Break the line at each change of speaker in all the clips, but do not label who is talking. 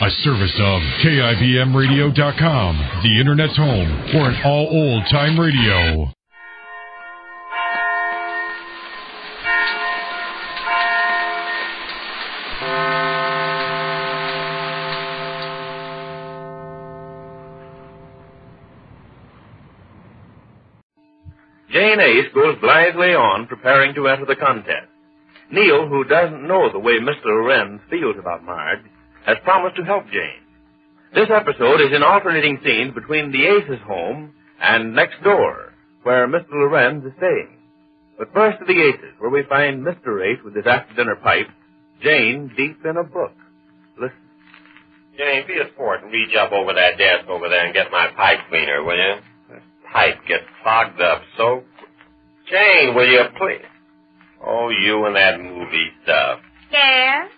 A service of KIBMradio.com, the Internet's home for an all old-time radio.
Jane Ace goes blithely on, preparing to enter the contest. Neal, who doesn't know the way Mr. Lorentz feels about Marge, has promised to help Jane. This episode is in alternating scenes between the Ace's home and next door, where Mr. Lorentz is staying. But first to the Ace's, where we find Mr. Ace with his after-dinner pipe, Jane deep in a book. Listen.
Jane, be a sport and reach up over that desk over there and get my pipe cleaner, will you? This pipe gets clogged up so... Jane, will you please? Oh, you and that movie stuff.
Yes?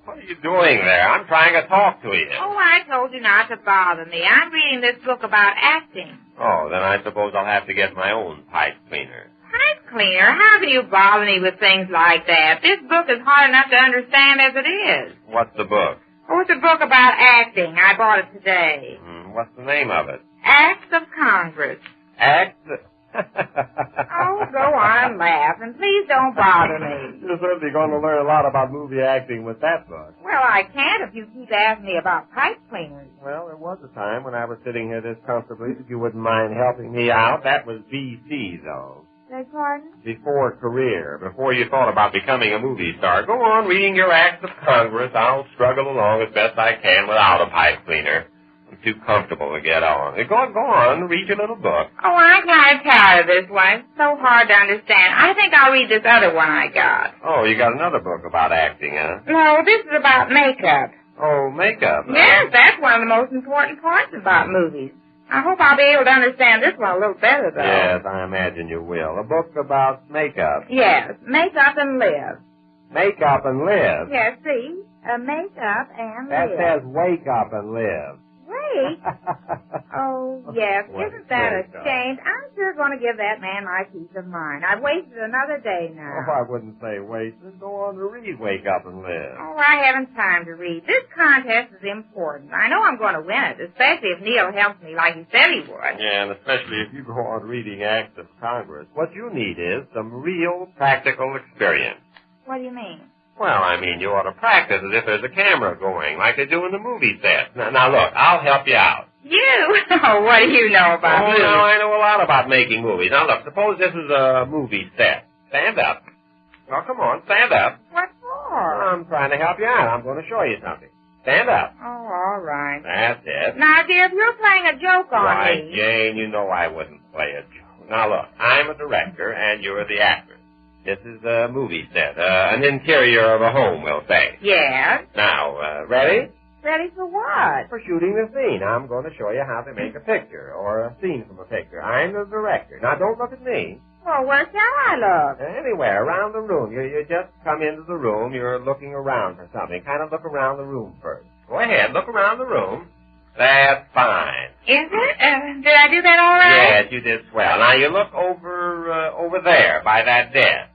What are you doing there? I'm trying to talk to you.
Oh, I told you not to bother me. I'm reading this book about acting.
Oh, then I suppose I'll have to get my own pipe cleaner.
Pipe cleaner? How can you bother me with things like that? This book is hard enough to understand as it is.
What's the book?
Oh, it's a book about acting. I bought it today.
What's the name of it?
Acts of Congress.
Acts...
Oh, go on laughing. Please don't bother me.
You're certainly going to learn a lot about movie acting with that book.
Well, I can't if you keep asking me about pipe cleaners.
Well, there was a time when I was sitting here this comfortably that you wouldn't mind helping me out. That was BC, though.
Beg pardon?
Before career, before you thought about becoming a movie star. Go on reading your Acts of Congress. I'll struggle along as best I can without a pipe cleaner. I'm too comfortable to get on. Go on, read your little book.
Oh, I'm kind of tired of this one. It's so hard to understand. I think I'll read this other one I got.
Oh, you got another book about acting, huh?
No, this is about makeup.
Oh, makeup.
Yes, that's one of the most important parts about movies. I hope I'll be able to understand this one a little better, though.
Yes, I imagine you will. A book about makeup.
Yes, Make Up and Live.
Make up and live?
Yes, see? Make up and
that
live.
That says wake up and live.
Wait. Oh, yes. Isn't that a shame? I'm sure going to give that man my peace of mind. I've wasted another day now.
Oh, I wouldn't say wasted. Go on to read Wake Up and Live.
Oh, I haven't time to read. This contest is important. I know I'm going to win it, especially if Neal helps me like he said he would.
Yeah, and especially if you go on reading Acts of Congress. What you need is some real practical experience.
What do you mean?
Well, I mean, you ought to practice as if there's a camera going, like they do in the movie set. Now look, I'll help you out.
You? Oh, what do you know about movies?
Oh, I know a lot about making movies. Now, look, suppose this is a movie set. Stand up. Well, come on, stand up.
What for?
I'm trying to help you out. I'm going to show you something. Stand up.
Oh, all right.
That's it.
Now, dear, if you're playing a joke on
Right,
me...
Jane, you know I wouldn't play a joke. Now, look, I'm a director, and you're the actress. This is a movie set, an interior of a home, we'll say.
Yes.
Now, ready?
Ready for what?
For shooting the scene. I'm going to show you how to make a picture, or a scene from a picture. I'm the director. Now, don't look at me.
Well, where shall I look?
Anywhere, around the room. You just come into the room. You're looking around for something. Kind of look around the room first. Go ahead, look around the room. That's fine.
Is it? Did I do that all right?
Yes, you did swell. Now, you look over there by that desk.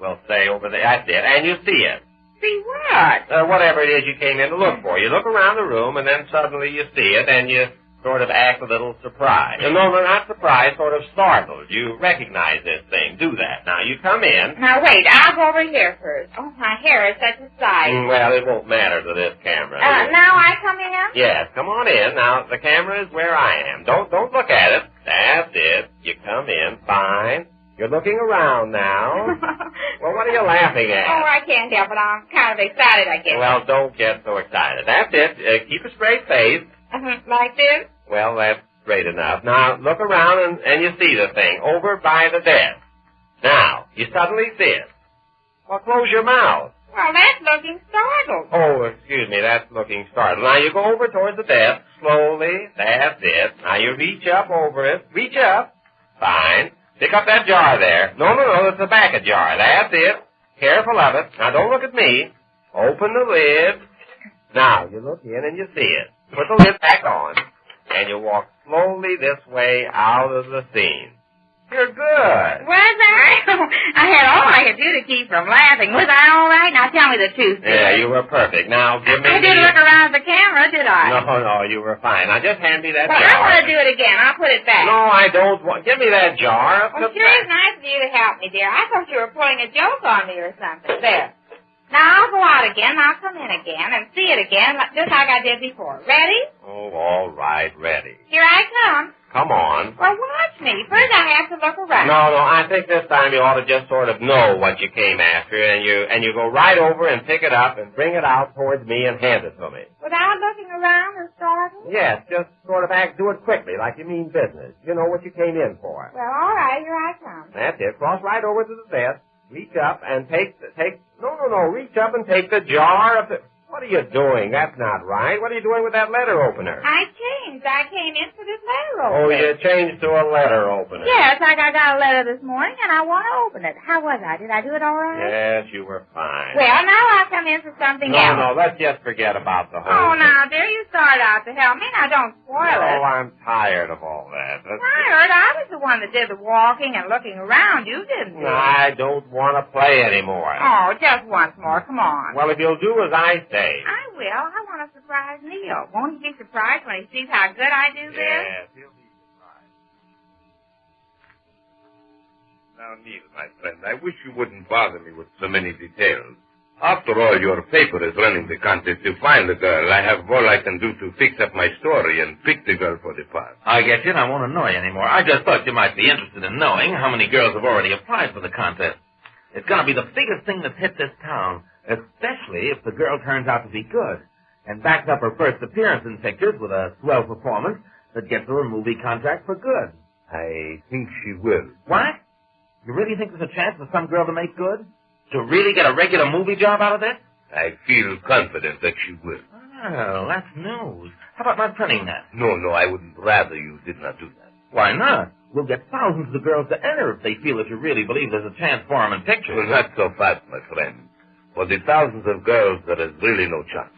We'll say over there. That's it. And you see it.
See what?
Whatever it is you came in to look for. You look around the room, and then suddenly you see it, and you sort of act a little surprised. No, not surprised, sort of startled. You recognize this thing. Do that. Now, you come in.
Now, wait. I'll go over here first. Oh, my hair is such a sight.
Well, it won't matter to this camera.
Now I come in?
Yes, come on in. Now, the camera is where I am. Don't look at it. That's it. You come in. Fine. You're looking around now. Well, what are you laughing at?
Oh, I can't help it. I'm kind of excited, I guess.
Well, don't get so excited. That's it. Keep a straight face.
Like this?
Well, that's straight enough. Now, look around and you see the thing over by the desk. Now, you suddenly see it. Well, close your mouth.
Well, that's looking startled.
Oh, excuse me, that's looking startled. Now, you go over towards the desk, slowly. That's it. Now, you reach up over it. Reach up. Fine. Pick up that jar there. No, it's the back of jar. That's it. Careful of it. Now, don't look at me. Open the lid. Now, you look in and you see it. Put the lid back on, and you walk slowly this way out of the scene. You're good.
Was I? I had all I could do to keep from laughing. Was I all right? Now, tell me the truth.
Yeah, you were perfect. Now, give me
I didn't look around the camera, did I?
No, you were fine. Now, just hand me that
But
jar.
I want to do it again. I'll put it back.
No, I don't want... Give me that jar.
Well, sure is nice of you to help me, dear. I thought you were pulling a joke on me or something. There. Now, I'll go out again. I'll come in again and see it again, just like I did before. Ready?
Oh, all right, ready.
Here I come.
Come on.
Well, watch me. First, I have to look around.
No, I think this time you ought to just sort of know what you came after, and you go right over and pick it up and bring it out towards me and hand it to me.
Without looking around or startled?
Yes, just sort of do it quickly, like you mean business. You know what you came in for.
Well, all right. Here I come.
That's it. Cross right over to the desk. Reach up and take. Reach up and take the jar of the... What are you doing? That's not right. What are you doing with that letter opener?
I changed. I came in for this letter opener.
Oh, you changed to a letter opener.
Yes, like I got a letter this morning, and I want to open it. How was I? Did I do it all right?
Yes, you were fine.
Well, now I'll come in for something else.
No, let's just forget about the whole
Oh,
thing.
now, dear, you started out to help me. Now, don't spoil it.
Oh, I'm tired of all that.
Tired? I was the one that did the walking and looking around. You didn't do it.
I don't want to play anymore.
Oh, just once more. Come on.
Well, if you'll do as I say.
I will. I want to surprise Neal. Won't he be surprised when he sees how good I do this?
Yes, he'll be surprised.
Now, Neal, my friend, I wish you wouldn't bother me with so many details. After all, your paper is running the contest to find the girl. I have all I can do to fix up my story and pick the girl for the part.
I get you, and I won't annoy you anymore. I just thought you might be interested in knowing how many girls have already applied for the contest. It's going to be the biggest thing that's hit this town, especially if the girl turns out to be good and backs up her first appearance in pictures with a swell performance that gets her a movie contract for good.
I think she will.
What? You really think there's a chance for some girl to make good? To really get a regular movie job out of this?
I feel confident that she will.
Well, that's news. How about not printing that?
No, I wouldn't rather you did not do that.
Why not? We'll get thousands of girls to enter if they feel that you really believe there's a chance for them in pictures.
Well, not so fast, my friend. For the thousands of girls, there is really no chance.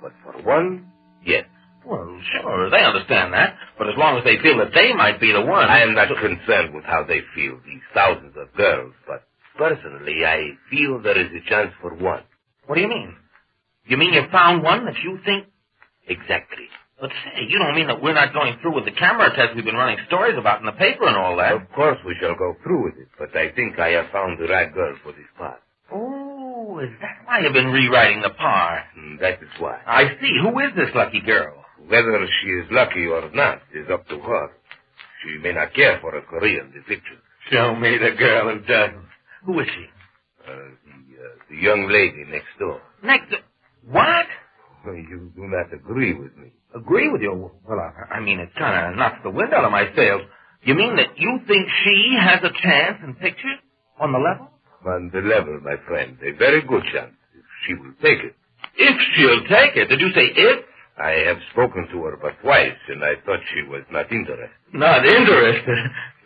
But for one, yes.
Well, sure, they understand that. But as long as they feel that they might be the one...
I am not concerned with how they feel, these thousands of girls, but personally, I feel there is a chance for one.
What do you mean? You mean you found one that you think...
Exactly.
But say, you don't mean that we're not going through with the camera test we've been running stories about in the paper and all that?
Of course we shall go through with it, but I think I have found the right girl for this part.
Oh, is that why you've been rewriting the part?
That is why.
I see. Who is this lucky girl?
Whether she is lucky or not is up to her. She may not care for a career in the picture.
Show me the girl who doesn't. Who is she?
The young lady next door.
What?
You do not agree with me.
Agree with you? Well, I mean, it kind of knocks the wind out of my sails. You mean that you think she has a chance in pictures? On the level?
On the level, my friend. A very good chance, if she will take it.
If she'll take it? Did you say if?
I have spoken to her but twice, and I thought she was not interested.
Not interested?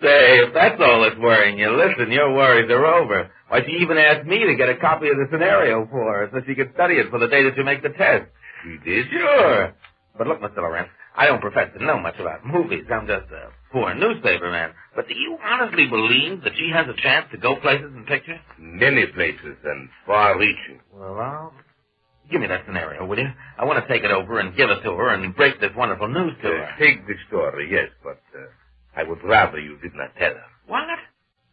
Say, if that's all that's worrying you, listen, your worries are over. Why, she even asked me to get a copy of the scenario for her so she could study it for the day that you make the test.
She did?
Sure. But look, Mr. Lorentz, I don't profess to know much about movies. I'm just a poor newspaper man. But do you honestly believe that she has a chance to go places in pictures?
Many places and far-reaching.
Well, give me that scenario, will you? I want to take it over and give it to her and break this wonderful news to her.
Take the story, yes, but I would rather you did not tell her.
What?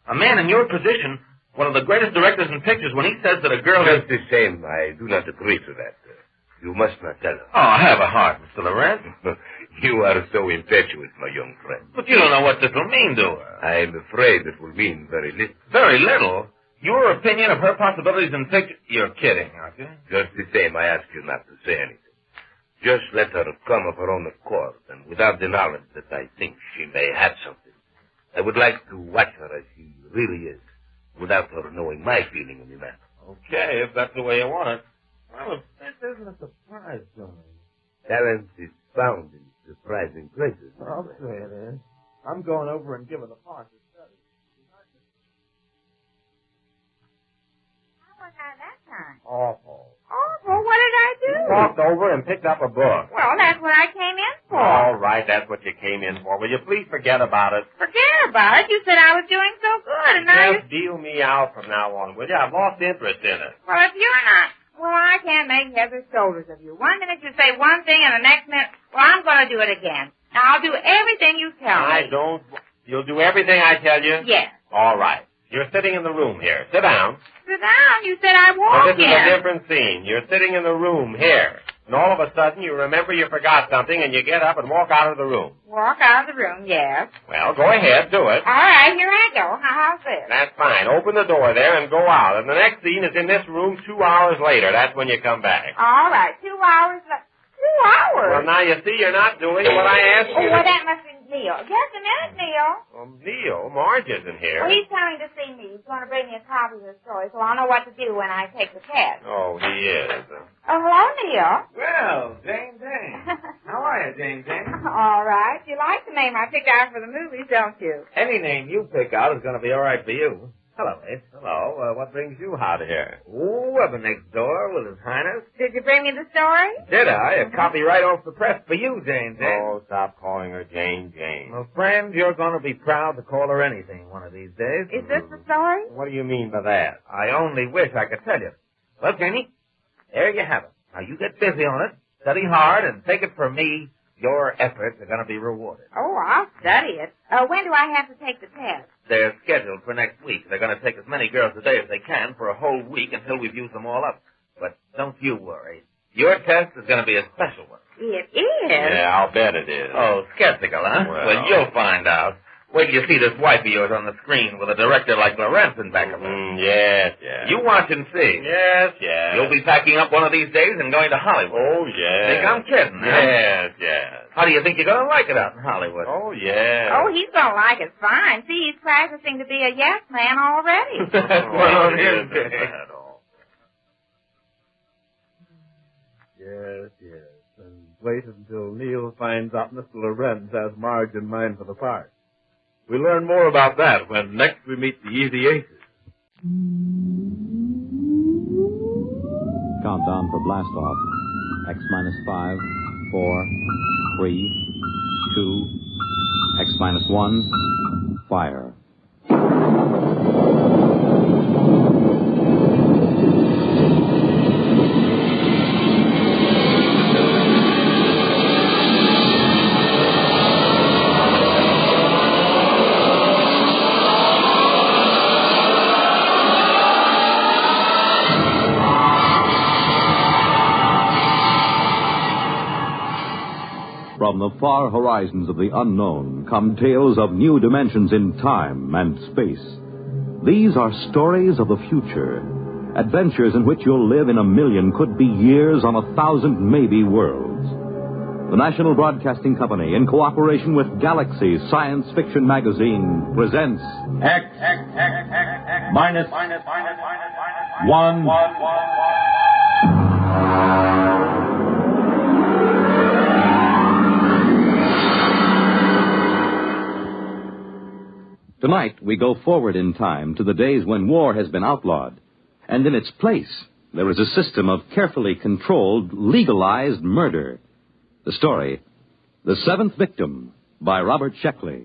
A man in your position, one of the greatest directors in pictures, when he says that a girl
Just the same, I do not agree to that. You must not tell her.
Oh, have a heart, Mr. Lorentz.
You are so impetuous, my young friend.
But you don't know what this will mean to her.
I am afraid it will mean very little.
Very little? Your opinion of her possibilities in pictures? You're kidding, aren't you?
Just the same, I ask you not to say anything. Just let her come of her own accord, and without the knowledge that I think she may have something. I would like to watch her as she really is, without her knowing my feeling in the matter.
Okay, if that's the way you want it. Well, if this isn't a surprise to me.
Talent is found in surprising places.
I'll say it is. I'm going over and giving the part to study.
How was I that time?
Awful.
Awful? What did I do?
You walked over and picked up a book.
Well, that's what I came in for.
All right, that's what you came in for. Will you please forget about it?
Forget about it. You said I was doing so good, and now
Just deal me out from now on, will you? I've lost interest in it.
Well, if you're not... Well, I can't make heads or shoulders of you. 1 minute you say one thing, and the next minute, well, I'm going to do it again. Now, I'll do everything you tell me.
You'll do everything I tell you?
Yes.
All right. You're sitting in the room here. Sit down.
Sit down. You said I
Well,
walk
this
in.
is a different scene. You're sitting in the room here. And all of a sudden, you remember you forgot something, and you get up and walk out of the room.
Walk out of the room, yes.
Well, go ahead. Do it.
All right, here I go. How's this?
That's fine. Open the door there and go out. And the next scene is in this room 2 hours later. That's when you come back.
All right, 2 hours. 2 hours?
Well, now you see you're not doing what I asked you.
Oh, well, that must be Neal. Just a minute, Neal.
Neal, Marge isn't here.
Well, he's coming to see me. He's going to bring me a copy of the story, so I'll know what to do when I take the test.
Oh, he is.
Oh, hello, Neal.
Well, Jane. How are you, Jane?
All right. You like the name I picked out for the movies, don't you?
Any name you pick out is going to be all right for you.
Hello, Ace. Hello. What brings you out here?
Oh, I've been next door with His Highness.
Did you bring me the story?
Did I? A copy right off the press for you, Jane.
Oh, stop calling her Jane.
Well, friend, you're going to be proud to call her anything one of these days.
Is this the story?
What do you mean by that?
I only wish I could tell you. Well, Janie, there you have it. Now, you get busy on it, study hard, and take it from me, your efforts are going to be rewarded.
Oh, I'll study it. When do I have to take the test?
They're scheduled for next week. They're going to take as many girls a day as they can for a whole week until we've used them all up. But don't you worry. Your test is going to be a special one.
It is?
Yeah, I'll bet it is.
Oh, skeptical, huh? Well, you'll find out. Wait till you see this wife of yours on the screen with a director like Lorentz in back of her.
Yes.
You watch and see.
Yes.
You'll be packing up one of these days and going to Hollywood.
Oh, yes.
Think I'm kidding, huh?
Yes.
How do you think you're going to like it out in Hollywood?
Oh, yes.
Oh, he's going to like it fine. See, he's practicing to be a yes man already.
Well, here's
Yes. And wait until Neal finds out Mr. Lorentz has Marge in mind for the part. We'll learn more about that when next we meet the Easy Aces.
Countdown for blast off. X minus 5, 4, 3, 2, X minus 1, fire. From the far horizons of the unknown come tales of new dimensions in time and space. These are stories of the future, adventures in which you'll live in a million, could be years, on 1,000 maybe worlds. The National Broadcasting Company, in cooperation with Galaxy Science Fiction Magazine, presents
X minus 1.
Tonight, we go forward in time to the days when war has been outlawed. And in its place, there is a system of carefully controlled, legalized murder. The story, The Seventh Victim, by Robert Sheckley.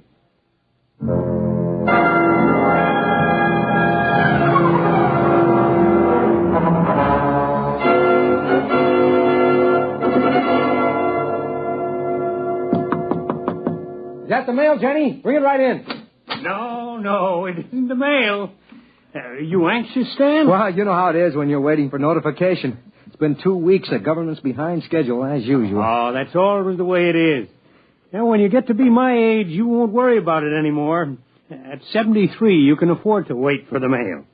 Is that the mail, Jenny? Bring it right in.
No, it isn't the mail. You anxious, Stan?
Well, you know how it is when you're waiting for notification. It's been 2 weeks. The government's behind schedule, as usual.
Oh, that's always the way it is. Now, when you get to be my age, you won't worry about it anymore. At 73, you can afford to wait for the mail.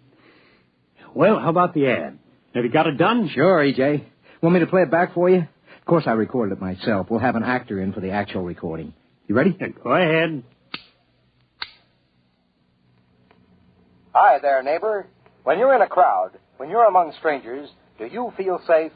Well, how about the ad? Have you got it done?
Sure, E.J. Want me to play it back for you? Of course, I recorded it myself. We'll have an actor in for the actual recording. You ready?
Go ahead.
Hi there, neighbor. When you're in a crowd, when you're among strangers, do you feel safe?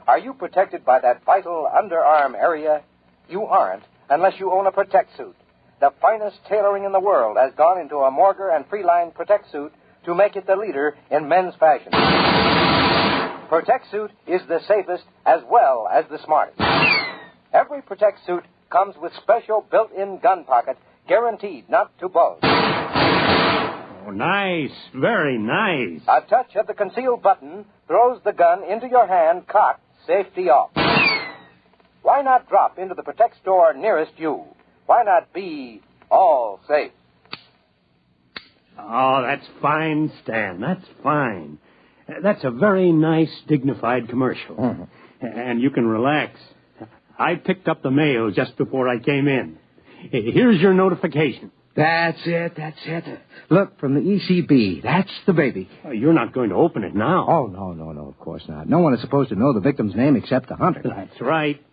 Are you protected by that vital underarm area? You aren't unless you own a Protect suit. The finest tailoring in the world has gone into a Morger and Freeline Protect suit to make it the leader in men's fashion. Protect suit is the safest as well as the smartest. Every Protect suit comes with special built-in gun pocket guaranteed not to bulge.
Oh, nice. Very nice.
A touch of the concealed button throws the gun into your hand, cocked, safety off. Why not drop into the Protect store nearest you? Why not be all safe?
Oh, that's fine, Stan. That's fine. That's a very nice, dignified commercial.
Mm-hmm.
And you can relax. I picked up the mail just before I came in. Here's your notification.
That's it. Look, from the ECB. That's the baby.
Oh, you're not going to open it now.
Oh, no, of course not. No one is supposed to know the victim's name except the hunter.
That's right.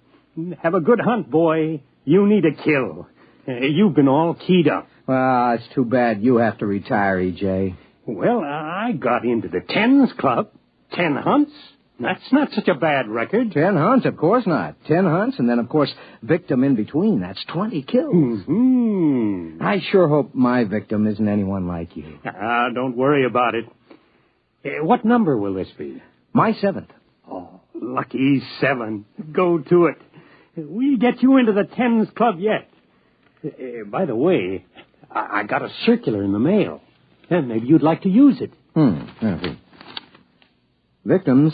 Have a good hunt, boy. You need a kill. You've been all keyed up.
Well, it's too bad you have to retire, E.J.
Well, I got into the 10s club. 10 hunts. That's not such a bad record.
10 hunts, of course not. 10 hunts, and then, of course, victim in between. That's 20 kills.
Mm-hmm.
I sure hope my victim isn't anyone like you.
Don't worry about it. What number will this be?
My 7th.
Oh, lucky 7. Go to it. We'll get you into the 10s club yet. By the way, I got a circular in the mail. Maybe you'd like to use it.
Victims,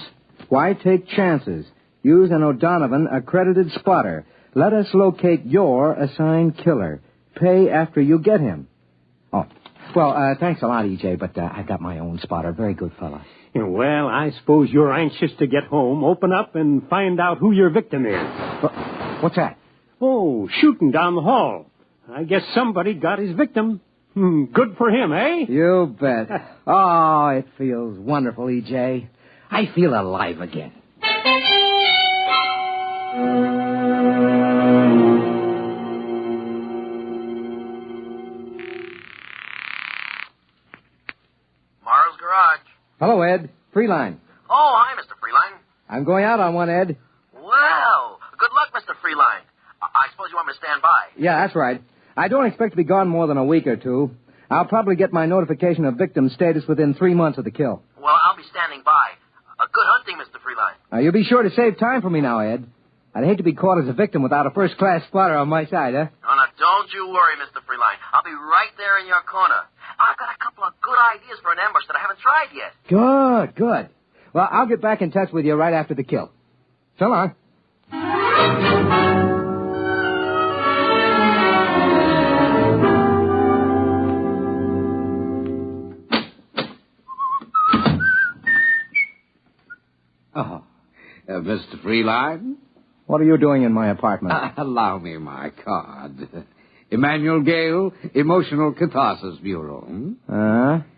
why take chances? Use an O'Donovan accredited spotter. Let us locate your assigned killer. Pay after you get him. Oh, well, thanks a lot, E.J., but I got my own spotter. Very good fella.
Well, I suppose you're anxious to get home, open up, and find out who your victim is.
What's that?
Oh, shooting down the hall. I guess somebody got his victim. Good for him, eh?
You bet. Oh, it feels wonderful, E.J. I feel alive again.
Morrow's Garage.
Hello, Ed. Freeline.
Oh, hi, Mr. Freeline.
I'm going out on one, Ed.
Well, good luck, Mr. Freeline. I suppose you want me to stand by.
Yeah, that's right. I don't expect to be gone more than a week or two. I'll probably get my notification of victim status within 3 months of the kill.
Well, I'll be standing by. Good hunting, Mr. Freeline.
Now, you be sure to save time for me now, Ed. I'd hate to be caught as a victim without a first-class spotter on my side, huh?
Oh, now, don't you worry, Mr. Freeline. I'll be right there in your corner. I've got a couple of good ideas for an ambush that I haven't tried yet.
Good. Well, I'll get back in touch with you right after the kill. So long.
Oh, Mr. Freeline?
What are you doing in my apartment?
Allow me my card. Emmanuel Gale, Emotional Catharsis Bureau.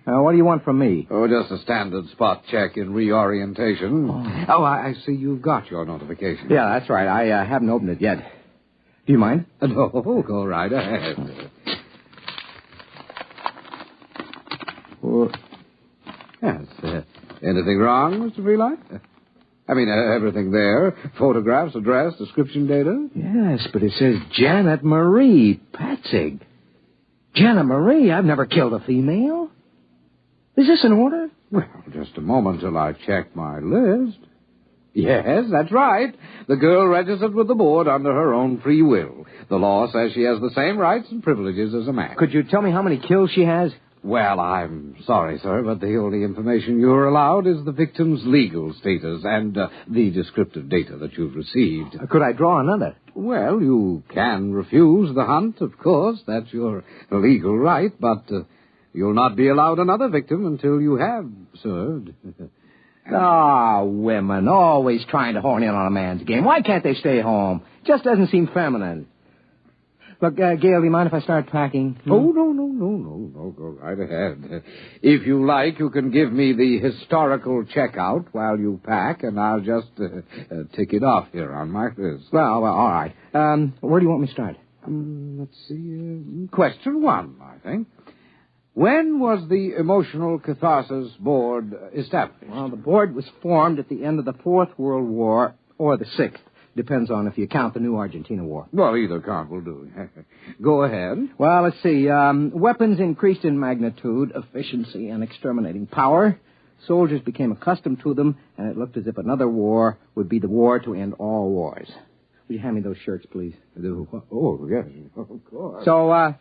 What do you want from me?
Oh, just a standard spot check in reorientation. Oh, I see you've got your notification.
Yeah, that's right. I haven't opened it yet. Do you mind?
No, go right ahead. Yes. Anything wrong, Mr. Freeline? I mean, everything there. Photographs, address, description data.
Yes, but it says Janet Marie Patzig. Janet Marie? I've never killed a female. Is this an order?
Well, just a moment till I check my list. Yes, that's right. The girl registered with the board under her own free will. The law says she has the same rights and privileges as a man.
Could you tell me how many kills she has?
Well, I'm sorry, sir, but the only information you're allowed is the victim's legal status and the descriptive data that you've received.
Could I draw another?
Well, you can refuse the hunt, of course. That's your legal right, but you'll not be allowed another victim until you have served.
Women, always trying to horn in on a man's game. Why can't they stay home? Just doesn't seem feminine. Look, Gail, do you mind if I start packing?
Oh, no. Go right ahead. If you like, you can give me the historical checkout while you pack, and I'll just tick it off here on my list.
Well, all right. Where do you want me to start?
Let's see. Question 1, I think. When was the Emotional Catharsis Board established?
Well, the board was formed at the end of the Fourth World War or the Sixth. Depends on if you count the new Argentina War.
Well, either count will do. Go ahead.
Well, let's see. Weapons increased in magnitude, efficiency, and exterminating power. Soldiers became accustomed to them, and it looked as if another war would be the war to end all wars. Will you hand me those shirts, please?
Oh, yes, of course.
So,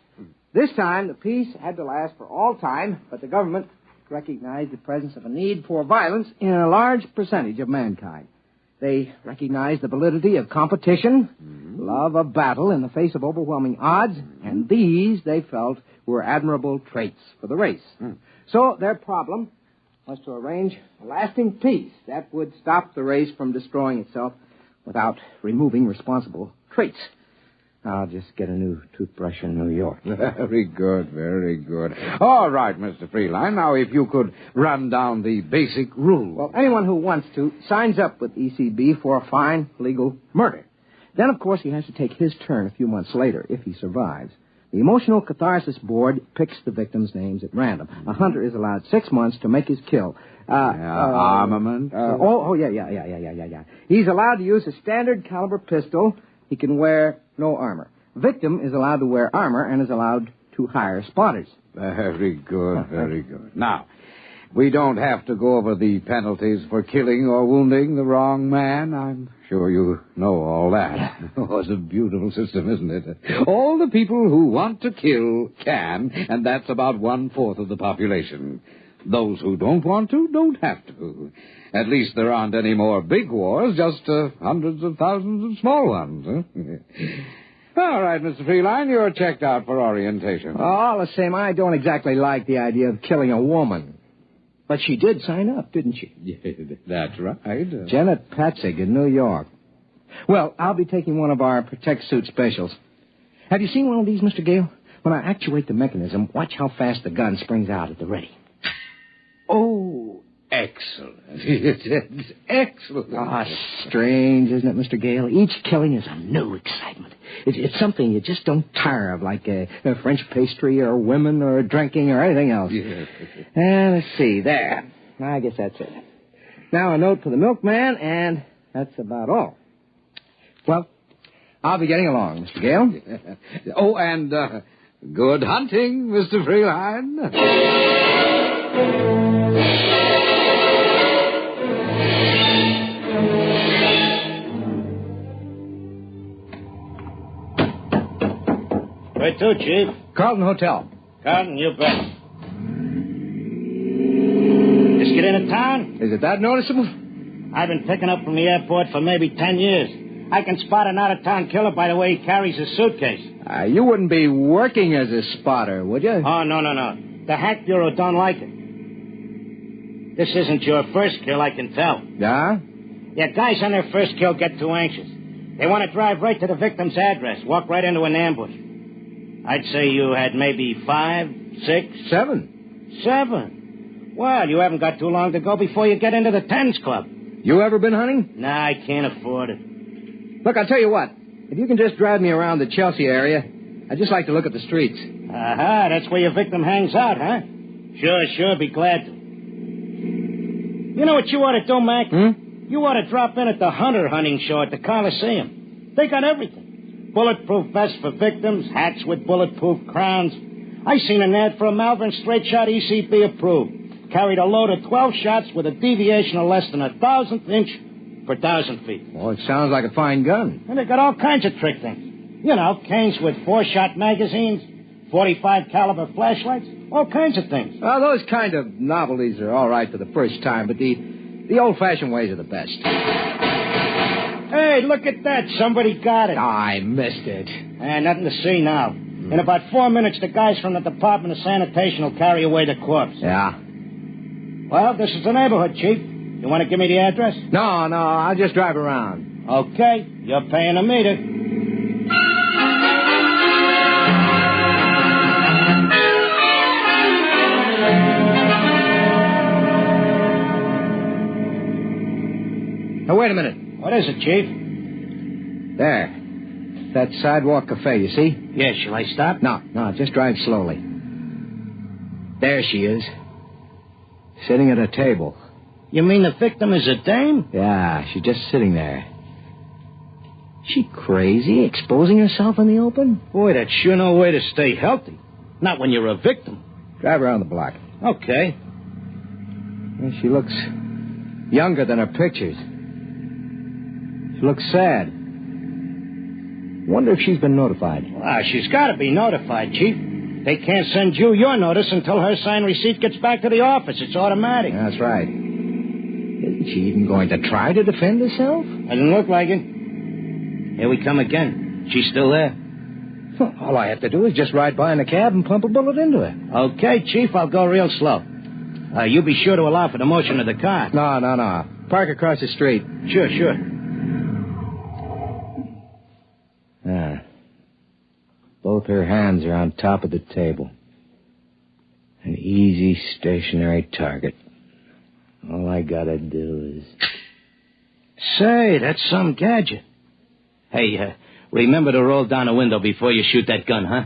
This time, the peace had to last for all time, but the government recognized the presence of a need for violence in a large percentage of mankind. They recognized the validity of competition, love of battle in the face of overwhelming odds, and these, they felt, were admirable traits for the race. So their problem was to arrange a lasting peace that would stop the race from destroying itself without removing responsible traits. I'll just get a new toothbrush in New York.
Very good, very good. All right, Mr. Freeline. Now, if you could run down the basic rules.
Well, anyone who wants to signs up with ECB for a fine legal murder. Then, of course, he has to take his turn a few months later if he survives. The Emotional Catharsis Board picks the victims' names at random. A hunter is allowed 6 months to make his kill.
Armament?
Yeah. He's allowed to use a standard caliber pistol. He can wear no armor. Victim is allowed to wear armor and is allowed to hire spotters.
Very good, very good. Now, we don't have to go over the penalties for killing or wounding the wrong man. I'm sure you know all that. Oh, it's a beautiful system, isn't it? All the people who want to kill can, and that's about 1/4 of the population. Those who don't want to don't have to. At least there aren't any more big wars, just hundreds of thousands of small ones. All right, Mr. Freeline, you're checked out for orientation.
All the same, I don't exactly like the idea of killing a woman. But she did sign up, didn't she?
Yeah, that's right.
Janet Patzig in New York. Well, I'll be taking one of our Protect Suit specials. Have you seen one of these, Mr. Gale? When I actuate the mechanism, watch how fast the gun springs out at the ready.
Oh, excellent. It's excellent.
Ah, strange, isn't it, Mr. Gale? Each killing is a new excitement. It's something you just don't tire of, like a French pastry or women or drinking or anything else.
Yes.
And let's see, there. I guess that's it. Now a note for the milkman, and that's about all. Well, I'll be getting along, Mr. Gale.
Oh, and good hunting, Mr. Freeline.
Where to, Chief?
Carlton Hotel.
Carlton, you bet. Just get into town?
Is it that noticeable?
I've been picking up from the airport for maybe 10 years. I can spot an out-of-town killer by the way he carries his suitcase.
You wouldn't be working as a spotter, would you?
Oh, no. The Hack Bureau don't like it. This isn't your first kill, I can tell.
Yeah?
Yeah, guys on their first kill get too anxious. They want to drive right to the victim's address, walk right into an ambush. I'd say you had maybe 5, 6...
7.
7? Well, you haven't got too long to go before you get into the Tens Club.
You ever been hunting?
Nah, I can't afford it.
Look, I'll tell you what. If you can just drive me around the Chelsea area, I'd just like to look at the streets.
Aha, that's where your victim hangs out, huh? Sure, be glad to. You know what you ought to do, Mac? You ought to drop in at the Hunter Hunting Show at the Coliseum. They got everything. Bulletproof vests for victims, hats with bulletproof crowns. I seen an ad for a Malvern straight shot ECB approved. Carried a load of 12 shots with a deviation of less than 1,000th inch per 1,000 feet.
Well, it sounds like a fine gun.
And they got all kinds of trick things. You know, canes with 4-shot magazines, 45 caliber flashlights, all kinds of things.
Well, those kind of novelties are all right for the first time, but the old-fashioned ways are the best.
Hey, look at that. Somebody got it.
I missed it.
Nothing to see now. In about 4 minutes, the guys from the Department of Sanitation will carry away the corpse.
Yeah.
Well, this is the neighborhood, Chief. You want to give me the address?
No, I'll just drive around.
Okay, you're paying a meter.
Now, wait a minute.
What is it, Chief?
There. That sidewalk cafe, you see?
Yeah, shall I stop?
No, just drive slowly. There she is. Sitting at a table.
You mean the victim is a dame?
Yeah, she's just sitting there. She crazy, exposing herself in the open?
Boy, that's sure no way to stay healthy. Not when you're a victim.
Drive around the block.
Okay.
Well, she looks younger than her pictures. She looks sad. Wonder if she's been notified.
Well, she's got to be notified, Chief. They can't send you your notice until her signed receipt gets back to the office. It's automatic.
That's right. Isn't she even going to try to defend herself?
Doesn't look like it. Here we come again. She's still there?
Well, all I have to do is just ride by in a cab and pump a bullet into her.
Okay, Chief, I'll go real slow. You be sure to allow for the motion of the car.
No. Park across the street.
Sure.
Both her hands are on top of the table. An easy, stationary target. All I gotta do is...
Say, that's some gadget. Hey, remember to roll down the window before you shoot that gun, huh?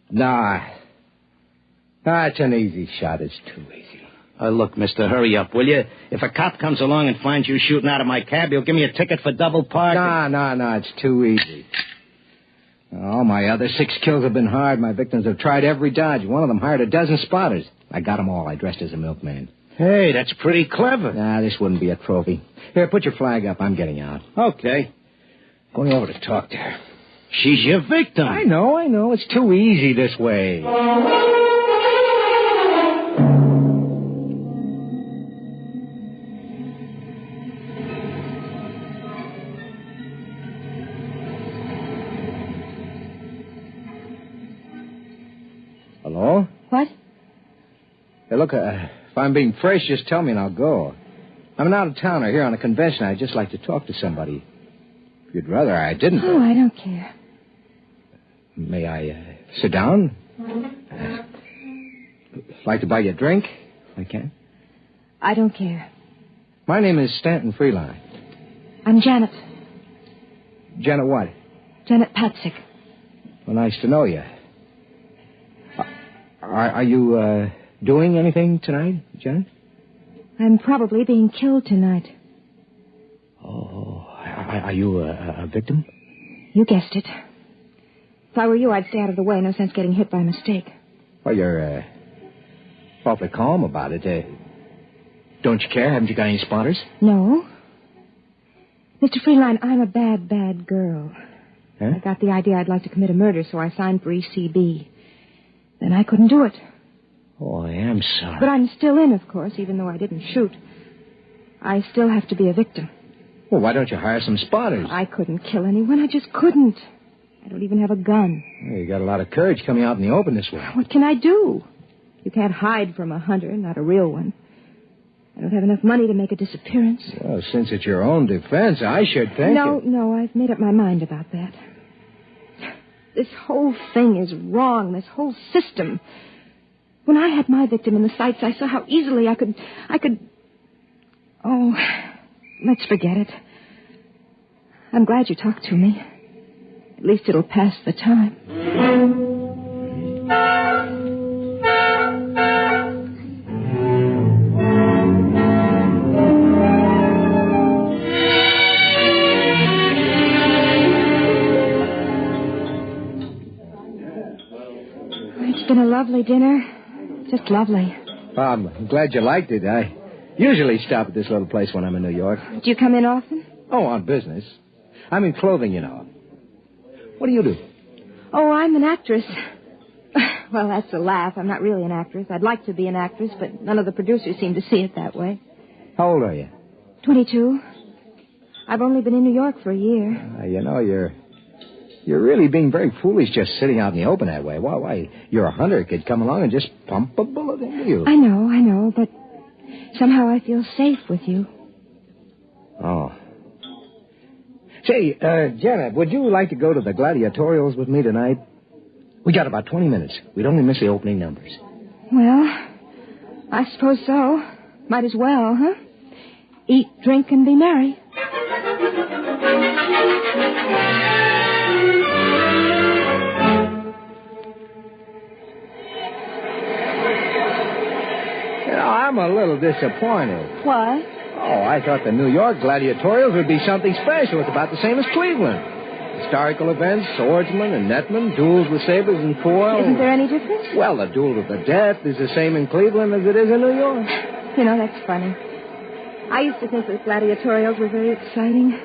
Nah, it's an easy shot. It's too easy.
Look, mister, hurry up, will you? If a cop comes along and finds you shooting out of my cab, he'll give me a ticket for double parking.
No, it's too easy. All my other 6 kills have been hard. My victims have tried every dodge. One of them hired a dozen spotters. I got them all. I dressed as a milkman.
Hey, that's pretty clever.
Nah, this wouldn't be a trophy. Here, put your flag up. I'm getting out.
Okay.
Going over to talk to her.
She's your victim.
I know. It's too easy this way. Hello?
What?
Hey, look, if I'm being fresh, just tell me and I'll go. I'm an out-of-towner here on a convention. I'd just like to talk to somebody. If you'd rather I didn't.
Oh, I don't care.
May I sit down? Like to buy you a drink, if I can?
I don't care.
My name is Stanton Freeline.
I'm Janet.
Janet what?
Janet Patsick.
Well, nice to know you. Are you doing anything tonight, Janet?
I'm probably being killed tonight.
Oh, are you a victim?
You guessed it. If I were you, I'd stay out of the way. No sense getting hit by mistake.
Well, you're awfully calm about it. Don't you care? Haven't you got any spotters?
No. Mr. Freeline, I'm a bad girl.
Huh?
I got the idea I'd like to commit a murder, so I signed for ECB. Then I couldn't do it.
Oh, I am sorry.
But I'm still in, of course, even though I didn't shoot. I still have to be a victim.
Well, why don't you hire some spotters?
I couldn't kill anyone. I just couldn't. I don't even have a gun.
Well, you got a lot of courage coming out in the open this way.
What can I do? You can't hide from a hunter, not a real one. I don't have enough money to make a disappearance.
Well, since it's your own defense, I should think...
No, I've made up my mind about that. This whole thing is wrong, this whole system. When I had my victim in the sights, I saw how easily I could... Oh, let's forget it. I'm glad you talked to me. At least it'll pass the time. It's been a lovely dinner. Just lovely.
I'm glad you liked it. I usually stop at this little place when I'm in New York.
Do you come in often?
Oh, on business. I'm in clothing, you know. What do you do?
Oh, I'm an actress. Well, that's a laugh. I'm not really an actress. I'd like to be an actress, but none of the producers seem to see it that way.
How old are you?
22. I've only been in New York for a year.
You know, you're really being very foolish just sitting out in the open that way. Why, you're a hunter. Could come along and just pump a bullet into you.
I know, but somehow I feel safe with you.
Oh. Say, Janet, would you like to go to the gladiatorials with me tonight? We got about 20 minutes. We'd only miss the opening numbers.
Well, I suppose so. Might as well, huh? Eat, drink, and be merry.
You know, I'm a little disappointed.
Why?
Oh, I thought the New York gladiatorials would be something special. It's about the same as Cleveland. Historical events, swordsmen and netmen, duels with sabers and foil.
Isn't there any difference?
Well, the duel to the death is the same in Cleveland as it is in New York.
You know, that's funny. I used to think the gladiatorials were very exciting.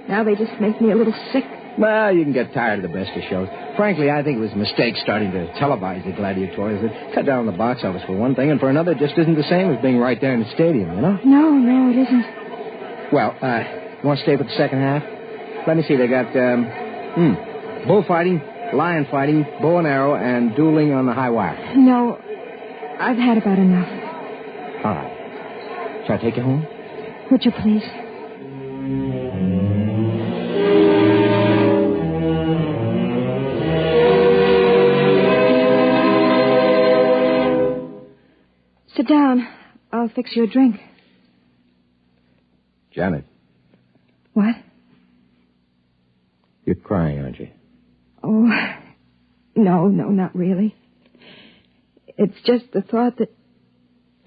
Now they just make me a little sick,
Well, you can get tired of the best of shows. Frankly, I think it was a mistake starting to televise the gladiators. It cut down on the box office for one thing, and for another, it just isn't the same as being right there in the stadium, you know?
No, it isn't.
Well, you want to stay for the second half? Let me see. They got, bullfighting, lion fighting, bow and arrow, and dueling on the high wire.
No, I've had about enough.
All right. Shall I take you home?
Would you please? Sit down. I'll fix you a drink.
Janet.
What?
You're crying, aren't you?
Oh, no, not really. It's just the thought that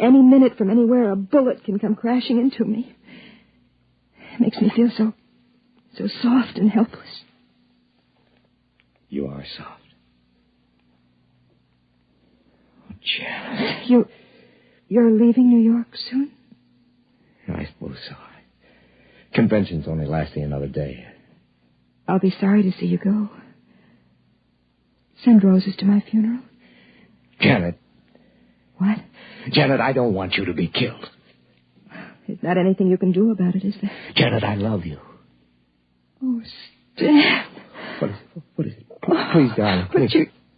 any minute from anywhere a bullet can come crashing into me. It makes me feel so soft and helpless.
You are soft. Oh, Janet.
You're leaving New York soon?
I suppose so. Convention's only lasting another day.
I'll be sorry to see you go. Send roses to my funeral.
Janet.
What?
Janet, I don't want you to be killed.
There's not anything you can do about it, is there?
Janet, I love you.
Oh, Stan.
What is it? Please, darling.
But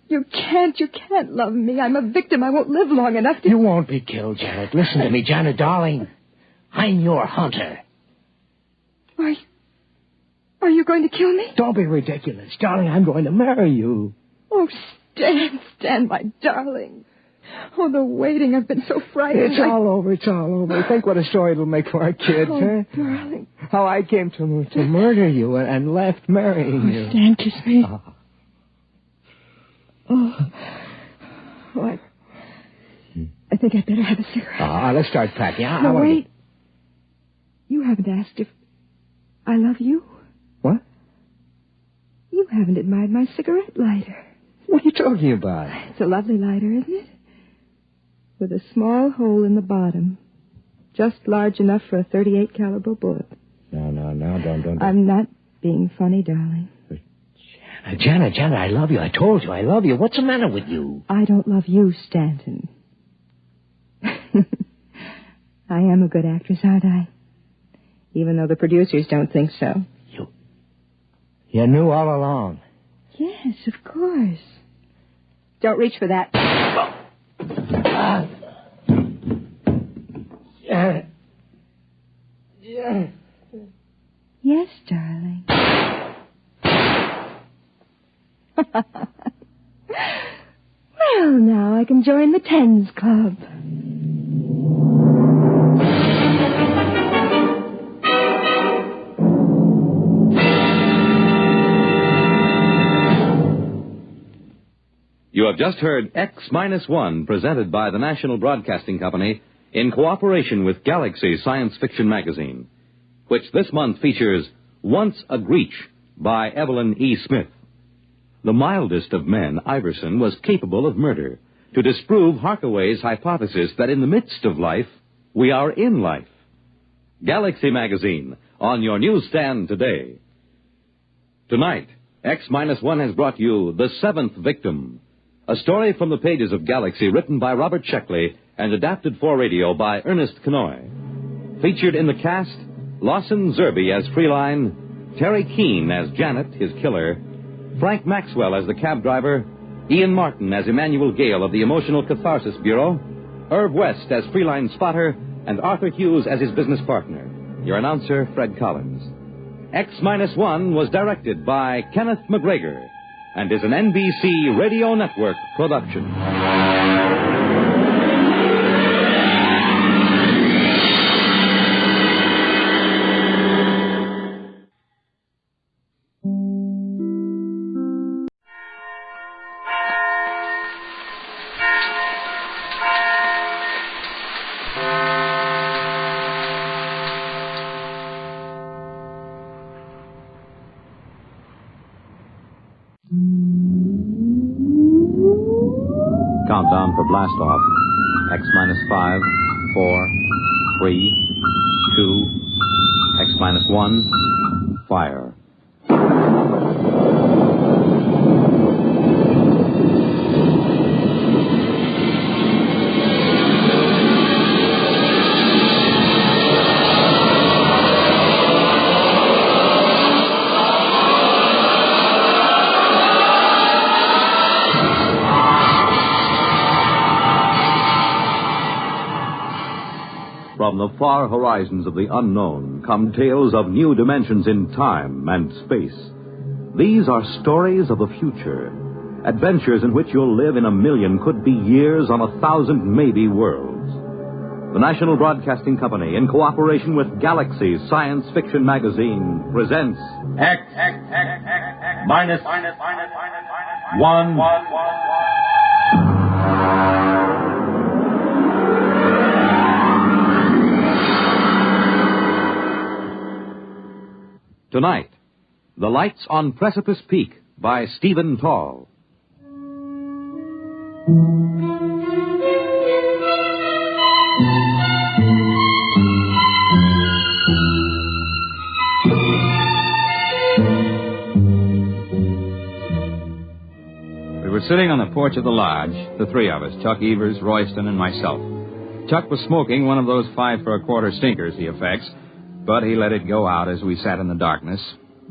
you can't love me. I'm a victim. I won't live long enough to...
You won't be killed, Janet. Listen to me, Janet, darling. I'm your hunter.
Are you going to kill me?
Don't be ridiculous. Darling, I'm going to marry you.
Oh, Stan, my darling. Oh, the waiting. I've been so frightened.
It's all over. Think what a story it'll make for our kids,
huh? Darling.
How I came to murder you and left marrying you.
Stan, kiss me. I think I'd better have a cigarette.
Let's start packing.
No, wait. You haven't asked if I love you.
What?
You haven't admired my cigarette lighter.
What are you talking about?
It's a lovely lighter, isn't it? With a small hole in the bottom. Just large enough for a .38 caliber bullet.
No, don't.
I'm not being funny, darling.
Janet, I love you. I told you I love you. What's the matter with you?
I don't love you, Stanton. I am a good actress, aren't I? Even though the producers don't think so.
You knew all along.
Yes, of course. Don't reach for that. Yes, darling. Well, now I can join the Tens Club.
You have just heard X-1, presented by the National Broadcasting Company in cooperation with Galaxy Science Fiction Magazine, which this month features Once a Greach by Evelyn E. Smith. The mildest of men, Iverson, was capable of murder to disprove Harkaway's hypothesis that in the midst of life, we are in life. Galaxy Magazine, on your newsstand today. Tonight, X-1 has brought you The Seventh Victim, a story from the pages of Galaxy written by Robert Sheckley and adapted for radio by Ernest Kenoy. Featured in the cast, Lawson Zerbe as Freeline, Terry Keane as Janet, his killer, Frank Maxwell as the cab driver, Ian Martin as Emmanuel Gale of the Emotional Catharsis Bureau, Irv West as Freeline's spotter, and Arthur Hughes as his business partner. Your announcer, Fred Collins. X-1 was directed by Kenneth McGregor and is an NBC Radio Network production.
Countdown for blast off. X-5, 4, 3, 2, X-1, fire.
From the far horizons of the unknown come tales of new dimensions in time and space. These are stories of the future, adventures in which you'll live in a million, could be years, on 1,000 maybe worlds. The National Broadcasting Company, in cooperation with Galaxy's science fiction magazine, presents
X minus 1.
Tonight, The Lights on Precipice Peak by Stephen Tall.
We were sitting on the porch of the lodge, the three of us, Chuck Evers, Royston, and myself. Chuck was smoking one of those 5 for a quarter stinkers he affects, but he let it go out as we sat in the darkness,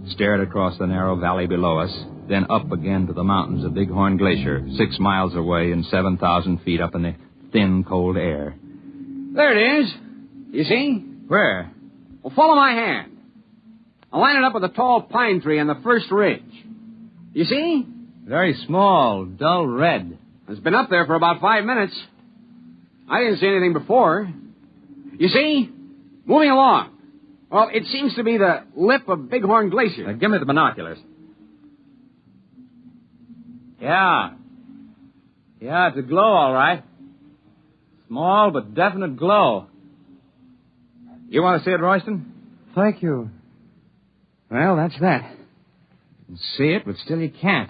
stared across the narrow valley below us, then up again to the mountains of Bighorn Glacier, 6 miles away and 7,000 feet up in the thin, cold air.
There it is. You see?
Where?
Well, follow my hand. I'll line it up with a tall pine tree on the first ridge. You see?
Very small, dull red.
It's been up there for about 5 minutes. I didn't see anything before. You see? Moving along. Well, it seems to be the lip of Bighorn Glacier.
Give me the binoculars. Yeah, it's a glow, all right. Small but definite glow. You want to see it, Royston?
Thank you.
Well, that's that. You can see it, but still you can't.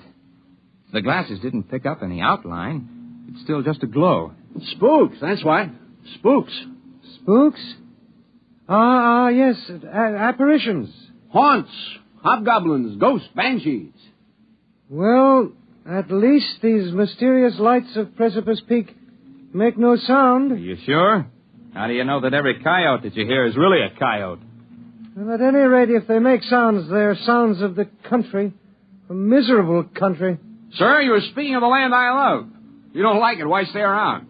The glasses didn't pick up any outline. It's still just a glow.
Spooks, that's why. Spooks.
Spooks? Yes. Apparitions.
Haunts. Hobgoblins. Ghosts. Banshees.
Well, at least these mysterious lights of Precipice Peak make no sound.
Are you sure? How do you know that every coyote that you hear is really a coyote?
Well, at any rate, if they make sounds, they're sounds of the country. A miserable country.
Sir, you were speaking of the land I love. If you don't like it, why stay around?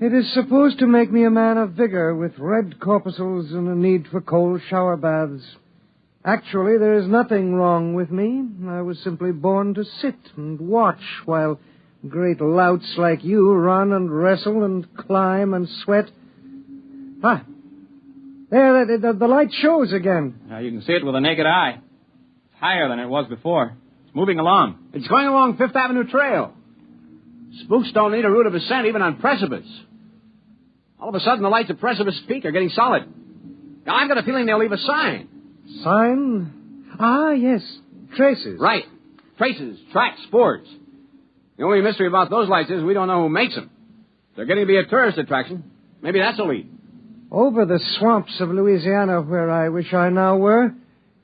It is supposed to make me a man of vigor with red corpuscles and a need for cold shower baths. Actually, there is nothing wrong with me. I was simply born to sit and watch while great louts like you run and wrestle and climb and sweat. Ah, there, the light shows again.
Now, you can see it with the naked eye. It's higher than it was before. It's moving along.
It's going along Fifth Avenue Trail. Spooks don't need a route of ascent even on Precipice. All of a sudden, the lights of Precipice Peak are getting solid. Now, I've got a feeling they'll leave a sign.
Sign? Ah, yes. Traces.
Right. Traces, tracks, spoors. The only mystery about those lights is we don't know who makes them. They're getting to be a tourist attraction. Maybe that's a lead.
Over the swamps of Louisiana, where I wish I now were,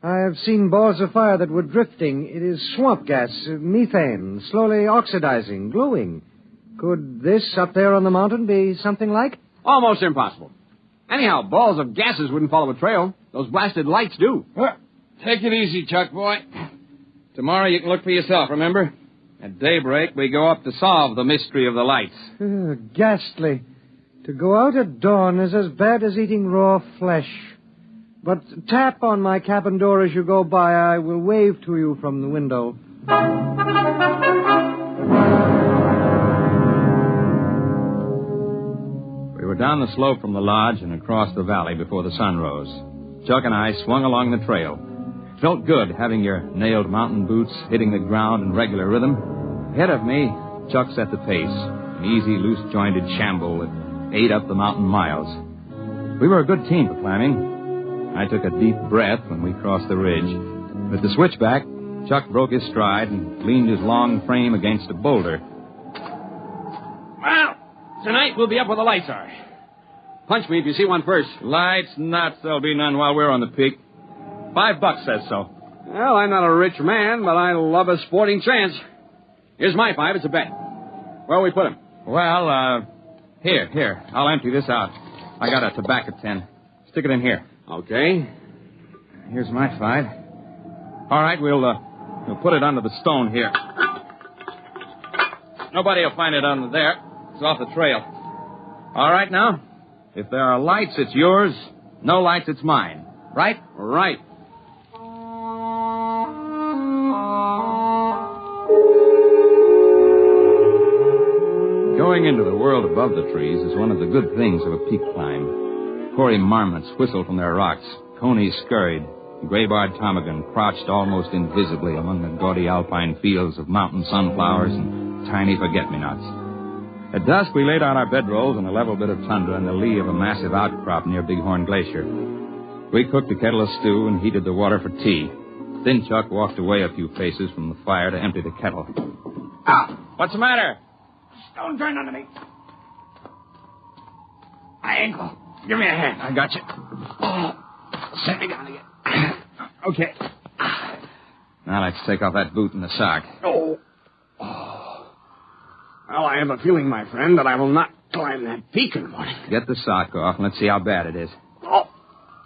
I have seen balls of fire that were drifting. It is swamp gas, methane, slowly oxidizing, glowing. Could this up there on the mountain be something like?
Almost impossible. Anyhow, balls of gases wouldn't follow a trail. Those blasted lights do.
Well, take it easy, Chuck boy. Tomorrow you can look for yourself, remember? At daybreak, we go up to solve the mystery of the lights.
Ghastly. To go out at dawn is as bad as eating raw flesh. But tap on my cabin door as you go by. I will wave to you from the window.
We were down the slope from the lodge and across the valley before the sun rose. Chuck and I swung along the trail. Felt good having your nailed mountain boots hitting the ground in regular rhythm. Ahead of me, Chuck set the pace, an easy, loose-jointed shamble that ate up the mountain miles. We were a good team for climbing. I took a deep breath when we crossed the ridge. At the switchback, Chuck broke his stride and leaned his long frame against a boulder.
Well, tonight we'll be up where the lights are. Punch me if you see one first.
Lights, nuts, there'll be none while we're on the peak. $5 says so.
Well, I'm not a rich man, but I love a sporting chance. Here's my 5. It's a bet. Where'll we put him?
Well, here. I'll empty this out. I got a tobacco tin. Stick it in here.
Okay.
Here's my 5. All right, we'll put it under the stone here. Nobody will find it under there. It's off the trail. All right now? If there are lights, it's yours. No lights, it's mine. Right? Right. Going into the world above the trees is one of the good things of a peak climb. Hoary marmots whistled from their rocks. Conies scurried. Gray-barred ptarmigan crouched almost invisibly among the gaudy alpine fields of mountain sunflowers and tiny forget-me-nots. At dusk, we laid out our bedrolls on a level bit of tundra in the lee of a massive outcrop near Bighorn Glacier. We cooked a kettle of stew and heated the water for tea. Then Chuck walked away a few paces from the fire to empty the kettle.
Ah!
What's the matter?
Stone turned under me. My ankle. Give me a hand.
I got you.
Oh, set me down again. Okay.
Now let's take off that boot and the sock.
Oh. Well, I have a feeling, my friend, that I will not climb that peak in the morning.
Get the sock off and let's see how bad it is.
Oh.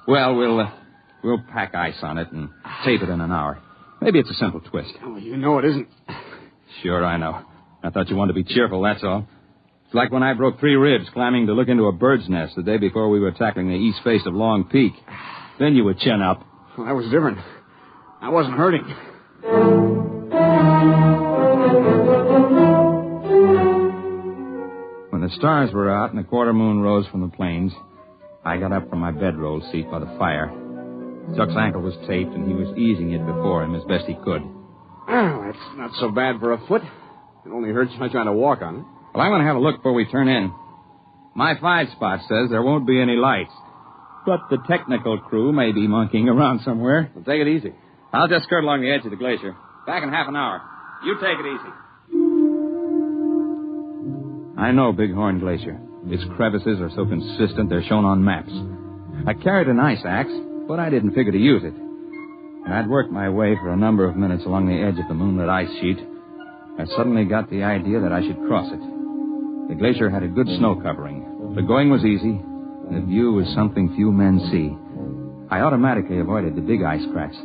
Well, we'll pack ice on it and tape it in an hour. Maybe it's a simple twist.
Oh, you know it isn't.
Sure, I know. I thought you wanted to be cheerful, that's all. It's like when I broke 3 ribs climbing to look into a bird's nest the day before we were tackling the east face of Long Peak. Then you would chin up.
Well, that was different. I wasn't hurting.
When the stars were out and the quarter moon rose from the plains, I got up from my bedroll seat by the fire. Chuck's ankle was taped, and he was easing it before him as best he could.
Well, that's not so bad for a foot. It only hurts when I try to walk on it.
Well, I'm going to have a look before we turn in. My 5-spot says there won't be any lights, but the technical crew may be monkeying around somewhere.
Well, take it easy.
I'll just skirt along the edge of the glacier. Back in half an hour. You take it easy. I know Bighorn Glacier. Its crevices are so consistent they're shown on maps. I carried an ice axe, but I didn't figure to use it. And I'd worked my way for a number of minutes along the edge of the moonlit ice sheet. I suddenly got the idea that I should cross it. The glacier had a good snow covering. The going was easy, and the view was something few men see. I automatically avoided the big ice cracks.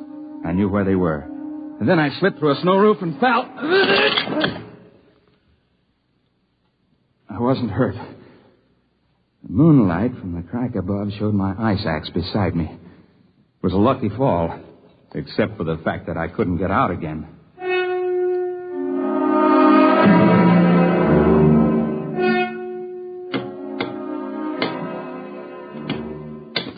I knew where they were. And then I slipped through a snow roof and fell. I wasn't hurt. The moonlight from the crack above showed my ice axe beside me. It was a lucky fall, except for the fact that I couldn't get out again.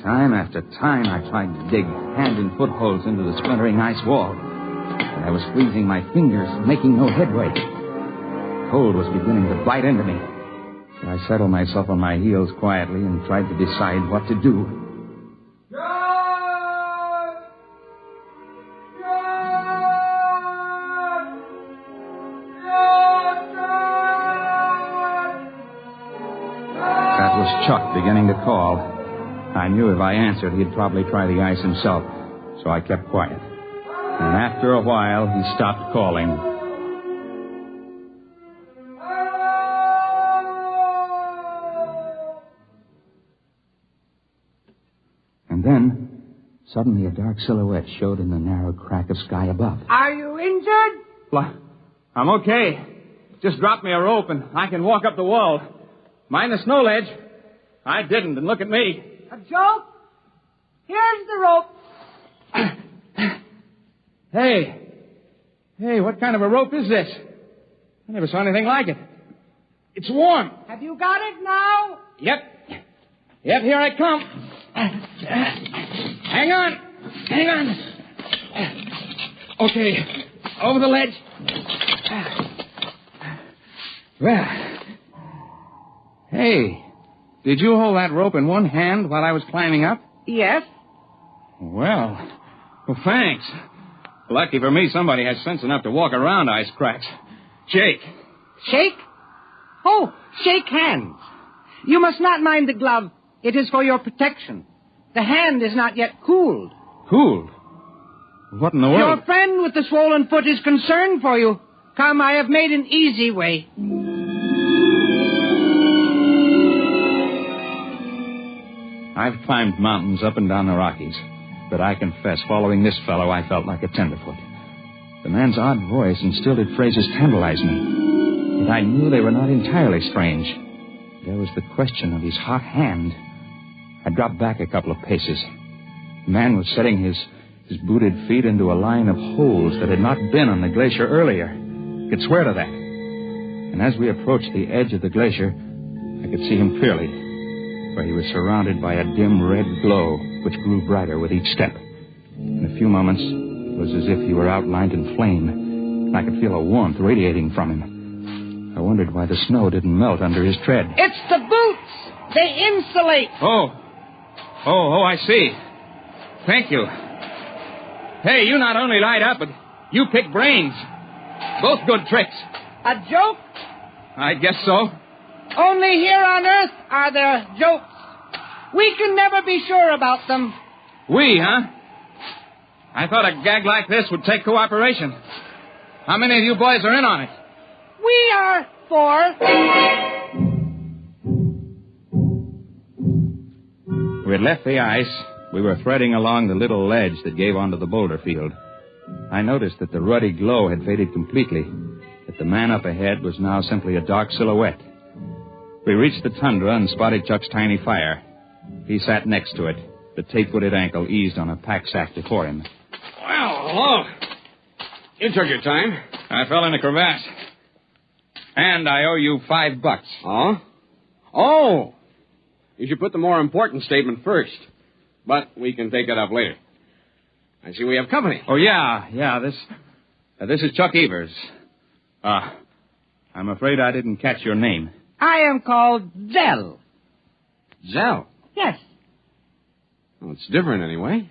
Time after time, I tried to dig hand and foot holes into the splintering ice wall. But I was squeezing my fingers, making no headway. Cold was beginning to bite into me. So I settled myself on my heels quietly and tried to decide what to do. That was Chuck beginning to call. I knew if I answered, he'd probably try the ice himself, so I kept quiet. And after a while, he stopped calling. And then, suddenly a dark silhouette showed in the narrow crack of sky above.
Are you injured?
Well, I'm okay. Just drop me a rope and I can walk up the wall. Mind the snow ledge. I didn't, and look at me.
A joke? Here's the rope.
Hey, what kind of a rope is this? I never saw anything like it. It's warm.
Have you got it now?
Yep, here I come. Hang on. Okay, over the ledge. Well, hey, did you hold that rope in one hand while I was climbing up?
Yes.
Well, thanks. Lucky for me, somebody has sense enough to walk around ice cracks. Shake.
Shake? Oh, shake hands. You must not mind the glove. It is for your protection. The hand is not yet cooled.
Cooled? What in the world?
Your friend with the swollen foot is concerned for you. Come, I have made an easy way.
I've climbed mountains up and down the Rockies, but I confess, following this fellow, I felt like a tenderfoot. The man's odd voice and stilted phrases tantalized me, but I knew they were not entirely strange. There was the question of his hot hand. I dropped back a couple of paces. The man was setting his booted feet into a line of holes that had not been on the glacier earlier. I could swear to that. And as we approached the edge of the glacier, I could see him clearly, for he was surrounded by a dim red glow which grew brighter with each step. In a few moments, it was as if he were outlined in flame, and I could feel a warmth radiating from him. I wondered why the snow didn't melt under his tread.
It's the boots! They insulate!
Oh, I see. Thank you. Hey, you not only light up, but you pick brains. Both good tricks.
A joke?
I guess so.
Only here on Earth are there jokes. We can never be sure about them.
We, huh? I thought a gag like this would take cooperation. How many of you boys are in on it?
We are 4.
We had left the ice. We were threading along the little ledge that gave onto the boulder field. I noticed that the ruddy glow had faded completely, that the man up ahead was now simply a dark silhouette. We reached the tundra and spotted Chuck's tiny fire. He sat next to it, the tape-footed ankle eased on a pack sack before him.
Well, hello. You took your time.
I fell in a crevasse. And I owe you $5.
Oh? Oh! You should put the more important statement first. But we can take that up later. I see we have company.
Oh, yeah. This is Chuck Evers. I'm afraid I didn't catch your name.
I am called Zell.
Zell?
Yes.
Well, it's different anyway.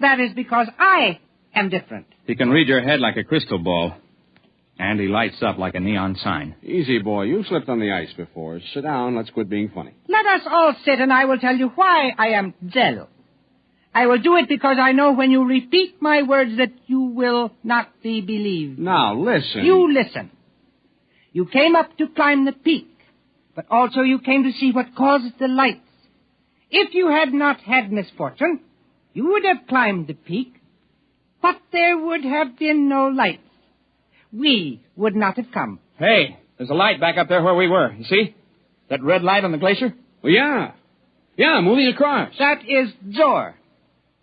That is because I am different.
He can read your head like a crystal ball. And he lights up like a neon sign.
Easy, boy. You slipped on the ice before. Sit down. Let's quit being funny.
Let us all sit, and I will tell you why I am Zell. I will do it because I know when you repeat my words that you will not be believed.
Now, listen.
You listen. You came up to climb the peak, but also you came to see what caused the lights. If you had not had misfortune, you would have climbed the peak, but there would have been no lights. We would not have come.
Hey, there's a light back up there where we were. You see? That red light on the glacier?
Well, yeah. Yeah, moving across.
That is Zor.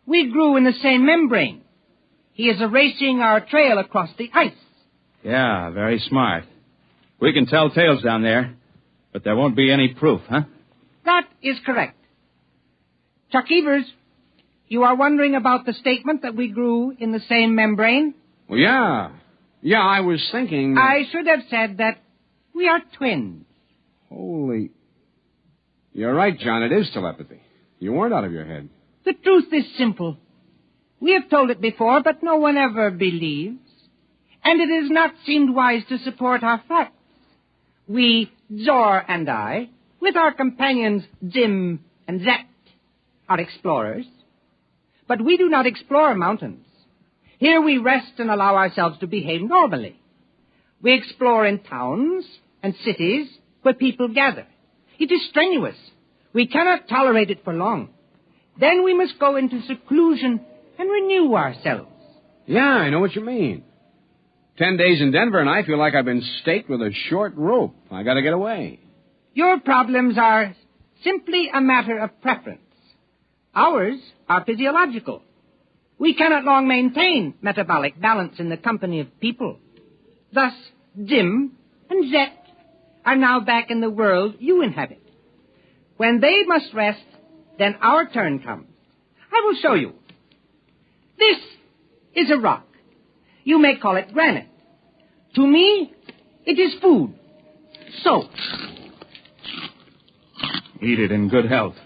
We grew in the same membrane. He is erasing our trail across the ice.
Yeah, very smart. We can tell tales down there, but there won't be any proof, huh?
That is correct. Chuck Evers, you are wondering about the statement that we grew in the same membrane?
Well, yeah. Yeah, I was thinking that...
I should have said that we are twins.
Holy... You're right, John. It is telepathy. You weren't out of your head.
The truth is simple. We have told it before, but no one ever believes. And it has not seemed wise to support our facts. We, Zor and I, with our companions Zim and Zet, are explorers. But we do not explore mountains. Here we rest and allow ourselves to behave normally. We explore in towns and cities where people gather. It is strenuous. We cannot tolerate it for long. Then we must go into seclusion and renew ourselves.
Yeah, I know what you mean. 10 days in Denver and I feel like I've been staked with a short rope. I gotta get away.
Your problems are simply a matter of preference. Ours are physiological. We cannot long maintain metabolic balance in the company of people. Thus, Jim and Zet are now back in the world you inhabit. When they must rest, then our turn comes. I will show you. This is a rock. You may call it granite. To me, it is food. So.
Eat it in good health.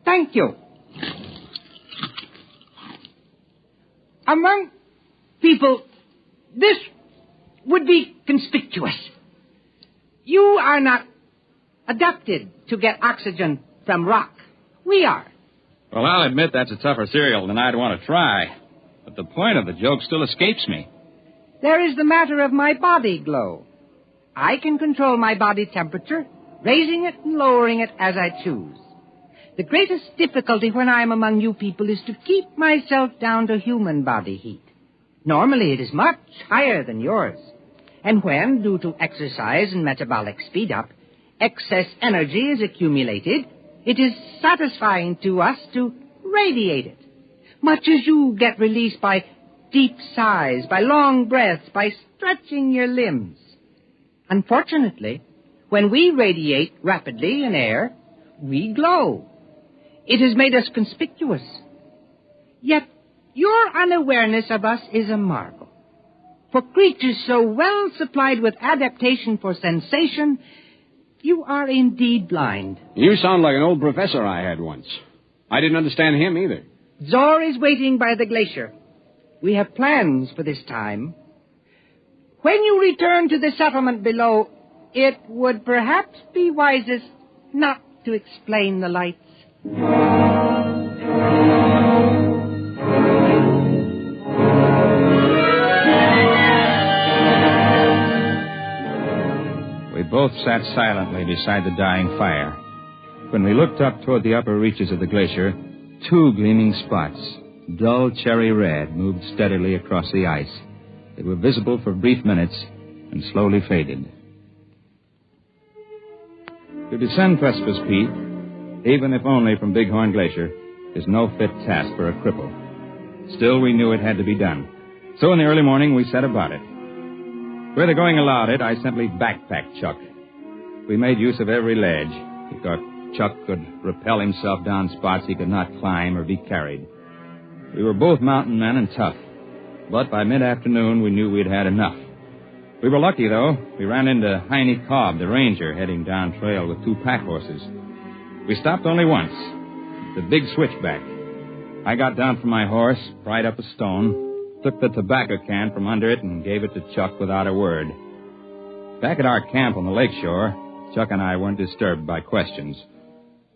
Thank you. Among people, this would be conspicuous. You are not adapted to get oxygen from rock. We are.
Well, I'll admit that's a tougher cereal than I'd want to try. But the point of the joke still escapes me.
There is the matter of my body glow. I can control my body temperature, raising it and lowering it as I choose. The greatest difficulty when I am among you people is to keep myself down to human body heat. Normally it is much higher than yours. And when, due to exercise and metabolic speed-up, excess energy is accumulated, It is satisfying to us to radiate it, much as you get released by deep sighs, by long breaths, by stretching your limbs. Unfortunately, when we radiate rapidly in air, we glow. It has made us conspicuous. Yet your unawareness of us is a marvel. For creatures so well supplied with adaptation for sensation, you are indeed blind.
You sound like an old professor I had once. I didn't understand him either.
Zor is waiting by the glacier. We have plans for this time. When you return to the settlement below, it would perhaps be wisest not to explain the lights.
We both sat silently beside the dying fire. When we looked up toward the upper reaches of the glacier, two gleaming spots, dull cherry red, moved steadily across the ice. They were visible for brief minutes and slowly faded. To descend Precipice Peak, even if only from Bighorn Glacier, is no fit task for a cripple. Still, we knew it had to be done. So in the early morning, we set about it. Where the going allowed it, I simply backpacked Chuck. We made use of every ledge. We thought Chuck could rappel himself down spots he could not climb or be carried. We were both mountain men and tough. But by mid-afternoon, we knew we'd had enough. We were lucky, though. We ran into Heine Cobb, the ranger, heading down trail with two pack horses. We stopped only once, the big switchback. I got down from my horse, pried up a stone, took the tobacco can from under it, and gave it to Chuck without a word. Back at our camp on the lakeshore, Chuck and I weren't disturbed by questions.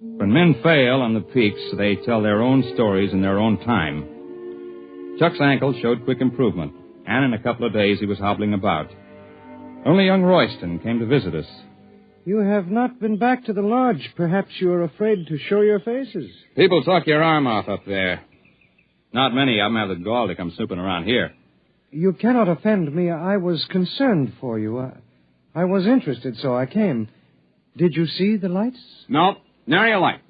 When men fail on the peaks, they tell their own stories in their own time. Chuck's ankle showed quick improvement, and in a couple of days he was hobbling about. Only young Royston came to visit us.
You have not been back to the lodge. Perhaps you are afraid to show your faces.
People talk your arm off up there. Not many of them have the gall to come snooping around here.
You cannot offend me. I was concerned for you. I was interested, so I came. Did you see the lights?
No, nary a light.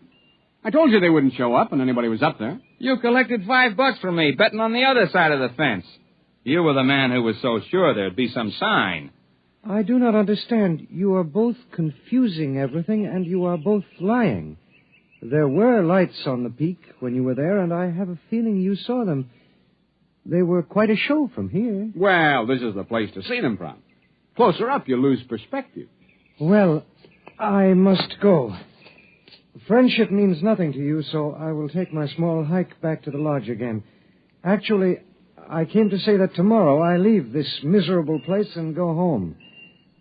I told you they wouldn't show up when anybody was up there.
You collected $5 from me, betting on the other side of the fence. You were the man who was so sure there'd be some sign.
I do not understand. You are both confusing everything, and you are both lying. There were lights on the peak when you were there, and I have a feeling you saw them. They were quite a show from here.
Well, this is the place to see them from. Closer up, you lose perspective.
Well, I must go. Friendship means nothing to you, so I will take my small hike back to the lodge again. Actually, I came to say that tomorrow I leave this miserable place and go home.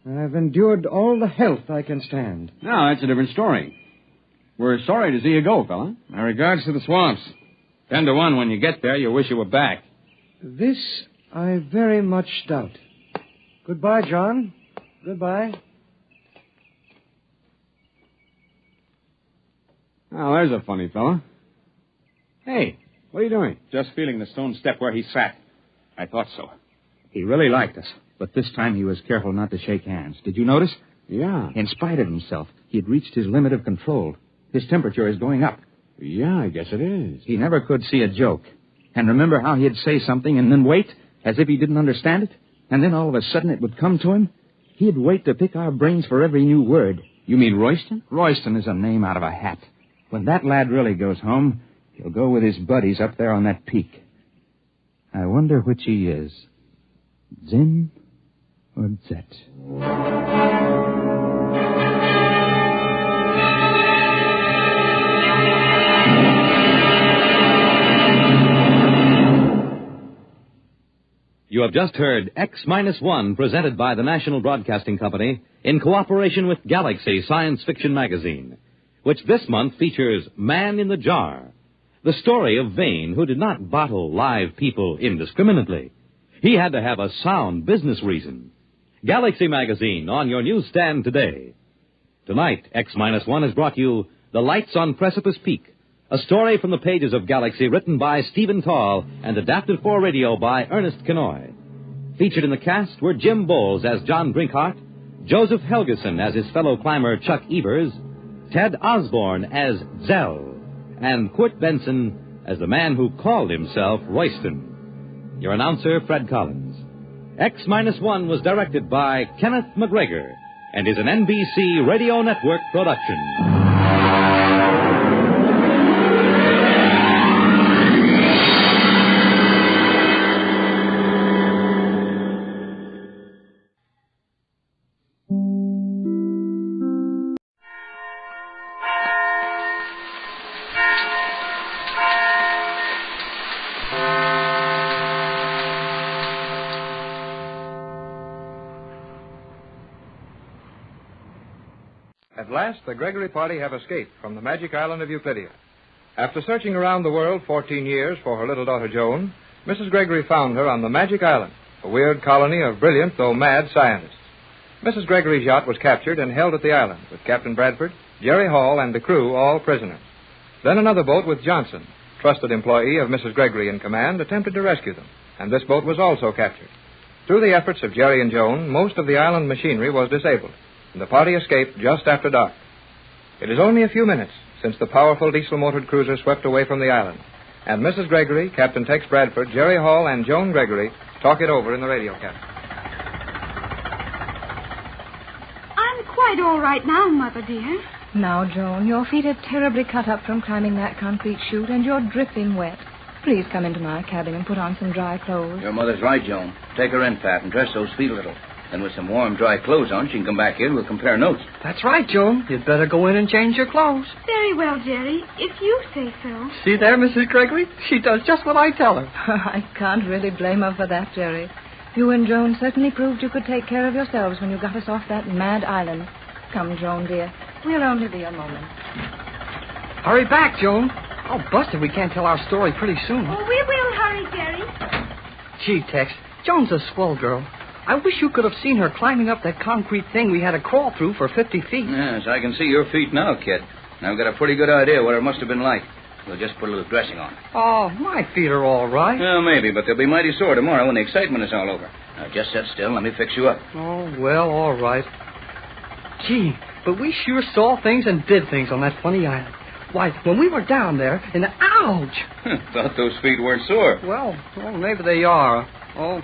I've endured all the health I can stand.
No, that's a different story. We're sorry to see you go, fella.
My regards to the swamps. 10 to 1, when you get there, you'll wish you were back.
This I very much doubt. Goodbye, John. Goodbye.
Oh, there's a funny fella. Hey, what are you doing?
Just feeling the stone step where he sat. I thought so. He really liked us, but this time he was careful not to shake hands. Did you notice?
Yeah.
In spite of himself, he had reached his limit of control. His temperature is going up.
Yeah, I guess it is.
He never could see a joke. And remember how he'd say something and then wait, as if he didn't understand it? And then all of a sudden it would come to him? He'd wait to pick our brains for every new word.
You mean Royston?
Royston is a name out of a hat. When that lad really goes home, he'll go with his buddies up there on that peak. I wonder which he is. Zin or Zet?
You have just heard X-1, presented by the National Broadcasting Company in cooperation with Galaxy Science Fiction Magazine, which this month features Man in the Jar, the story of Vane, who did not bottle live people indiscriminately. He had to have a sound business reason. Galaxy Magazine on your newsstand today. Tonight, X-1 has brought you The Lights on Precipice Peak, a story from the pages of Galaxy written by Stephen Tall and adapted for radio by Ernest Kenoy. Featured in the cast were Jim Bowles as John Brinkhart, Joseph Helgeson as his fellow climber Chuck Evers, Ted Osborne as Zell, and Kurt Benson as the man who called himself Royston. Your announcer, Fred Collins. X-1 was directed by Kenneth McGregor and is an NBC Radio Network production.
At last, the Gregory party have escaped from the magic island of Euclidia. After searching around the world 14 years for her little daughter Joan, Mrs. Gregory found her on the magic island, a weird colony of brilliant though mad scientists. Mrs. Gregory's yacht was captured and held at the island with Captain Bradford, Jerry Hall, and the crew all prisoners. Then another boat with Johnson, trusted employee of Mrs. Gregory in command, attempted to rescue them, and this boat was also captured. Through the efforts of Jerry and Joan, most of the island machinery was disabled, and the party escaped just after dark. It is only a few minutes since the powerful diesel-motored cruiser swept away from the island, and Mrs. Gregory, Captain Tex Bradford, Jerry Hall, and Joan Gregory talk it over in the radio cabin.
I'm quite all right now, Mother dear.
Now, Joan, your feet are terribly cut up from climbing that concrete chute, and you're dripping wet. Please come into my cabin and put on some dry clothes.
Your mother's right, Joan. Take her in, Pat, and dress those feet a little. Then with some warm, dry clothes on, she can come back here and we'll compare notes.
That's right, Joan. You'd better go in and change your clothes.
Very well, Jerry, if you say so.
See there, Mrs. Gregory? She does just what I tell her.
I can't really blame her for that, Jerry. You and Joan certainly proved you could take care of yourselves when you got us off that mad island. Come, Joan, dear. We'll only be a moment.
Hurry back, Joan. Oh, Buster, we can't tell our story pretty soon.
Oh, we will hurry, Jerry.
Gee, Tex, Joan's a swell girl. I wish you could have seen her climbing up that concrete thing we had to crawl through for 50 feet.
Yes, I can see your feet now, kid. And I've got a pretty good idea what it must have been like. We'll just put a little dressing on.
Oh, my feet are all right.
Well, maybe, but they'll be mighty sore tomorrow when the excitement is all over. Now, just sit still and let me fix you up.
Oh, well, all right. Gee, but we sure saw things and did things on that funny island. Why, when we were down there, and ouch!
Thought those feet weren't sore.
Well, maybe they are. Oh,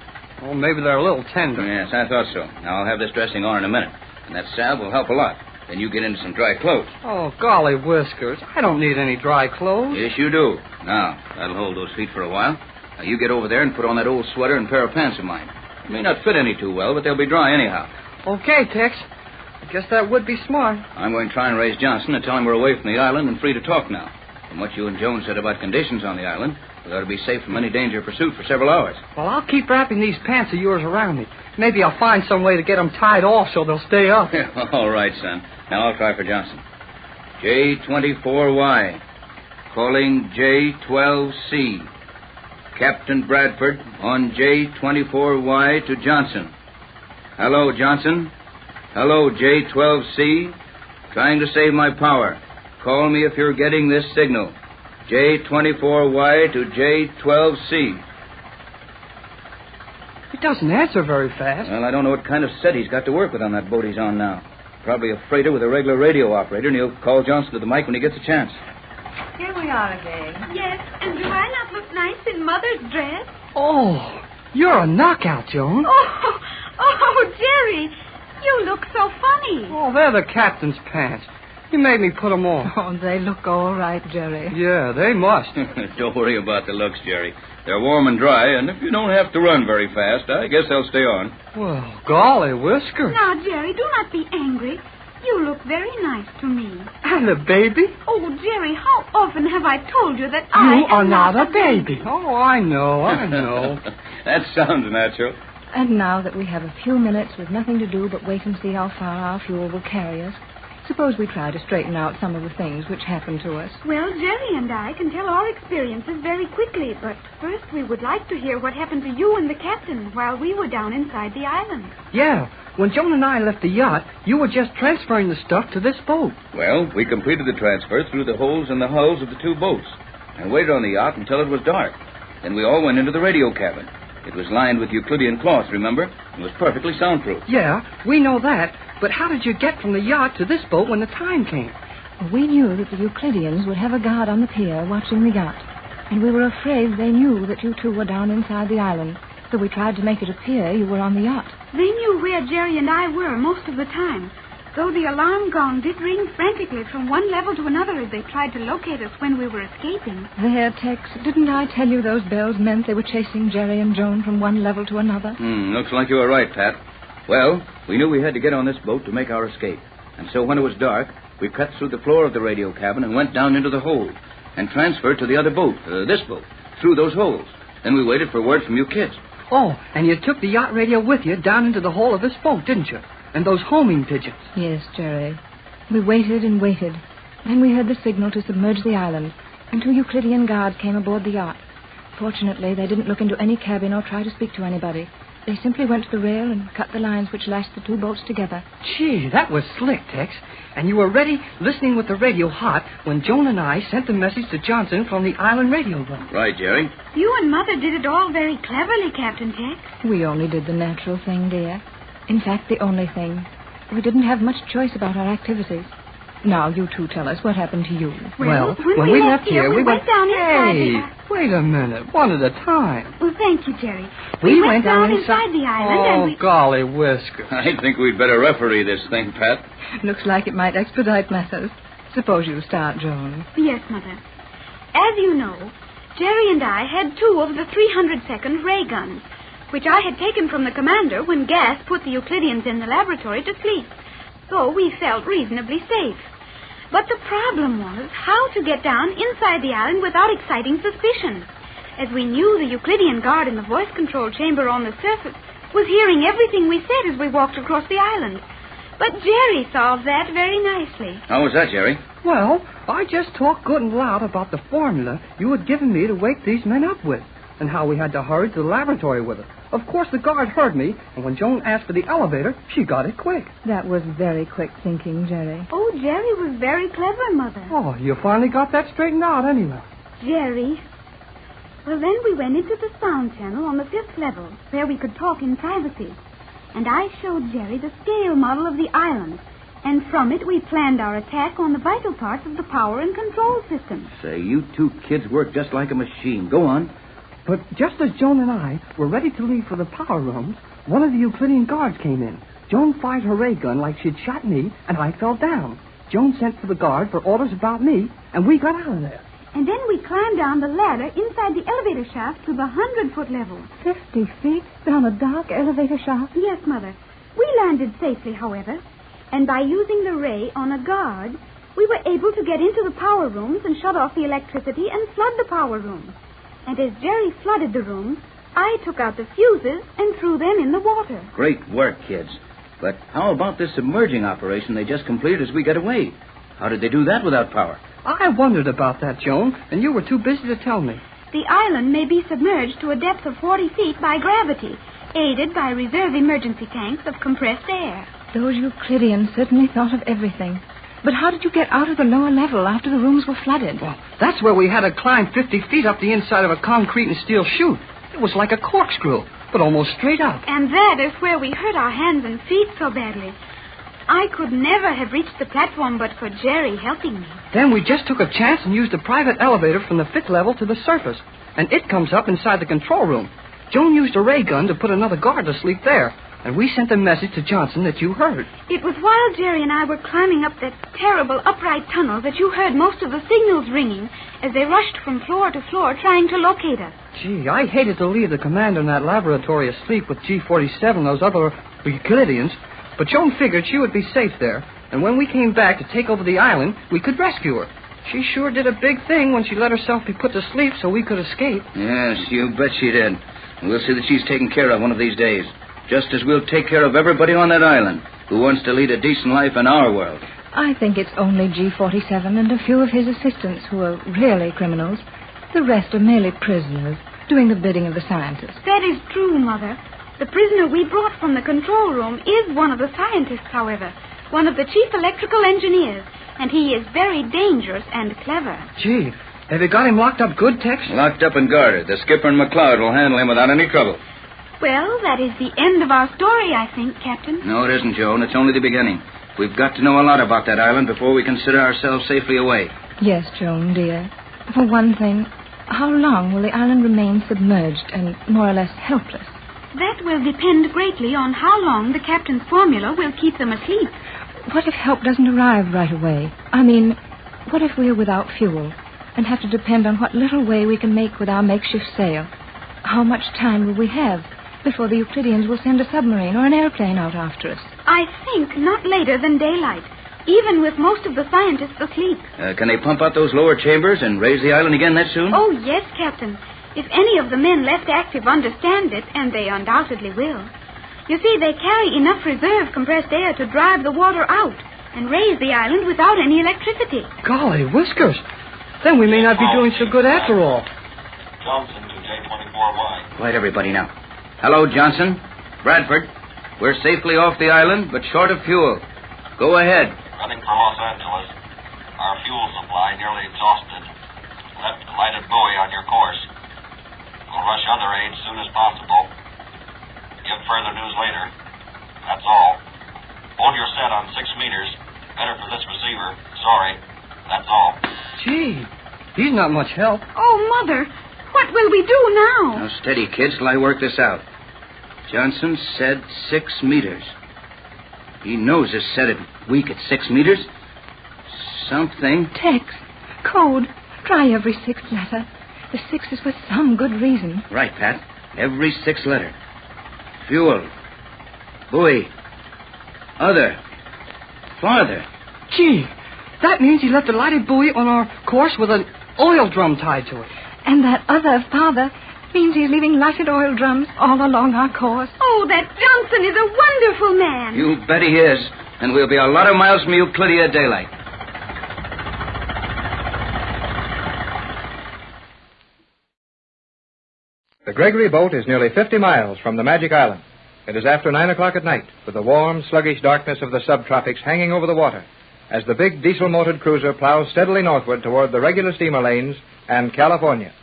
maybe they're a little tender.
Yes, I thought so. Now, I'll have this dressing on in a minute. And that salve will help a lot. Then you get into some dry clothes.
Oh, golly whiskers. I don't need any dry clothes.
Yes, you do. Now, that'll hold those feet for a while. Now, you get over there and put on that old sweater and pair of pants of mine. It may not fit any too well, but they'll be dry anyhow.
Okay, Tex. I guess that would be smart.
I'm going to try and raise Johnson and tell him we're away from the island and free to talk now. From what you and Joan said about conditions on the island, we ought to be safe from any danger of pursuit for several hours.
Well, I'll keep wrapping these pants of yours around me. Maybe I'll find some way to get them tied off so they'll stay up.
All right, son. Now I'll try for Johnson. J24Y. Calling J12C. Captain Bradford on J24Y to Johnson. Hello, Johnson. Hello, J12C. Trying to save my power. Call me if you're getting this signal. J24Y to J12C.
He doesn't answer very fast.
Well, I don't know what kind of set he's got to work with on that boat he's on now. Probably a freighter with a regular radio operator, and he'll call Johnson to the mic when he gets a chance.
Here we are again.
Yes, and do I not look nice in Mother's dress?
Oh, you're a knockout, Joan.
Oh, Jerry, you look so funny.
Oh, they're the captain's pants. You made me put them on.
Oh, they look all right, Jerry.
Yeah, they must.
Don't worry about the looks, Jerry. They're warm and dry, and if you don't have to run very fast, I guess they'll stay on.
Well, golly whisker.
Now, Jerry, do not be angry. You look very nice to me.
And a baby?
Oh, Jerry, how often have I told you that
You are not a baby. Oh, I know.
That sounds natural.
And now that we have a few minutes with nothing to do but wait and see how far our fuel will carry us, suppose we try to straighten out some of the things which happened to us.
Well, Jerry and I can tell our experiences very quickly, but first we would like to hear what happened to you and the captain while we were down inside the island.
Yeah, when Joan and I left the yacht, you were just transferring the stuff to this boat.
Well, we completed the transfer through the holes in the hulls of the two boats and waited on the yacht until it was dark. Then we all went into the radio cabin. It was lined with Euclidean cloth, remember? It was perfectly soundproof.
Yeah, we know that. But how did you get from the yacht to this boat when the time came?
We knew that the Euclideans would have a guard on the pier watching the yacht, and we were afraid they knew that you two were down inside the island, so we tried to make it appear you were on the yacht.
They knew where Jerry and I were most of the time, though the alarm gong did ring frantically from one level to another as they tried to locate us when we were escaping.
There, Tex, didn't I tell you those bells meant they were chasing Jerry and Joan from one level to another?
Looks like you were right, Pat. Well, we knew we had to get on this boat to make our escape. And so when it was dark, we cut through the floor of the radio cabin and went down into the hold and transferred to the other boat, this boat, through those holes. Then we waited for word from you kids.
Oh, and you took the yacht radio with you down into the hull of this boat, didn't you? And those homing pigeons.
Yes, Jerry. We waited and waited. Then we heard the signal to submerge the island, and 2 Euclidean guards came aboard the yacht. Fortunately, they didn't look into any cabin or try to speak to anybody. They simply went to the rail and cut the lines which lashed the 2 boats together.
Gee, that was slick, Tex. And you were ready, listening with the radio hot, when Joan and I sent the message to Johnson from the island radio room.
Right, Jerry.
You and Mother did it all very cleverly, Captain Tex.
We only did the natural thing, dear. In fact, the only thing. We didn't have much choice about our activities. Now, you two tell us what happened to you.
Well, when we left here, we went
down inside
Hey, wait a minute. One at a time.
Well, thank you, Jerry.
We went down
inside the island and we...
golly whiskers.
I think we'd better referee this thing, Pat.
Looks like it might expedite matters. Suppose you start, Joan.
Yes, Mother. As you know, Jerry and I had 2 of the 300-second ray guns, which I had taken from the commander when gas put the Euclideans in the laboratory to sleep. So we felt reasonably safe. But the problem was how to get down inside the island without exciting suspicion, as we knew the Euclidean guard in the voice control chamber on the surface was hearing everything we said as we walked across the island. But Jerry solved that very nicely.
How was that, Jerry?
Well, I just talked good and loud about the formula you had given me to wake these men up with, and how we had to hurry to the laboratory with it. Of course, the guard heard me, and when Joan asked for the elevator, she got it quick.
That was very quick thinking, Jerry.
Oh, Jerry was very clever, Mother.
Oh, you finally got that straightened out anyway.
Jerry. Well, then we went into the sound channel on the 5th level, where we could talk in privacy. And I showed Jerry the scale model of the island. And from it, we planned our attack on the vital parts of the power and control system.
Say, you 2 kids work just like a machine. Go on.
But just as Joan and I were ready to leave for the power rooms, one of the Euclidean guards came in. Joan fired her ray gun like she'd shot me, and I fell down. Joan sent for the guard for orders about me, and we got out of there.
And then we climbed down the ladder inside the elevator shaft to the 100-foot level.
50 feet down a dark elevator shaft?
Yes, Mother. We landed safely, however. And by using the ray on a guard, we were able to get into the power rooms and shut off the electricity and flood the power rooms. And as Jerry flooded the rooms, I took out the fuses and threw them in the water.
Great work, kids. But how about this submerging operation they just completed as we got away? How did they do that without power?
I wondered about that, Joan, and you were too busy to tell me.
The island may be submerged to a depth of 40 feet by gravity, aided by reserve emergency tanks of compressed air.
Those Euclideans certainly thought of everything. But how did you get out of the lower level after the rooms were flooded?
Well, that's where we had to climb 50 feet up the inside of a concrete and steel chute. It was like a corkscrew, but almost straight up.
And that is where we hurt our hands and feet so badly. I could never have reached the platform but for Jerry helping me.
Then we just took a chance and used a private elevator from the 5th level to the surface. And it comes up inside the control room. Joan used a ray gun to put another guard to sleep there. And we sent a message to Johnson that you heard.
It was while Jerry and I were climbing up that terrible upright tunnel that you heard most of the signals ringing as they rushed from floor to floor trying to locate us.
Gee, I hated to leave the commander in that laboratory asleep with G-47 and those other Euclideans, but Joan figured she would be safe there, and when we came back to take over the island, we could rescue her. She sure did a big thing when she let herself be put to sleep so we could escape.
Yes, you bet she did. And we'll see that she's taken care of one of these days. Just as we'll take care of everybody on that island who wants to lead a decent life in our world.
I think it's only G-47 and a few of his assistants who are really criminals. The rest are merely prisoners, doing the bidding of the scientists.
That is true, Mother. The prisoner we brought from the control room is one of the scientists, however. One of the chief electrical engineers. And he is very dangerous and clever.
Gee, have you got him locked up good, Tex?
Locked up and guarded. The skipper and McLeod will handle him without any trouble.
Well, that is the end of our story, I think, Captain.
No, it isn't, Joan. It's only the beginning. We've got to know a lot about that island before we consider ourselves safely away.
Yes, Joan, dear. For one thing, how long will the island remain submerged and more or less helpless?
That will depend greatly on how long the captain's formula will keep them asleep.
What if help doesn't arrive right away? I mean, what if we're without fuel and have to depend on what little way we can make with our makeshift sail? How much time will we have before the Euclideans will send a submarine or an airplane out after us?
I think not later than daylight, even with most of the scientists asleep.
Can they pump out those lower chambers and raise the island again that soon?
Oh, yes, Captain. If any of the men left active understand it, and they undoubtedly will. You see, they carry enough reserve compressed air to drive the water out and raise the island without any electricity.
Golly, Whiskers. Then we may not be doing so good after all.
Johnson to J24Y.
Quiet, everybody now. Hello, Johnson. Bradford. We're safely off the island, but short of fuel. Go ahead.
Running for Los Angeles. Our fuel supply nearly exhausted. Left a lighted buoy on your course. We'll rush other aid as soon as possible. Give further news later. That's all. Hold your set on 6 meters. Better for this receiver. Sorry. That's all.
Gee, he's not much help.
Oh, Mother, what will we do now?
Now, steady, kids, till I work this out. Johnson said 6 meters. He knows this set it weak at 6 meters. Something.
Text. Code. Try every 6th letter. The 6 is for some good reason.
Right, Pat. Every 6th letter. Fuel. Buoy. Other. Farther.
Gee, that means he left a lighted buoy on our course with an oil drum tied to it.
And that other farther means he's leaving lighted oil drums all along our course.
Oh, that Johnson is a wonderful man.
You bet he is. And we'll be a lot of miles from Euclidia at daylight.
The Gregory boat is nearly 50 miles from the Magic Island. It is after 9 o'clock at night, with the warm, sluggish darkness of the subtropics hanging over the water, as the big diesel-motored cruiser plows steadily northward toward the regular steamer lanes and California.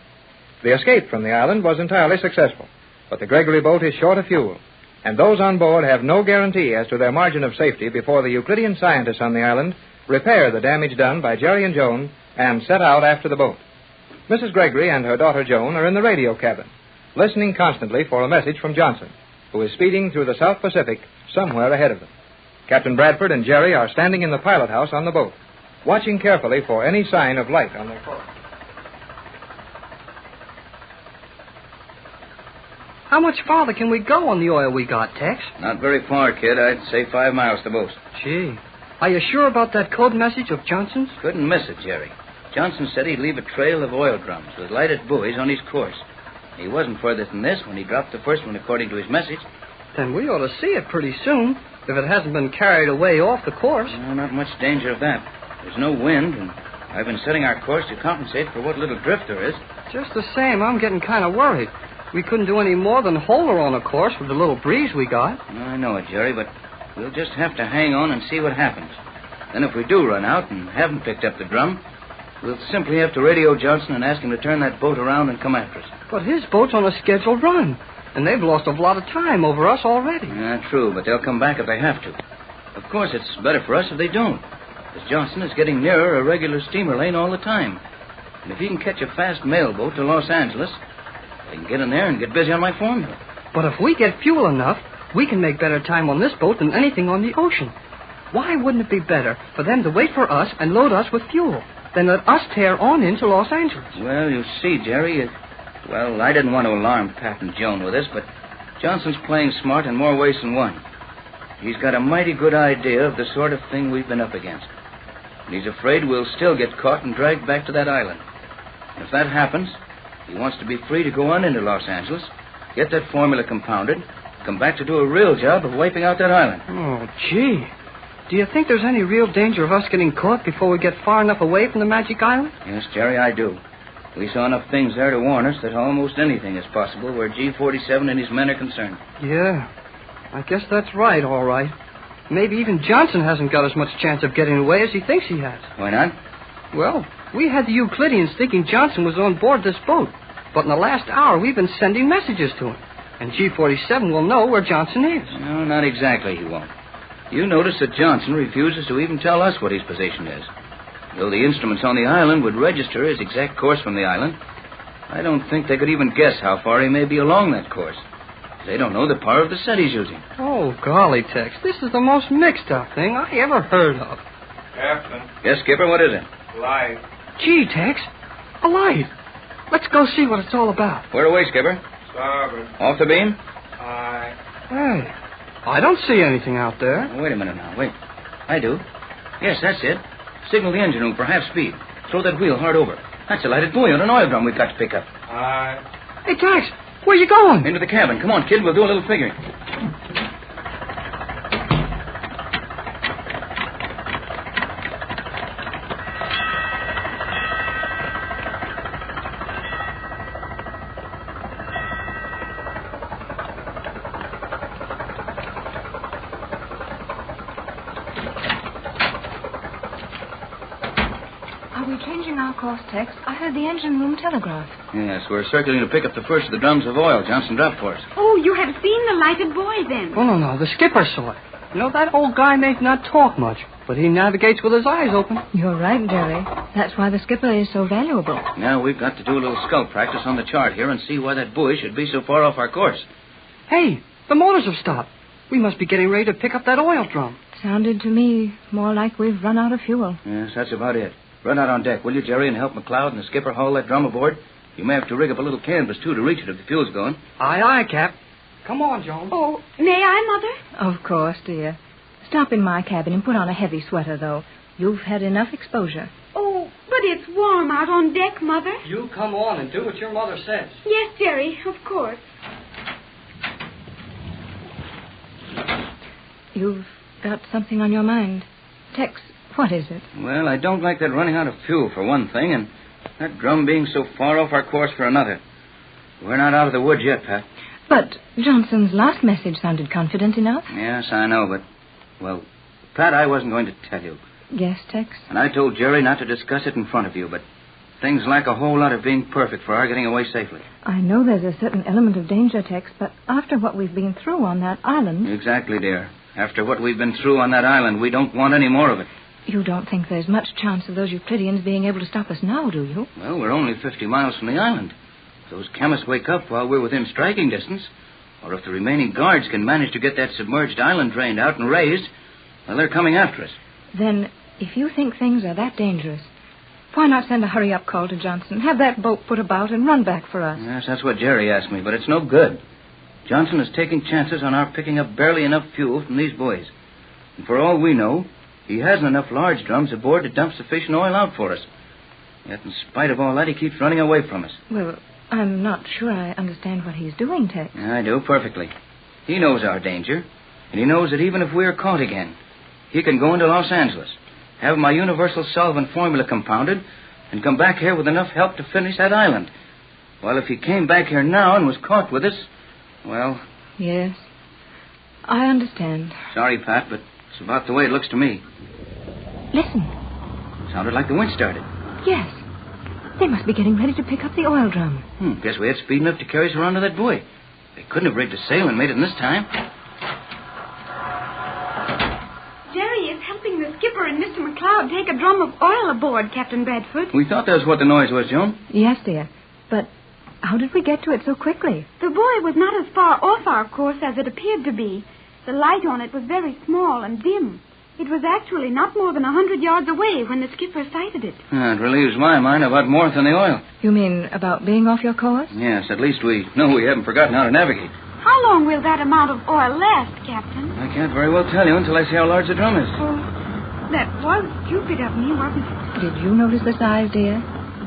The escape from the island was entirely successful, but the Gregory boat is short of fuel, and those on board have no guarantee as to their margin of safety before the Euclidean scientists on the island repair the damage done by Jerry and Joan and set out after the boat. Mrs. Gregory and her daughter Joan are in the radio cabin, listening constantly for a message from Johnson, who is speeding through the South Pacific somewhere ahead of them. Captain Bradford and Jerry are standing in the pilot house on the boat, watching carefully for any sign of light on their course.
How much farther can we go on the oil we got, Tex?
Not very far, kid. I'd say 5 miles to most.
Gee, are you sure about that code message of Johnson's?
Couldn't miss it, Jerry. Johnson said he'd leave a trail of oil drums with lighted buoys on his course. He wasn't further than this when he dropped the first one according to his message.
Then we ought to see it pretty soon, if it hasn't been carried away off the course.
No, not much danger of that. There's no wind, and I've been setting our course to compensate for what little drift there is.
Just the same, I'm getting kind of worried. We couldn't do any more than hold her on a course with the little breeze we got.
I know it, Jerry, but we'll just have to hang on and see what happens. Then if we do run out and haven't picked up the drum, we'll simply have to radio Johnson and ask him to turn that boat around and come after us.
But his boat's on a scheduled run, and they've lost a lot of time over us already.
True, but they'll come back if they have to. Of course, it's better for us if they don't, because Johnson is getting nearer a regular steamer lane all the time. And if he can catch a fast mail boat to Los Angeles, I can get in there and get busy on my formula.
But if we get fuel enough, we can make better time on this boat than anything on the ocean. Why wouldn't it be better for them to wait for us and load us with fuel than let us tear on into Los Angeles?
Well, you see, Jerry, well, I didn't want to alarm Pat and Joan with this, but Johnson's playing smart in more ways than one. He's got a mighty good idea of the sort of thing we've been up against. And he's afraid we'll still get caught and dragged back to that island. And if that happens, he wants to be free to go on into Los Angeles, get that formula compounded, come back to do a real job of wiping out that island.
Oh, gee. Do you think there's any real danger of us getting caught before we get far enough away from the Magic Island?
Yes, Jerry, I do. We saw enough things there to warn us that almost anything is possible where G47 and his men are concerned.
Yeah, I guess that's right, all right. Maybe even Johnson hasn't got as much chance of getting away as he thinks he has.
Why not?
Well, we had the Euclideans thinking Johnson was on board this boat, but in the last hour we've been sending messages to him, and G47 will know where Johnson is.
No, not exactly, he won't. You notice that Johnson refuses to even tell us what his position is. Though the instruments on the island would register his exact course from the island, I don't think they could even guess how far he may be along that course. They don't know the power of the set he's using.
Oh, golly, Tex, this is the most mixed-up thing I ever heard of.
Captain.
Yes, Skipper, what is it?
Light.
Gee, Tex, a light. Let's go see what it's all about.
Where away, Skipper?
Starboard.
Off the beam?
Aye.
Hey, I don't see anything out there.
Oh, wait a minute now. Wait. I do. Yes, that's it. Signal the engine room for half speed. Throw that wheel hard over. That's a lighted buoy on an oil drum we've got to pick up.
Aye.
Hey, Tex, where you going?
Into the cabin. Come on, kid. We'll do a little figuring.
Course, Tex. I heard the engine room telegraph.
Yes, we're circling to pick up the first of the drums of oil Johnson dropped for us.
Oh, you have seen the lighted buoy, then?
Oh, no. The skipper saw it. You know, that old guy may not talk much, but he navigates with his eyes open.
You're right, Jerry. That's why the skipper is so valuable.
Now we've got to do a little scout practice on the chart here and see why that buoy should be so far off our course.
Hey, the motors have stopped. We must be getting ready to pick up that oil drum.
Sounded to me more like we've run out of fuel.
Yes, that's about it. Run out on deck, will you, Jerry, and help McLeod and the skipper haul that drum aboard? You may have to rig up a little canvas, too, to reach it if the fuel's going.
Aye, aye, Cap. Come on, Joan.
Oh, may I, Mother?
Of course, dear. Stop in my cabin and put on a heavy sweater, though. You've had enough exposure.
Oh, but it's warm out on deck, Mother.
You come on and do what your mother says.
Yes, Jerry, of course.
You've got something on your mind. Tex, what is it?
Well, I don't like that running out of fuel, for one thing, and that drum being so far off our course for another. We're not out of the woods yet, Pat.
But Johnson's last message sounded confident enough.
Yes, I know, but, well, Pat, I wasn't going to tell you.
Yes, Tex?
And I told Jerry not to discuss it in front of you, but things lack a whole lot of being perfect for our getting away safely.
I know there's a certain element of danger, Tex, but after what we've been through on that island...
Exactly, dear. After what we've been through on that island, we don't want any more of it.
You don't think there's much chance of those Euclideans being able to stop us now, do you?
Well, we're only 50 miles from the island. If those chemists wake up while we're within striking distance, or if the remaining guards can manage to get that submerged island drained out and raised, well, they're coming after us.
Then, if you think things are that dangerous, why not send a hurry-up call to Johnson, have that boat put about and run back for us?
Yes, that's what Jerry asked me, but it's no good. Johnson is taking chances on our picking up barely enough fuel from these buoys. And for all we know, he hasn't enough large drums aboard to dump sufficient oil out for us. Yet in spite of all that, he keeps running away from us.
Well, I'm not sure I understand what he's doing, Tex.
I do, perfectly. He knows our danger, and he knows that even if we're caught again, he can go into Los Angeles, have my universal solvent formula compounded, and come back here with enough help to finish that island. While if he came back here now and was caught with us, well...
Yes, I understand.
Sorry, Pat, but it's about the way it looks to me.
Listen.
Sounded like the winch started.
Yes. They must be getting ready to pick up the oil drum.
Guess we had speed enough to carry us around to that buoy. They couldn't have rigged a sail and made it in this time.
Jerry is helping the skipper and Mr. McLeod take a drum of oil aboard, Captain Bradford.
We thought that was what the noise was, Joan.
Yes, dear. But how did we get to it so quickly?
The buoy was not as far off our course as it appeared to be. The light on it was very small and dim. It was actually not more than 100 yards away when the skipper sighted it.
It relieves my mind about more than the oil.
You mean about being off your course?
Yes, at least we know we haven't forgotten how to navigate.
How long will that amount of oil last, Captain?
I can't very well tell you until I see how large the drum is.
Oh, that was stupid of me, wasn't it?
Did you notice the size, dear?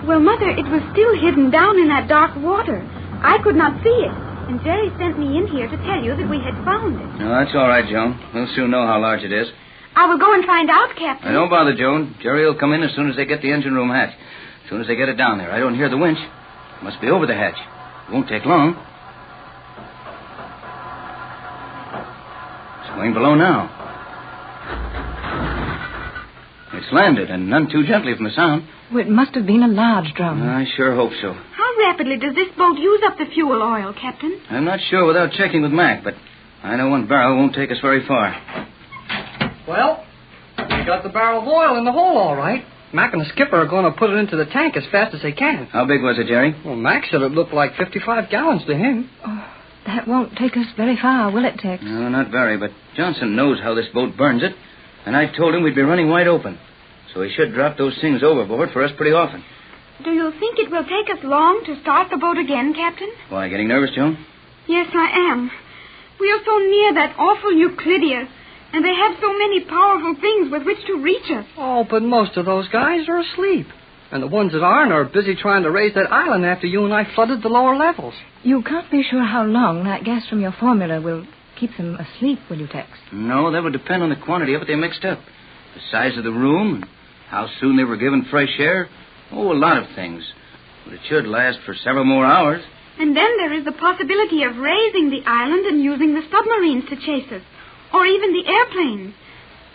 Well, Mother, it was still hidden down in that dark water. I could not see it. And Jerry sent me in here to tell you that we had found it.
No, that's all right, Joan. We'll soon know how large it is.
I will go and find out, Captain.
Don't bother, Joan. Jerry will come in as soon as they get the engine room hatch. As soon as they get it down there. I don't hear the winch. It must be over the hatch. It won't take long. It's going below now. It's landed, and none too gently from the sound.
Well, it must have been a large drum.
I sure hope so.
How rapidly does this boat use up the fuel oil, Captain?
I'm not sure without checking with Mac, but I know one barrel won't take us very far.
Well, we got the barrel of oil in the hole all right. Mac and the skipper are going to put it into the tank as fast as they can.
How big was it, Jerry?
Well, Mac said it looked like 55 gallons to him.
Oh, that won't take us very far, will it, Tex?
No, not very, but Johnson knows how this boat burns it, and I told him we'd be running wide open. So he should drop those things overboard for us pretty often.
Do you think it will take us long to start the boat again, Captain?
Why, getting nervous, Joan?
Yes, I am. We are so near that awful Euclidia, and they have so many powerful things with which to reach us.
Oh, but most of those guys are asleep. And the ones that aren't are busy trying to raise that island after you and I flooded the lower levels.
You can't be sure how long that gas from your formula will keep them asleep, will you, Tex?
No, that would depend on the quantity of it they mixed up. The size of the room, and how soon they were given fresh air. Oh, a lot of things. But it should last for several more hours.
And then there is the possibility of raising the island and using the submarines to chase us, or even the airplanes.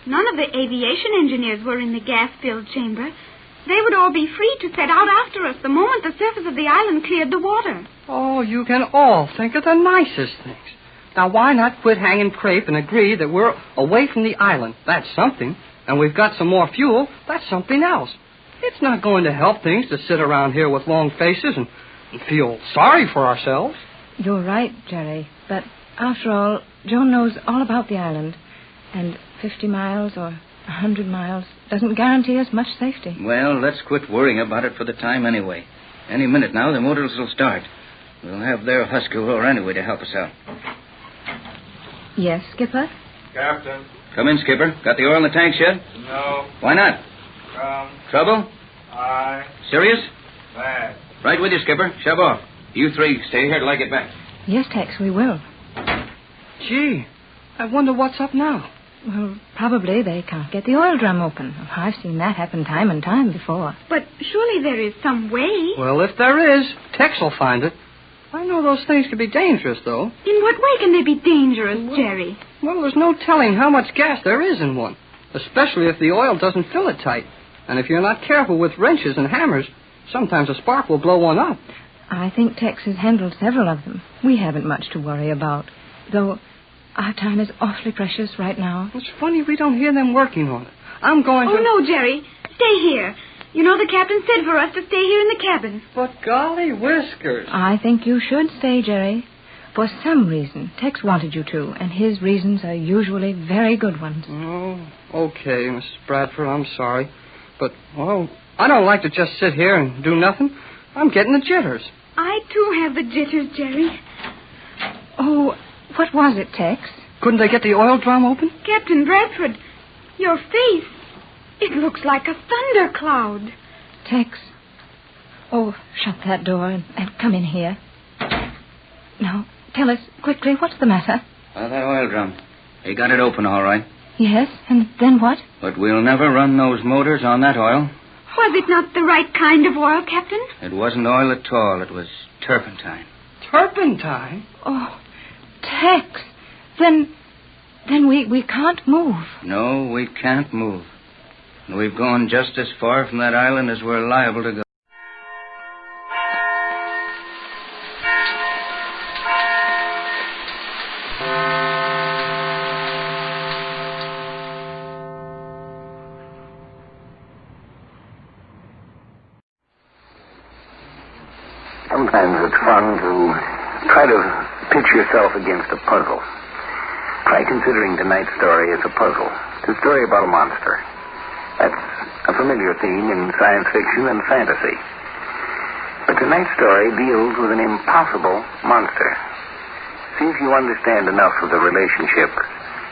None of the aviation engineers were in the gas-filled chamber. They would all be free to set out after us the moment the surface of the island cleared the water.
Oh, you can all think of the nicest things. Now, why not quit hanging crepe and agree that we're away from the island? That's something. And we've got some more fuel. That's something else. It's not going to help things to sit around here with long faces and feel sorry for ourselves.
You're right, Jerry. But after all, Joan knows all about the island. And 50 miles or 100 miles doesn't guarantee us much safety.
Well, let's quit worrying about it for the time anyway. Any minute now, the motors will start. We'll have their Huskarora anyway to help us out.
Yes, Skipper?
Captain.
Come in, Skipper. Got the oil in the tanks yet?
No.
Why not? Trouble?
Aye.
Serious?
Bad.
Right with you, Skipper. Shove off. You three stay here till I get back.
Yes, Tex, we will.
Gee, I wonder what's up now.
Well, probably they can't get the oil drum open. I've seen that happen time and time before.
But surely there is some way.
Well, if there is, Tex will find it. I know those things can be dangerous, though.
In what way can they be dangerous, Jerry?
Well, there's no telling how much gas there is in one, especially if the oil doesn't fill it tight. And if you're not careful with wrenches and hammers, sometimes a spark will blow one up.
I think Tex has handled several of them. We haven't much to worry about, though our time is awfully precious right now.
It's funny we don't hear them working on it. I'm going to...
Oh, no, Jerry. Stay here. You know the captain said for us to stay here in the cabin.
But golly whiskers.
I think you should stay, Jerry. For some reason, Tex wanted you to, and his reasons are usually very good ones.
Oh, okay, Mrs. Bradford, I'm sorry. But, well, I don't like to just sit here and do nothing. I'm getting the jitters.
I, too, have the jitters, Jerry.
Oh, what was it, Tex?
Couldn't they get the oil drum open?
Captain Bradford, your face, it looks like a thundercloud.
Tex. Oh, shut that door and come in here. Now, tell us quickly, what's the matter?
That oil drum. They got it open all right.
Yes, and then what?
But we'll never run those motors on that oil.
Was it not the right kind of oil, Captain?
It wasn't oil at all. It was turpentine.
Turpentine?
Oh, Tex. Then we can't move.
No, we can't move. And we've gone just as far from that island as we're liable to go.
Sometimes it's fun to try to pitch yourself against a puzzle. Try considering tonight's story as a puzzle. It's a story about a monster. That's a familiar theme in science fiction and fantasy. But tonight's story deals with an impossible monster. See if you understand enough of the relationship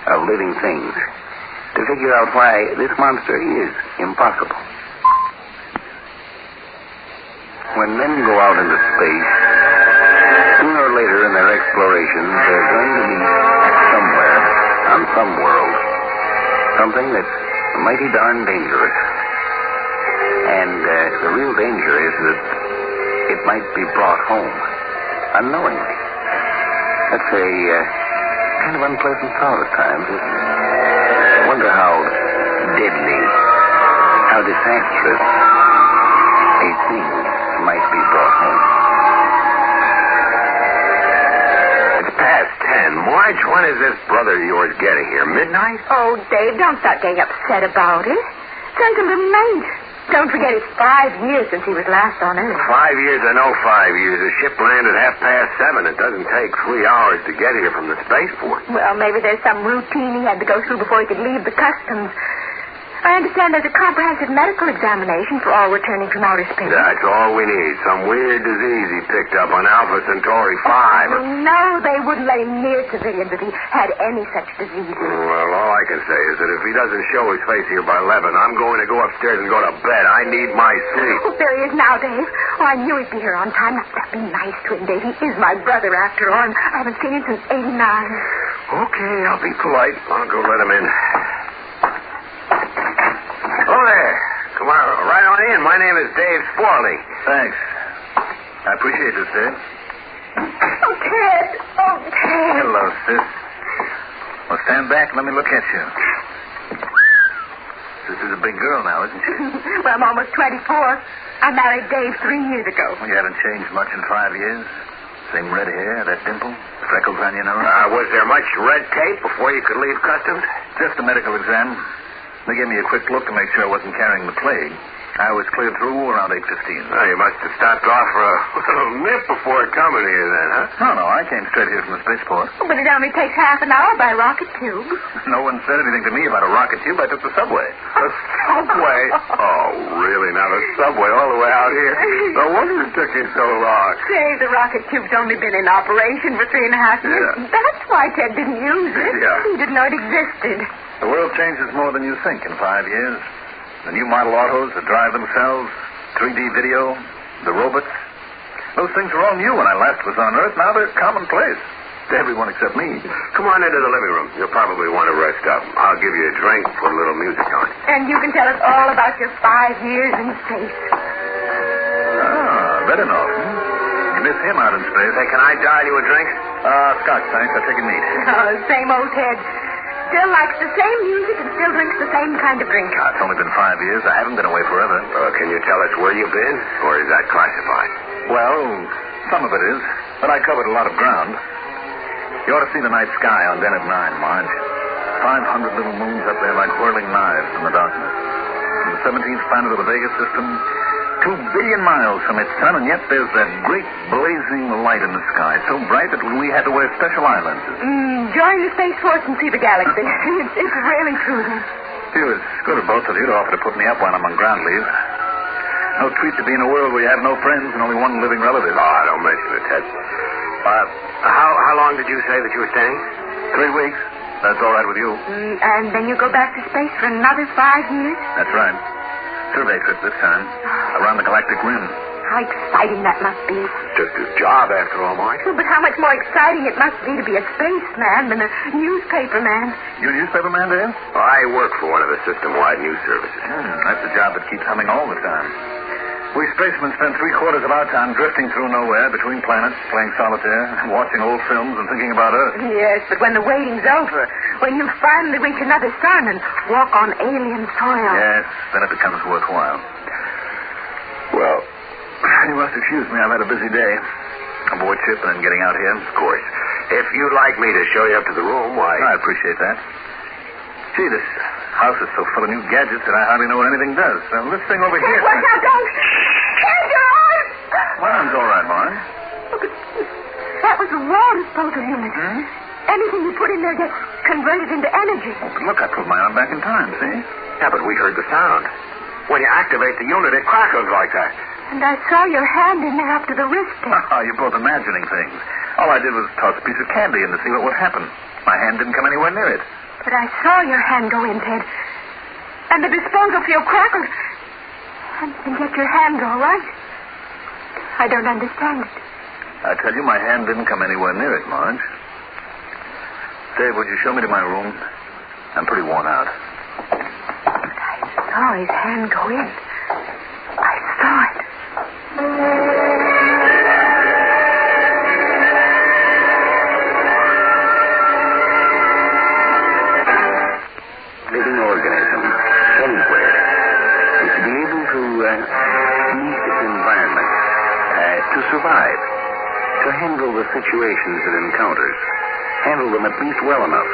of living things to figure out why this monster is impossible. When men go out into space, sooner or later in their explorations, they're going to meet somewhere, on some world, something that's mighty darn dangerous. And the real danger is that it might be brought home unknowingly. That's a kind of unpleasant thought at times. I wonder how deadly, how disastrous a thing might be brought home. It's past again. Marge, when is this brother of yours getting here? Midnight?
Oh, Dave, don't start getting upset about it. Sounds a little late. Don't forget it's 5 years since he was last on Earth.
5 years, I know 5 years. The ship landed 7:30. It doesn't take 3 hours to get here from the spaceport.
Well, maybe there's some routine he had to go through before he could leave the customs. I understand there's a comprehensive medical examination for all returning from outer space.
That's all we need. Some weird disease he picked up on Alpha Centauri 5.
Oh, no, they wouldn't let him near civilians if he had any such disease.
Well, all I can say is that if he doesn't show his face here by 11, I'm going to go upstairs and go to bed. I need my sleep.
Oh, there he is now, Dave. Oh, I knew he'd be here on time. That'd be nice to him, Dave. He is my brother, after all. I haven't seen him since '89.
Okay, I'll be polite. I'll go let him in. Hello there. Come on, right on in. My name is Dave Sporley.
Thanks. I appreciate this, Dave.
Oh, Ted. Oh, Ted.
Hello, sis. Well, stand back and let me look at you. This is a big girl now, isn't she?
Well, I'm almost 24. I married Dave 3 years ago.
Well, you haven't changed much in 5 years. Same red hair, that dimple, freckles on your nose.
Was there much red tape before you could leave customs?
Just a medical exam. They gave me a quick look to make sure I wasn't carrying the plague. I was cleared through around 8:15.
Oh, you must have stopped off for a little nip before coming here then, huh?
No, I came straight here from the spaceport.
Oh, but it only takes half an hour by rocket tube.
No one said anything to me about a rocket tube. I took the subway.
The subway? Oh, really? Now the subway all the way out here? No wonder it took you so long.
Say, the rocket tube's only been in operation for 3.5 years.
Yeah.
That's why Ted didn't use it.
Yeah.
He didn't know it existed.
The world changes more than you think in 5 years. The new model autos that drive themselves, 3D video, the robots. Those things were all new when I last was on Earth. Now they're commonplace to everyone except me.
Come on into the living room. You'll probably want to rest up. I'll give you a drink, put a little music on.
And you can tell us all about your 5 years in space.
Ah, better enough. You miss him out in space.
Hey, can I dial you a drink?
Scotch, thanks. I'll take it neat.
Oh, same old Ted. Still likes the same music and still drinks the same kind of drink.
It's only been 5 years. I haven't been away forever.
Can you tell us where you've been? Or is that classified?
Well, some of it is. But I covered a lot of ground. You ought to see the night sky on Dennet 9, Marge. 500 little moons up there like whirling knives in the darkness. In the 17th planet of the Vega system, 2 billion miles from its sun, and yet there's that great blazing light in the sky, so bright that we had to wear special eye lenses.
Join the Space Force and see the galaxy. It's really true, then.
It was good of both of you to offer to put me up while I'm on ground leave. No treat to be in a world where you have no friends and only one living relative.
Oh, don't mention it, Ted. How long did you say that you were staying?
3 weeks. That's all right with you.
And then you go back to space for another 5 years?
That's right. Survey trip this time. Around the galactic rim.
How exciting that must be.
Just a job, after all, Marge.
But how much more exciting it must be to be a spaceman than a newspaper man.
You a newspaper man, Dave?
I work for one of the system-wide news services.
That's a job that keeps humming all the time. We spacemen spend 3/4 of our time drifting through nowhere between planets, playing solitaire, watching old films, and thinking about Earth.
Yes, but when the waiting's over, when you finally reach another sun and walk on alien soil.
Yes, then it becomes worthwhile. Well, you must excuse me. I've had a busy day. Aboard ship and then getting out here.
Of course. If you'd like me to show you up to the room, why...
I appreciate that. Gee, this house is so full of new gadgets that I hardly know what anything does. This thing over here...
Watch out, don't! Ted, your arm!
My arm's all right, Marge.
Look, that was the water disposal unit. Anything you put in there gets converted into energy.
Oh, but look, I put my arm back in time, see?
Yeah, but we heard the sound. When you activate the unit, it crackles like that.
And I saw your hand in there after the wrist test.
You're both imagining things. All I did was toss a piece of candy in to see what would happen. My hand didn't come anywhere near it.
But I saw your hand go in, Ted. And the disposal field crackled. And yet your hand's all right. I don't understand it.
I tell you, my hand didn't come anywhere near it, Marge. Dave, would you show me to my room? I'm pretty worn out.
But I saw his hand go in. I saw it.
Living organism, anywhere, is to be able to meet its environment, to survive, to handle the situations it encounters, handle them at least well enough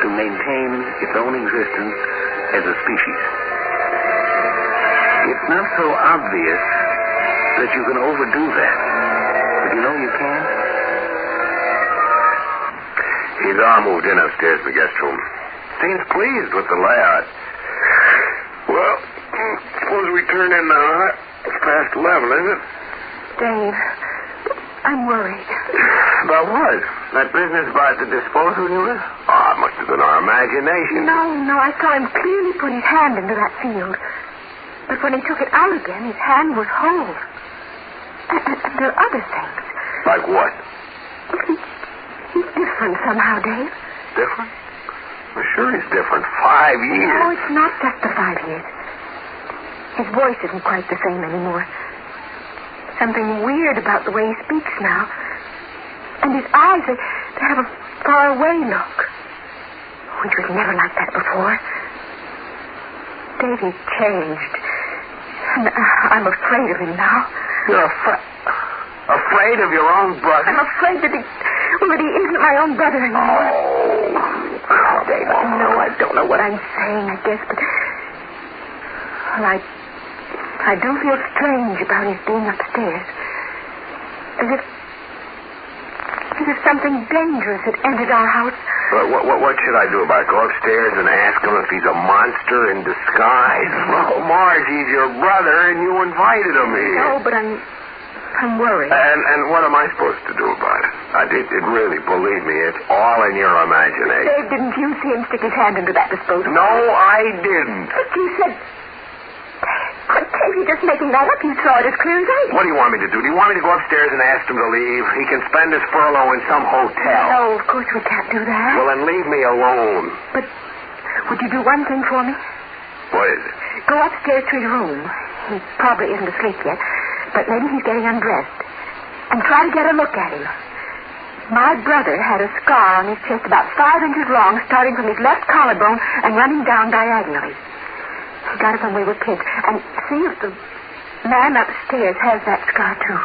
to maintain its own existence as a species. It's not so obvious that you can overdo that. But you know you can.
He's all moved in upstairs to the guest room. Seems pleased with the layout. Well, suppose we turn in now, huh? It's past 11, isn't it?
Dave, I'm worried.
About what? That business about the disposal unit? Oh, it must have been our imagination.
No, I saw him clearly put his hand into that field. But when he took it out again, his hand was whole. And there are other things.
Like what?
He's different somehow, Dave.
Different? Well, sure he's different. 5 years.
No, it's not just the 5 years. His voice isn't quite the same anymore. Something weird about the way he speaks now. And his eyes, they have a far-away look. He was never like that before. Dave, he's changed. And I'm afraid of him now.
You're afraid of your own brother?
I'm afraid that he isn't my own brother anymore.
Oh,
Dave, I don't know what I'm saying, I guess, but... Well, I do feel strange about his being upstairs. As if something dangerous had entered our house.
What should I do about it? Go upstairs and ask him if he's a monster in disguise? Well, Marge, he's your brother, and you invited him here.
No, but I'm worried.
And what am I supposed to do about it? It really, believe me, it's all in your imagination.
Dave, didn't you see him stick his hand into that disposal?
No, I didn't.
But you said... But Dave, you're just making that up. You saw it as clear as I did.
What do you want me to do? Do you want me to go upstairs and ask him to leave? He can spend his furlough in some hotel.
No, of course we can't do that.
Well, then leave me alone.
But would you do one thing for me?
What is it?
Go upstairs to his room. He probably isn't asleep yet, but maybe he's getting undressed. And try to get a look at him. My brother had a scar on his chest about 5 inches long, starting from his left collarbone and running down diagonally. He got it when we were kids. And see if the man upstairs has that scar, too.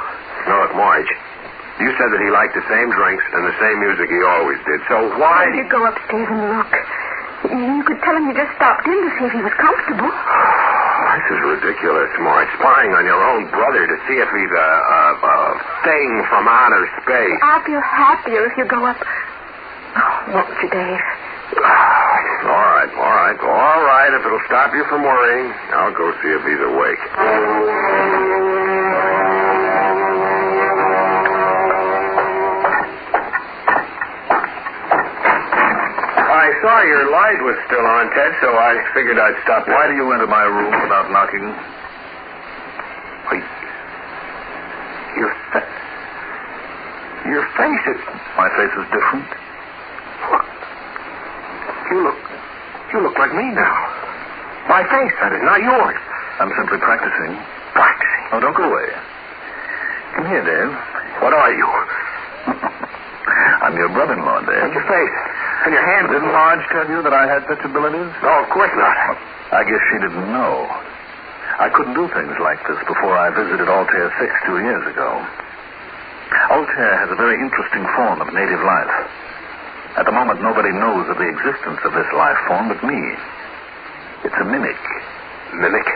No, look, Marge, you said that he liked the same drinks and the same music he always did. So why...
Why did you go upstairs and look? You could tell him you just stopped in to see if he was comfortable.
This is ridiculous, Marge. Spying on your own brother to see if he's a thing from outer space.
I'll feel happier if you go up. Oh, won't you, Dave?
All right. If it'll stop you from worrying, I'll go see if he's awake. I saw your light was still on, Ted, so I figured I'd stop.
Why do you enter my room without knocking?
Wait. Your face is...
My face is different?
What? You look like me now. My face, that is, not yours.
I'm simply practicing.
Practicing?
Oh, don't go away. Come here, Dave.
What are you?
I'm your brother-in-law, Dave.
And your face. And your hand.
Didn't Marge tell you that I had such abilities?
No, of course not.
I guess she didn't know. I couldn't do things like this before I visited Altair 6 2 years ago. Altair has a very interesting form of native life. At the moment, nobody knows of the existence of this life form but me. It's a mimic.
Mimic?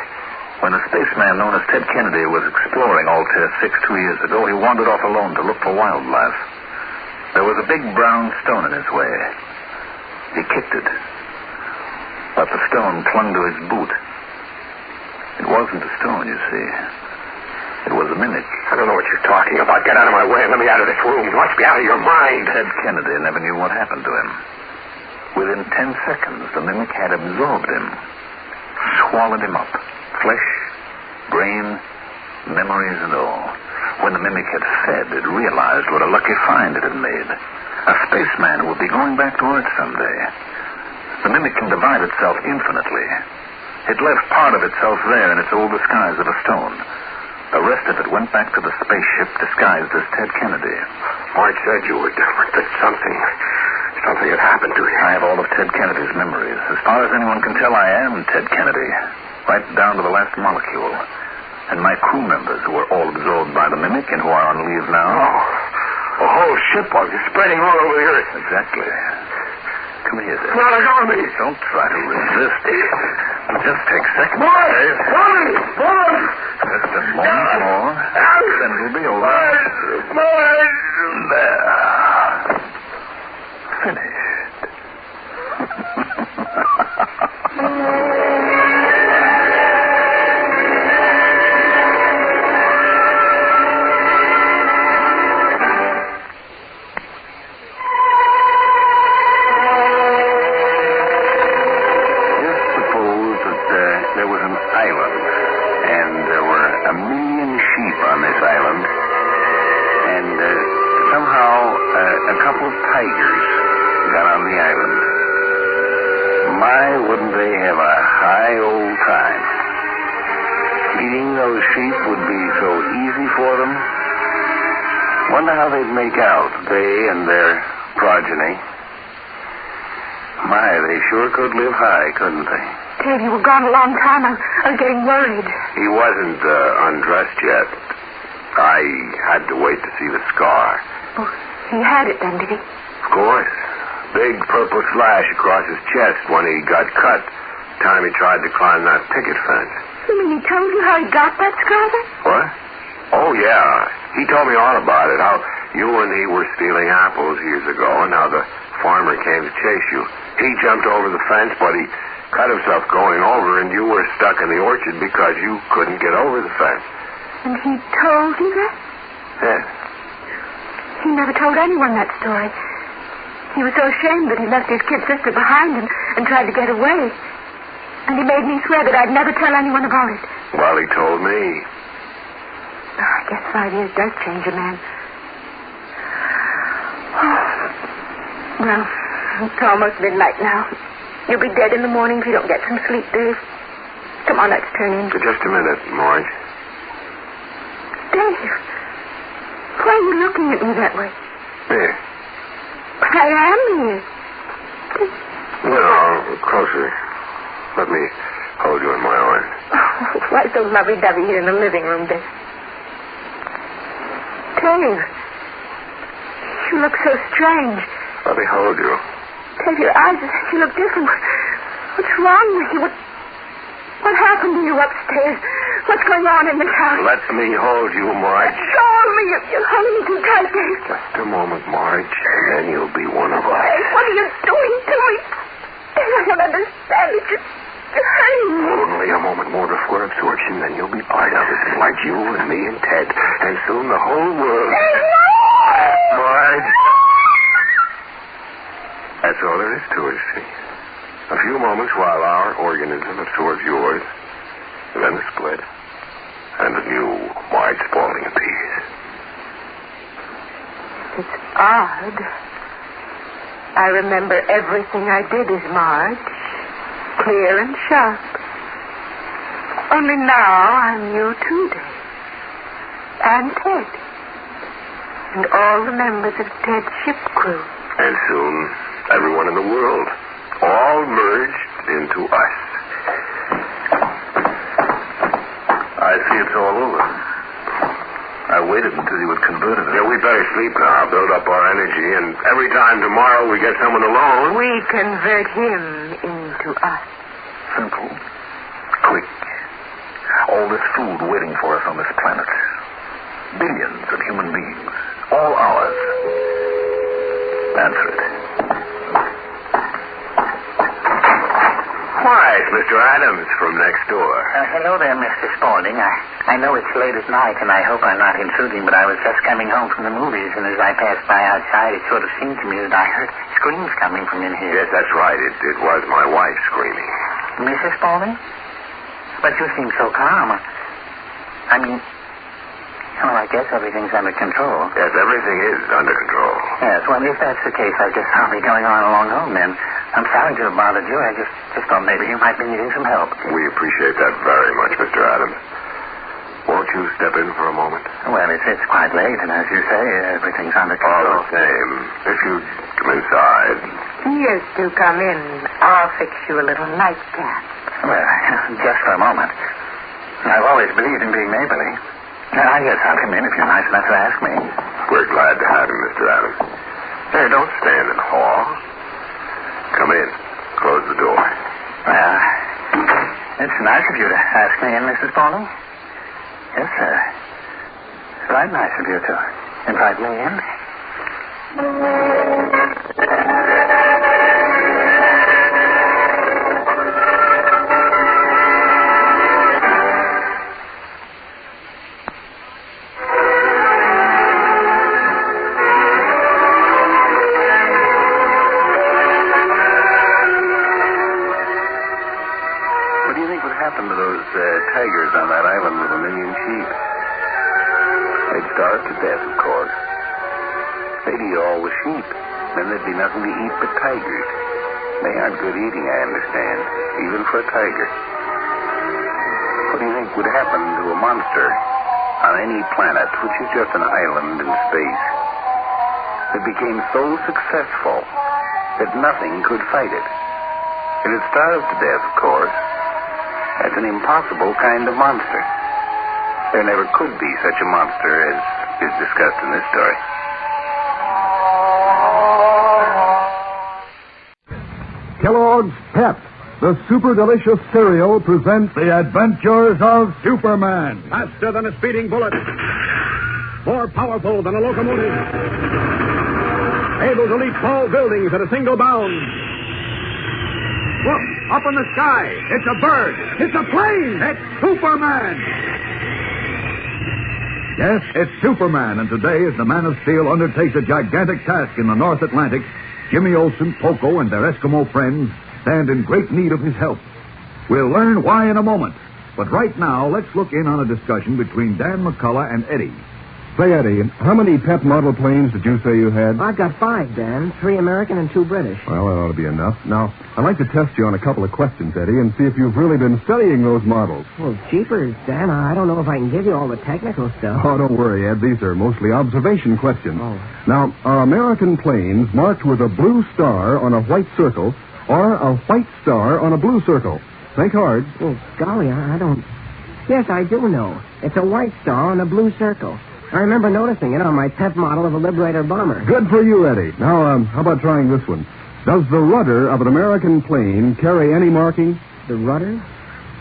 When a spaceman known as Ted Kennedy was exploring Altair 6 2 years ago, he wandered off alone to look for wildlife. There was a big brown stone in his way. He kicked it, but the stone clung to his boot. It wasn't a stone, you see. It was a mimic.
I don't know what you're talking about. Get out of my way and let me out of this room. You must be out of your mind.
Ted Kennedy never knew what happened to him. Within 10 seconds, the mimic had absorbed him, swallowed him up. Flesh, brain, memories and all. When the mimic had fed, it realized what a lucky find it had made. A spaceman who would be going back to Earth someday. The mimic can divide itself infinitely. It left part of itself there in its old disguise of a stone. The rest of it went back to the spaceship disguised as Ted Kennedy.
Marge said you were different, that something had happened to you.
I have all of Ted Kennedy's memories. As far as anyone can tell, I am Ted Kennedy. Right down to the last molecule. And my crew members who were all absorbed by the mimic and who are on leave now.
Oh, whole ship while you're spreading all over the earth.
Exactly. Come here, then.
Well, let go of me.
Don't try to resist. It'll just take seconds.
Boys! Boys!
Just a moment more, then it'll be over.
Boys!
There. Finished.
There was an island, and there were 1 million sheep on this island, and somehow a couple of tigers got on the island. My, wouldn't they have a high old time. Eating those sheep would be so easy for them. Wonder how they'd make out, they and their progeny. My, they sure could live high, couldn't they?
Ted, you were gone a long time. I was getting worried.
He wasn't undressed yet. I had to wait to see the scar.
Oh, he had it then, did he?
Of course. Big purple slash across his chest when he got cut. Time he tried to climb that picket fence.
You mean he told you how he got that scar then?
What? Oh, yeah. He told me all about it. How you and he were stealing apples years ago, and how the farmer came to chase you. He jumped over the fence, but he cut himself going over, and you were stuck in the orchard because you couldn't get over the fence.
And he told you that?
Yes.
He never told anyone that story. He was so ashamed that he left his kid sister behind and tried to get away. And he made me swear that I'd never tell anyone about it.
Well, he told me.
Oh, I guess 5 years does change a man. Oh. Well, it's almost midnight now. You'll be dead in the morning if you don't get some sleep, Dave. Come on, let's turn in.
Just a minute, Marge.
Dave, why are you looking at me that way?
Here.
But I am here.
No, closer. Let me hold you in my arms.
Oh, why so lovey-dovey here in the living room, Dave? Dave, you look so strange.
Let me hold you.
Dave, your eyes, you look different. What's wrong with you? What happened to you upstairs? What's going on in this house?
Let me hold you, Marge.
Let go of me. You're holding me too tight, Dave.
Just a moment, Marge, and then you'll be one of us.
Dave, what are you doing to me? Dave, I don't understand it. You're hurting me.
Only a moment more before absorption, then you'll be part of it, like you and me and Ted, and soon the whole world.
Dave, no!
Marge. That's all there is to it, see? A few moments while our organism absorbs yours, then a split, and a new Marge Spaulding appears.
It's odd. I remember everything I did as Marge, clear and sharp. Only now I'm you too, Dave. And Ted. And all the members of Ted's ship crew.
And soon, everyone in the world, all merged into us.
I see it's all over. I waited until you had converted it.
Yeah, we better sleep now, build up our energy, and every time tomorrow we get someone alone...
We convert him into us.
Simple. Quick. All this food waiting for us on this planet. Billions of human beings. All ours. Answer it.
Why, it's Mr. Adams from next door.
Hello there, Mr. Spaulding. I know it's late at night, and I hope I'm not intruding, but I was just coming home from the movies, and as I passed by outside, it sort of seemed to me that I heard screams coming from in here.
Yes, that's right. It was my wife screaming.
Mrs. Spaulding? But you seem so calm. I mean, oh, I guess everything's under control.
Yes, everything is under control.
Yes, well, if that's the case, I guess I'll be going on along home then. I'm sorry to have bothered you. I just thought maybe you might be needing some help.
We appreciate that very much, Mr. Adams. Won't you step in for a moment?
Well, it's quite late, and as you say, everything's under control.
All the same, if you'd come inside.
Yes, do come in. I'll fix you a little nightcap.
Well, just for a moment. I've always believed in being neighborly. I guess I'll come in if you're nice enough to ask me.
We're glad to have him, Mr. Adams. Hey, don't stand in the hall. Come in. Close the door.
Well, it's nice of you to ask me in, Mrs. Pauling. Yes, sir. Right nice of you to invite me in.
Tigers on that island with 1 million sheep. They'd starve to death, of course. They'd eat all the sheep. Then there'd be nothing to eat but tigers. They aren't good eating, I understand, even for a tiger. What do you think would happen to a monster on any planet, which is just an island in space, that became so successful that nothing could fight it? It'd starve to death, of course. That's an impossible kind of monster. There never could be such a monster as is discussed in this story.
Kellogg's Pep, the super delicious cereal, presents the adventures of Superman.
Faster than a speeding bullet. More powerful than a locomotive. Able to leap tall buildings at a single bound. Look, up in the sky. It's a bird. It's a plane. It's Superman.
Yes, it's Superman, and today, as the Man of Steel undertakes a gigantic task in the North Atlantic, Jimmy Olsen, Poco, and their Eskimo friends stand in great need of his help. We'll learn why in a moment. But right now, let's look in on a discussion between Dan McCullough and Eddie.
Say, Eddie, how many Pep model planes did you say you had?
I've got 5, Dan. 3 American and 2 British.
Well, that ought to be enough. Now, I'd like to test you on a couple of questions, Eddie, and see if you've really been studying those models.
Well, jeepers, Dan, I don't know if I can give you all the technical stuff.
Oh, don't worry, Ed. These are mostly observation questions.
Oh.
Now, are American planes marked with a blue star on a white circle or a white star on a blue circle? Think hard.
Oh, golly, I don't... Yes, I do know. It's a white star on a blue circle. I remember noticing it on my Pep model of a Liberator bomber.
Good for you, Eddie. Now, how about trying this one? Does the rudder of an American plane carry any marking?
The rudder?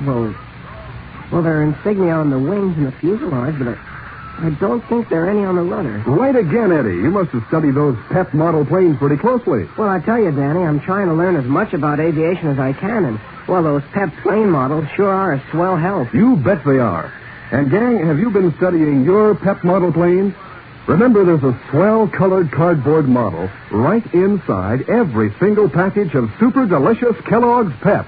Well, there are insignia on the wings and the fuselage, but I don't think there are any on the rudder.
Right again, Eddie. You must have studied those Pep model planes pretty closely.
Well, I tell you, Danny, I'm trying to learn as much about aviation as I can, and, well, those Pep plane models sure are a swell help.
You bet they are. And, gang, have you been studying your Pep model planes? Remember, there's a swell-colored cardboard model right inside every single package of super delicious Kellogg's Pep.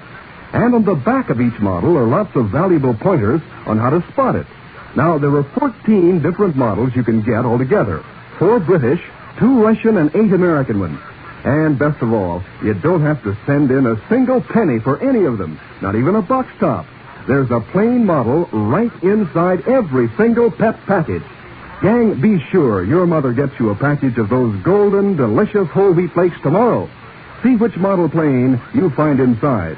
And on the back of each model are lots of valuable pointers on how to spot it. Now, there are 14 different models you can get altogether. 4 British, 2 Russian, and 8 American ones. And best of all, you don't have to send in a single penny for any of them, not even a box top. There's a plain model right inside every single Pep package. Gang, be sure your mother gets you a package of those golden, delicious whole wheat flakes tomorrow. See which model plane you find inside.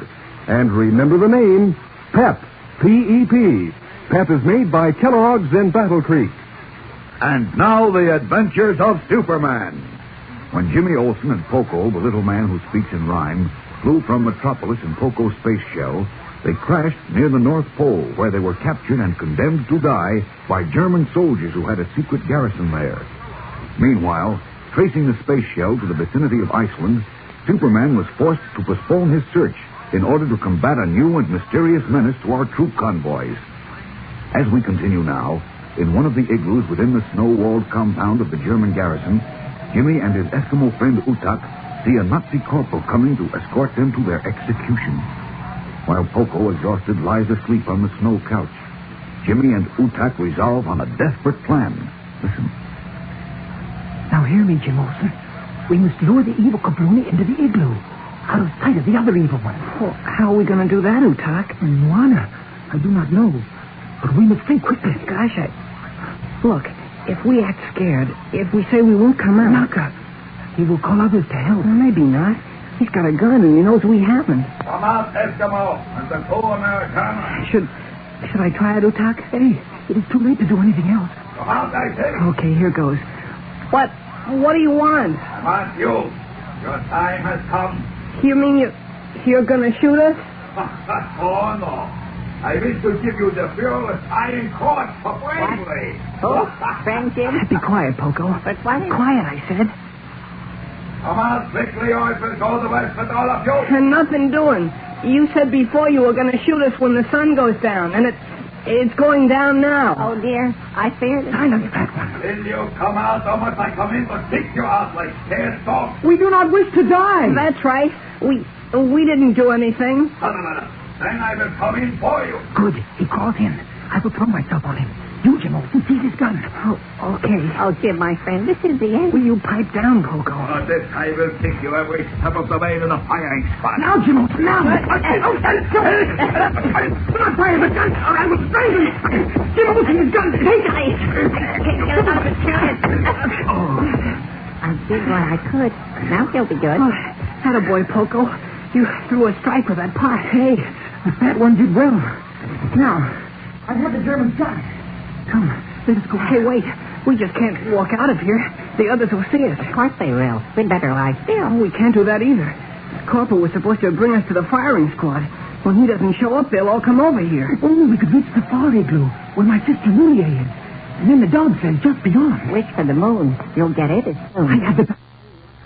And remember the name, Pep, P-E-P. Pep is made by Kellogg's in Battle Creek.
And now the adventures of Superman. When Jimmy Olsen and Poco, the little man who speaks in rhyme, flew from Metropolis in Poco's space shell, they crashed near the North Pole, where they were captured and condemned to die by German soldiers who had a secret garrison there. Meanwhile, tracing the space shell to the vicinity of Iceland, Superman was forced to postpone his search in order to combat a new and mysterious menace to our troop convoys. As we continue now, in one of the igloos within the snow-walled compound of the German garrison, Jimmy and his Eskimo friend Utak see a Nazi corporal coming to escort them to their execution. While Poco, exhausted, lies asleep on the snow couch, Jimmy and Utak resolve on a desperate plan. Listen.
Now hear me, Jim Olsen. We must lure the evil Kabloonie into the igloo, out of sight of the other evil one.
Well, how are we going to do that, Utak?
Nuana, I do not know. But we must think quickly.
Gosh, Look, if we act scared, if we say we won't come out...
Naka, he will call others to help.
Well, maybe not. He's got a gun and he knows we haven't.
Come out, Eskimo, and the two Americana.
Should I try it, Utak?
Hey, it is too late to do anything else.
Come out, I say.
Okay, here goes.
What do you want?
Come you. Your time has come.
You mean you're going to shoot us?
Oh, no. I wish to give you the fearless iron court for bravery.
Oh, friendship? Be quiet, Poco.
But what is...
Quiet, I said.
Come on, quickly, or it will go the west with all of you.
And nothing doing. You said before you were going to shoot us when the sun goes down, and it's going down now.
Oh, dear. I feared it.
I know you that one. Will you come out, or must I come in to kick you out like scared dogs?
We do not wish to die. That's right. We didn't do anything.
Then I will come in for you.
Good. He crawls in. I will throw myself on him. You, Jim Olsen, seize his gun.
Oh, okay.
Oh, Jim, my friend, this is the end.
Will you pipe down, Poco?
This I will kick you every step of the way to the firing spot.
Now, Jim Olsen, now. Do not fire the gun, or I will strangle you. Jim Olsen, his gun. Take it.
Get it out of his chest. I did what I could. Now he'll be good.
Oh, attaboy, Poco. You threw a strike with that pot.
Hey, that one did well. Now, I've had the German shot.
Come, let us go. Hey, wait. We just can't walk out of here. The others will see us.
Of course they will. We'd better lie still.
Oh, we can't do that either. The corporal was supposed to bring us to the firing squad. When he doesn't show up, they'll all come over here.
Oh, we could reach the far igloo where my sister Neal is. And then the dog says just beyond.
Wish for the moon. You'll get it as soon.
I have the...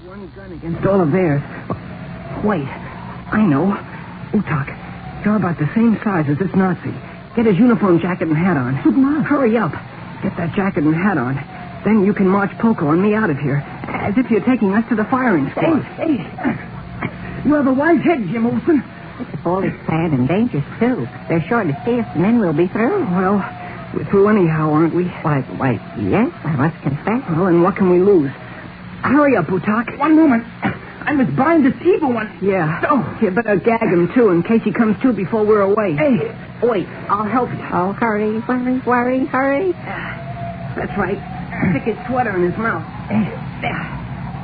One gun against all of theirs. Wait. I know. Utak, you're about the same size as this Nazi. Get his uniform jacket and hat on. Hurry up. Get that jacket and hat on. Then you can march Poco and me out of here, as if you're taking us to the firing squad.
Hey. You have a wise head, Jim Olsen.
It's all is sad and dangerous, too. They're sure to see us, and then we'll be through.
Well, we're through anyhow, aren't we?
Why, yes, I must confess.
Well, and what can we lose? Hurry up, Utak.
One moment. I must bind this evil one.
Yeah. Oh, you better gag him, too, in case he comes to before we're away.
Hey.
Wait, I'll help you.
Oh, hurry. Hurry.
That's right. Stick his sweater in his mouth.
Hey.
There.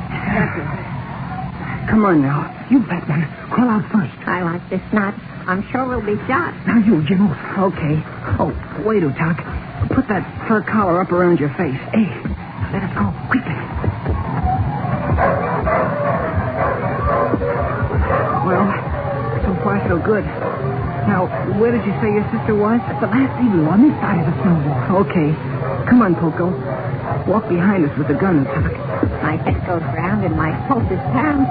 That's it. Come on now.
You fat one. Crawl out first.
I like this knot. I'm sure we'll be shot.
Now you, Jim Olsen.
Okay. Oh, wait, Utak. Put that fur collar up around your face.
Hey, let us go. Quickly.
Well, so far so good. Now, where did you say your sister was?
At the last igloo on this side of the snow wall.
Okay. Come on, Poco. Walk behind us with the gun, Utak.
My head goes round and my pulse is pound.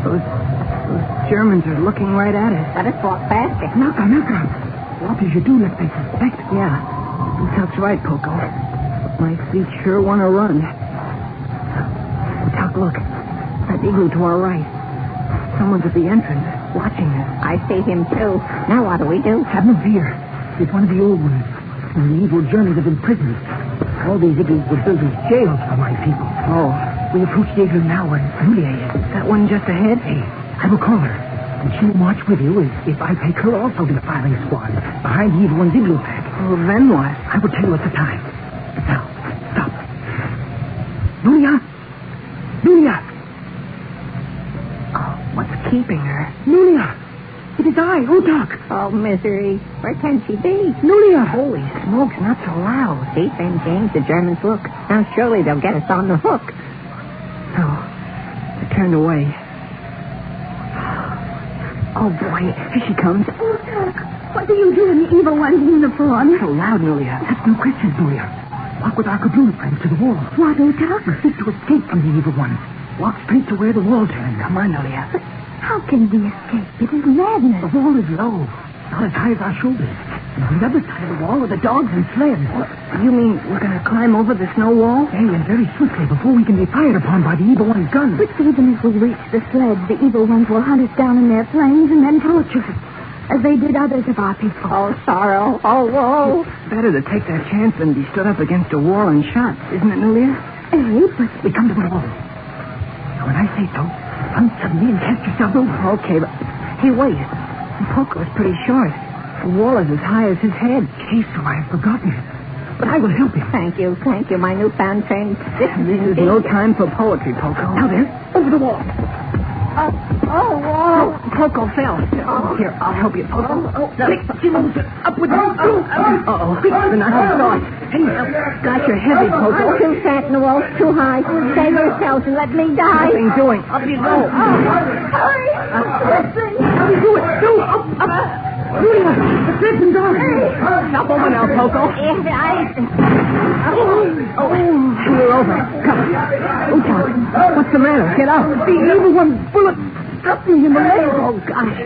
Those Germans are looking right at us.
Let us walk faster.
Knock on. What did you do if they suspect?
Yeah. Utak's right, Poco. My feet sure want to run. Utak, look. That igloo to our right. Someone's at the entrance, watching us.
I see him, too. Now what do we do?
Have no fear. It's one of the old ones. And the evil Germans have imprisoned. All these igloos were built as jails for my people.
Oh.
We approach the igloo now where Julia is.
That one just ahead?
Hey, I will call her. And she will march with you if I take her also to the firing squad, behind the evil one's igloo pack.
Well, then what?
I will tell you at the time. Now, stop. Julia!
Oh, what's keeping her?
Julia! It is I, Utak.
Oh, misery. Where can she be?
Julia!
Holy smokes, not so loud.
See, friend James, the Germans look. Now surely they'll get us on the hook.
No, they turned away. Oh, boy, here she comes.
Utak, what do you do in the evil one's uniform?
So loud, Julia.
That's no question, Julia. Walk with our Kabul friends to the wall.
What, Utak?
We seek to escape from the evil one. Walk straight to where the wall turns.
Come on, Julia.
How can we escape? It is madness.
The wall is low, not as high as our shoulders. And on the other side of the wall are the dogs and sleds.
You mean we're going to climb over the snow wall?
Hey, and very swiftly before we can be fired upon by the evil one's guns.
But even if we reach the sleds, the evil ones will hunt us down in their planes and then torture us, as they did others of our people.
Oh, sorrow. Oh, woe.
It's better to take that chance than be stood up against a wall and shot, isn't it, Julia?
Hey, but...
We come to the wall. Now, when I say so, run suddenly and cast yourself over.
Okay, but... Hey, wait. Poco's pretty short. The wall is as high as his head.
Gee, so I have forgotten. But I will help him.
Thank you, my newfound friend.
This is no time for poetry, Poco.
Now there, over the wall.
Poco fell. Here, I'll help you, Poco. Quick, Jim, up with you. Uh-oh. Quick, the knocking off. Hey, gosh, you're heavy, Poco.
Too fat, Noel. Too high. Save yourselves and let me die.
Nothing doing. Up you go.
Hurry.
How do you do it? Do up. Julia, the thread's in dark. Stop over now, Poco. We're over. Come. Utak, what's the matter? Get up. The evil one bullet struck me in the leg. Oh, gosh.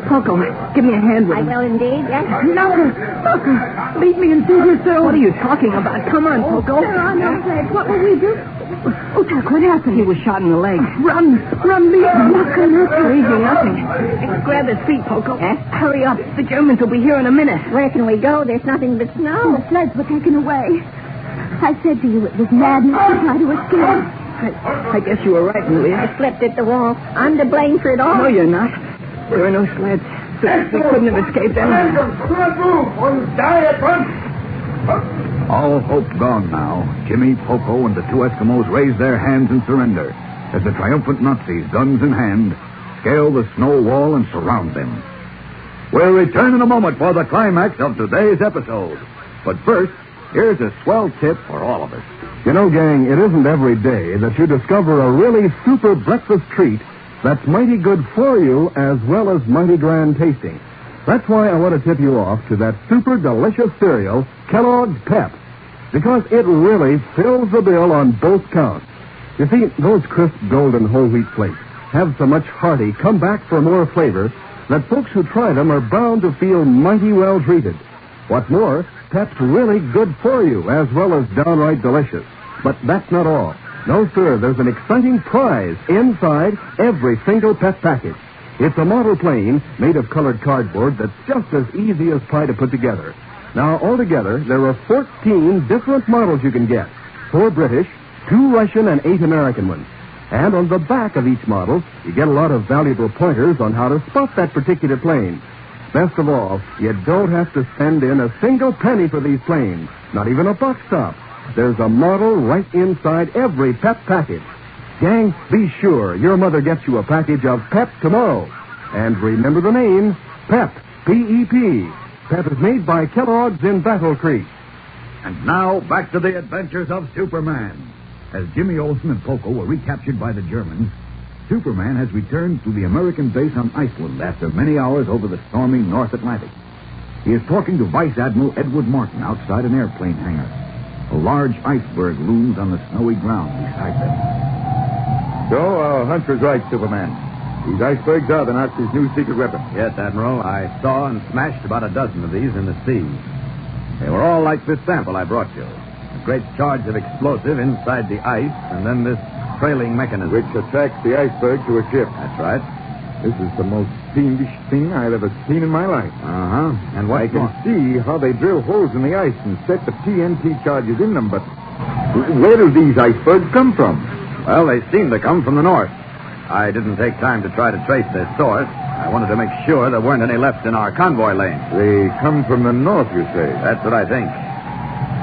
Poco, give me a hand with
I
him.
will indeed, yes.
Knocker. Leave me and do yourself. What are you talking about? Come on, Poco.
There are no threads. What will we do?
Utak, what happened? He was shot in the leg. Run, leave him. Easy, nothing. Grab his feet, Poco. Hurry up. The Germans will be here in a minute.
Where can we go? There's nothing but snow.
The sleds were taken away. I said to you it was madness to try to escape.
I guess you were right, Louis.
I slipped at the wall. I'm to blame for it all.
No, you're not. There are no sleds. We couldn't have escaped anyway.
All hope gone now. Jimmy, Poco, and the two Eskimos raise their hands in surrender as the triumphant Nazis, guns in hand, scale the snow wall and surround them. We'll return in a moment for the climax of today's episode. But first, here's a swell tip for all of us.
You know, gang, it isn't every day that you discover a really super breakfast treat that's mighty good for you as well as mighty grand tasting. That's why I want to tip you off to that super delicious cereal, Kellogg's Pep, because it really fills the bill on both counts. You see, those crisp golden whole wheat flakes have so much hearty come back for more flavor that folks who try them are bound to feel mighty well treated. What's more, Pep's really good for you as well as downright delicious. But that's not all. No, sir, there's an exciting prize inside every single Pep package. It's a model plane made of colored cardboard that's just as easy as pie to put together. Now, altogether, there are 14 different models you can get. 4 British, 2 Russian, and 8 American ones. And on the back of each model, you get a lot of valuable pointers on how to spot that particular plane. Best of all, you don't have to spend in a single penny for these planes, not even a buck stop. There's a model right inside every Pep package. Gang, be sure your mother gets you a package of Pep tomorrow. And remember the name, Pep, P-E-P. Pep is made by Kellogg's in Battle Creek.
And now, back to the adventures of Superman. As Jimmy Olsen and Poco were recaptured by the Germans, Superman has returned to the American base on Iceland after many hours over the stormy North Atlantic. He is talking to Vice Admiral Edward Martin outside an airplane hangar. A large iceberg looms on the snowy ground beside them.
So, our hunch was right, Superman. These icebergs are the Nazis' new secret weapon.
Yes, Admiral. I saw and smashed about a dozen of these in the sea. They were all like this sample I brought you. A great charge of explosive inside the ice, and then this trailing mechanism.
Which attracts the iceberg to a ship.
That's right.
This is the most fiendish thing I've ever seen in my life.
Uh-huh. And what
I can see how they drill holes in the ice and set the TNT charges in them, but where do these icebergs come from?
Well, they seem to come from the north. I didn't take time to try to trace their source. I wanted to make sure there weren't any left in our convoy lane.
They come from the north, you say?
That's what I think.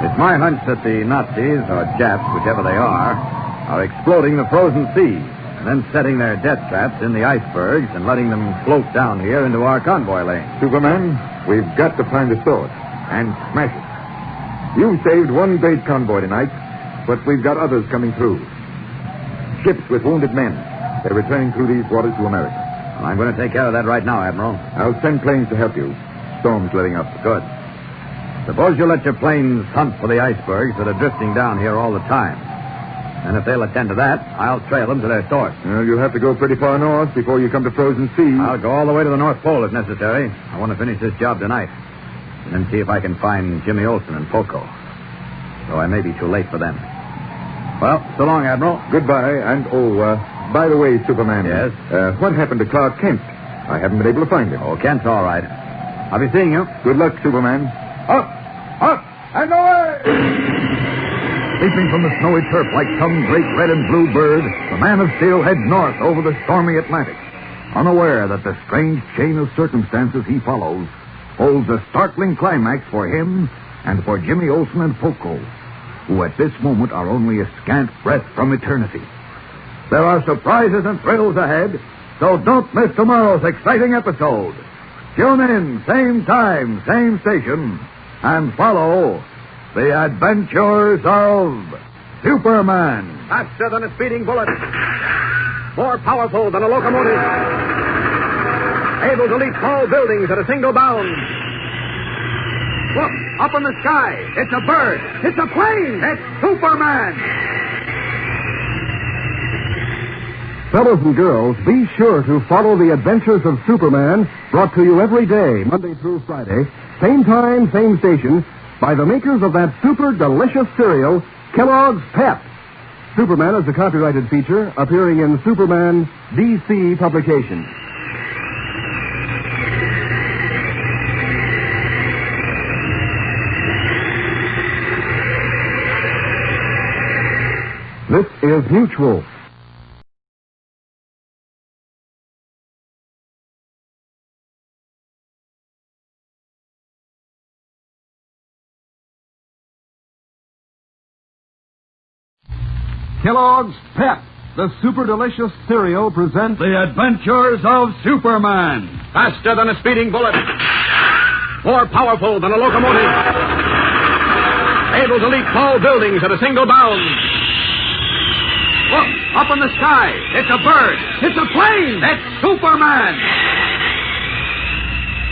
It's my hunch that the Nazis, or Japs, whichever they are exploding the frozen sea and then setting their death traps in the icebergs and letting them float down here into our convoy lane.
Superman, we've got to find the source and smash it. You saved one great convoy tonight, but we've got others coming through. Ships with wounded men. They're returning through these waters to America.
Well, I'm going to take care of that right now, Admiral.
I'll send planes to help you. Storm's letting up.
Good. Suppose you let your planes hunt for the icebergs that are drifting down here all the time. And if they'll attend to that, I'll trail them to their source.
Well, you'll have to go pretty far north before you come to frozen sea.
I'll go all the way to the North Pole if necessary. I want to finish this job tonight. And then see if I can find Jimmy Olsen and Poco. Though I may be too late for them. Well, so long, Admiral.
Goodbye. And, by the way, Superman.
Yes?
What happened to Clark Kent? I haven't been able to find him.
Oh, Kent's all right. I'll be seeing you.
Good luck, Superman.
Up, and away! Leaping from the snowy turf like some great red and blue bird, the Man of Steel heads north over the stormy Atlantic, unaware that the strange chain of circumstances he follows holds a startling climax for him and for Jimmy Olsen and Poco, who at this moment are only a scant breath from eternity. There are surprises and thrills ahead, So don't miss tomorrow's exciting episode. Tune in, same time, same station, and follow the adventures of Superman.
Faster than a speeding bullet. More powerful than a locomotive. Able to leap tall buildings at a single bound. Look, up in the sky. It's a bird. It's a plane. It's Superman. Fellows and girls, be sure to follow the adventures of Superman, brought to you every day, Monday through Friday, same time, same station, by the makers of that super delicious cereal, Kellogg's Pep. Superman is a copyrighted feature appearing in Superman DC publications. This is Mutual.
Kellogg's Pep, the super delicious cereal, presents The Adventures of Superman.
Faster than a speeding bullet. More powerful than a locomotive. Able to leap tall buildings at a single bound. Look, up in the sky. It's a bird. It's a plane. It's Superman.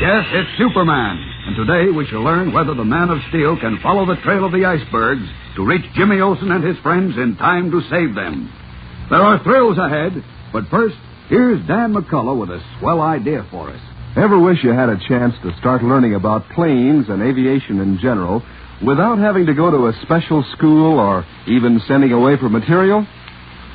Yes, it's Superman. And today we shall learn whether the Man of Steel can follow the trail of the icebergs to reach Jimmy Olsen and his friends in time to save them. There are thrills ahead, but first, here's Dan McCullough with a swell idea for us.
Ever wish you had a chance to start learning about planes and aviation in general without having to go to a special school or even sending away for material?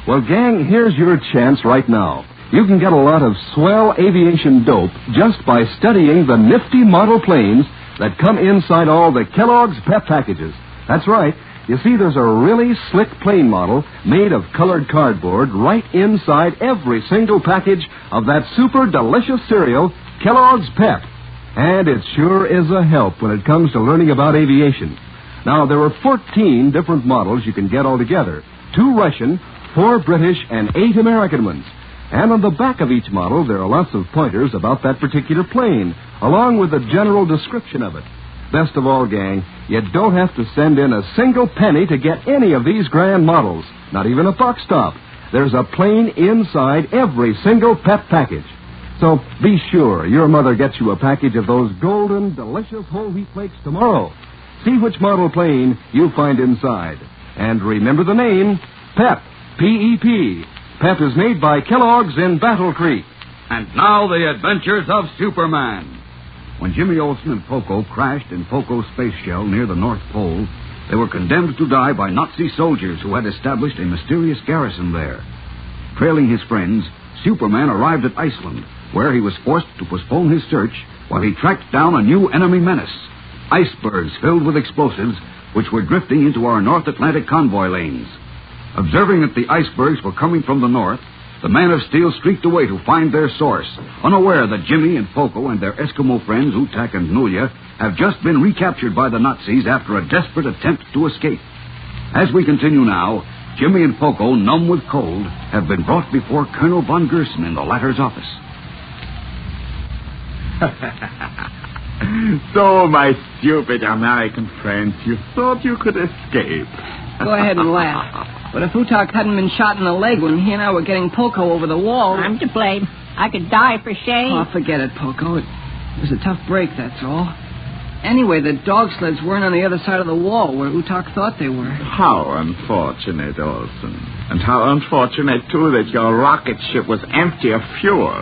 Well, gang, here's your chance right now. You can get a lot of swell aviation dope just by studying the nifty model planes that come inside all the Kellogg's Pep packages. That's right. You see, there's a really slick plane model made of colored cardboard right inside every single package of that super delicious cereal, Kellogg's Pep. And it sure is a help when it comes to learning about aviation. Now, there are 14 different models you can get altogether. 2 Russian, 4 British, and 8 American ones. And on the back of each model, there are lots of pointers about that particular plane, along with a general description of it. Best of all, gang, you don't have to send in a single penny to get any of these grand models, not even a buck stop. There's a plane inside every single Pep package. So be sure your mother gets you a package of those golden, delicious whole wheat flakes tomorrow. See which model plane you find inside. And remember the name, Pep, P-E-P. Pep is made by Kellogg's in Battle Creek.
And now the adventures of Superman. When Jimmy Olsen and Poco crashed in Poco's space shell near the North Pole, they were condemned to die by Nazi soldiers who had established a mysterious garrison there. Trailing his friends, Superman arrived at Iceland, where he was forced to postpone his search while he tracked down a new enemy menace, icebergs filled with explosives which were drifting into our North Atlantic convoy lanes. Observing that the icebergs were coming from the north, the Man of Steel streaked away to find their source, unaware that Jimmy and Poco and their Eskimo friends, Utak and Nulia, have just been recaptured by the Nazis after a desperate attempt to escape. As we continue now, Jimmy and Poco, numb with cold, have been brought before Colonel von Gerson in the latter's office.
So, my stupid American friends, you thought you could escape.
Go ahead and laugh. But if Utak hadn't been shot in the leg when he and I were getting Poco over the wall...
I'm to blame. I could die for shame.
Oh, forget it, Poco. It was a tough break, that's all. Anyway, the dog sleds weren't on the other side of the wall where Utak thought they were.
How unfortunate, Olsen. And how unfortunate, too, that your rocket ship was empty of fuel.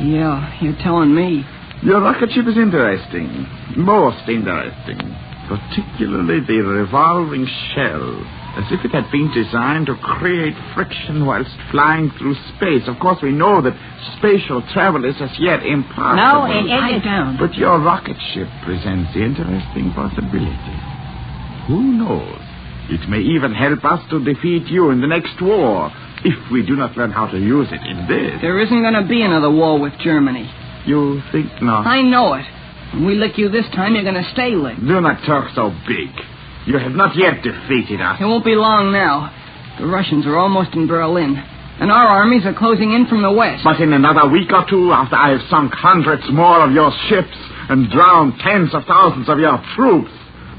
Yeah, you're telling me.
Your rocket ship is interesting. Most interesting. Particularly the revolving shell. As if it had been designed to create friction whilst flying through space. Of course, we know that spatial travel is as yet impossible.
No, it isn't.
Down.
But your rocket ship presents the interesting possibility. Who knows? It may even help us to defeat you in the next war, if we do not learn how to use it in this.
There isn't going to be another war with Germany.
You think not?
I know it. When we lick you this time, you're going to stay licked.
Do not talk so big. You have not yet defeated us.
It won't be long now. The Russians are almost in Berlin. and our armies are closing in from the west.
But in another week or two, after I have sunk hundreds more of your ships and drowned tens of thousands of your troops,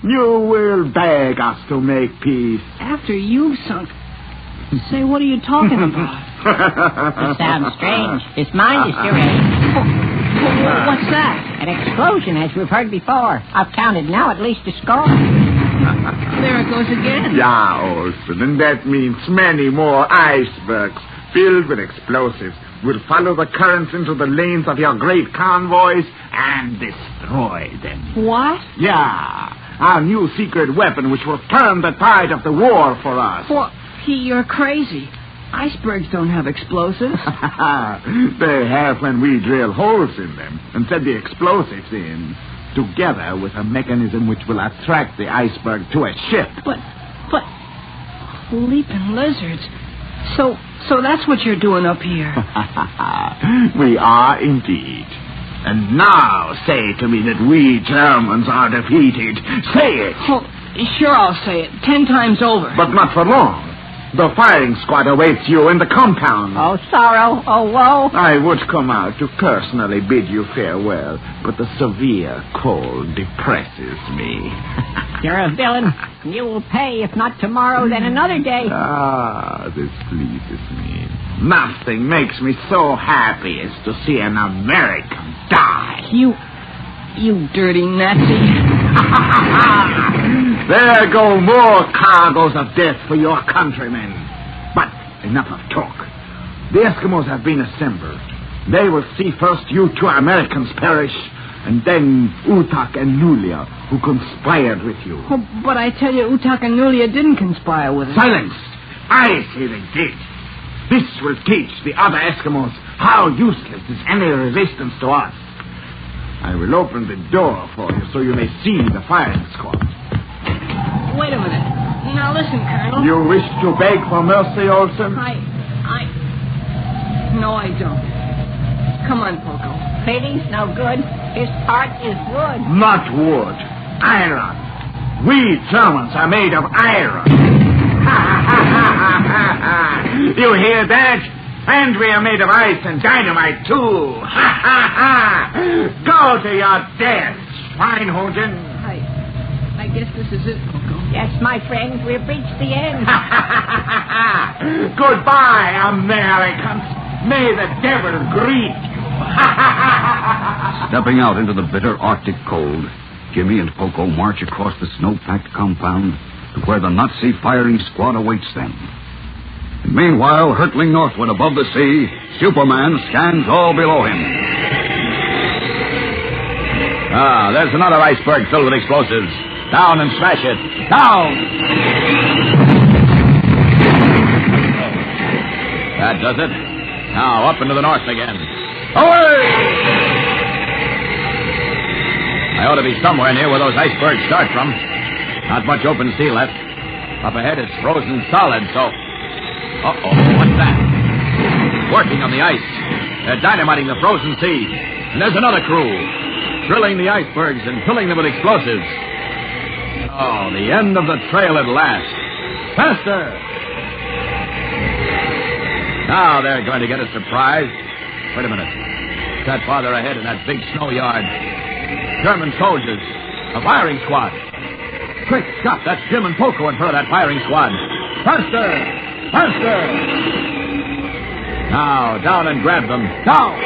you will beg us to make peace.
After you've sunk... Say, what are you talking about?
It sounds strange. His mind is deranged.
What's that?
An explosion, as we've heard before. I've counted now at least a score.
There it goes again.
Yeah, Olson, and that means many more icebergs filled with explosives will follow the currents into the lanes of your great convoys and destroy them.
What?
Yeah, our new secret weapon which will turn the tide of the war for us.
Well, you're crazy. Icebergs don't have explosives.
They have when we drill holes in them and set the explosives in, together with a mechanism which will attract the iceberg to a ship.
But, leaping lizards. So that's what you're doing up here.
We are indeed. And now say to me that we Germans are defeated. Say it.
Oh, sure, I'll say it 10 times over.
But not for long. The firing squad awaits you in the compound.
Oh, sorrow. Oh, woe.
I would come out to personally bid you farewell, but the severe cold depresses me.
You're a villain. You will pay, if not tomorrow, then another day.
Ah, this pleases me. Nothing makes me so happy as to see an American die.
You dirty Nazi.
There go more cargoes of death for your countrymen. But enough of talk. The Eskimos have been assembled. They will see first you two Americans perish, and then Utak and Nulia, who conspired with you.
Oh, but I tell you, Utak and Nulia didn't conspire with us.
Silence! I say they did. This will teach the other Eskimos how useless is any resistance to us. I will open the door for you so you may see the firing squad.
Wait a minute. Now listen, Colonel.
You wish to beg for mercy, Olson?
No, I don't. Come on, Poco.
Pity's no good. His heart is wood.
Not wood. Iron. We Germans are made of iron. You hear that? And we are made of ice and dynamite, too. Go to your death, Schweinhoden.
I guess this is it, Poco.
Yes, my friend, we've reached the end.
Goodbye, Americans. May the devil greet you.
Stepping out into the bitter Arctic cold, Jimmy and Poco march across the snow-packed compound to where the Nazi firing squad awaits them. And meanwhile, hurtling northward above the sea, Superman scans all below him.
Ah, there's another iceberg filled with explosives. Down and smash it. Down! That does it. Now, up into the north again. Away! I ought to be somewhere near where those icebergs start from. Not much open sea left. Up ahead, it's frozen solid, so... Uh-oh, what's that? Working on the ice. They're dynamiting the frozen sea. And there's another crew. Drilling the icebergs and filling them with explosives. Oh, the end of the trail at last. Faster! Now they're going to get a surprise. Wait a minute. What's that farther ahead in that big snow yard? German soldiers. A firing squad. Quick, stop. That's Jim and Poco in front of that firing squad. Faster! Faster! Now, down and grab them. Down!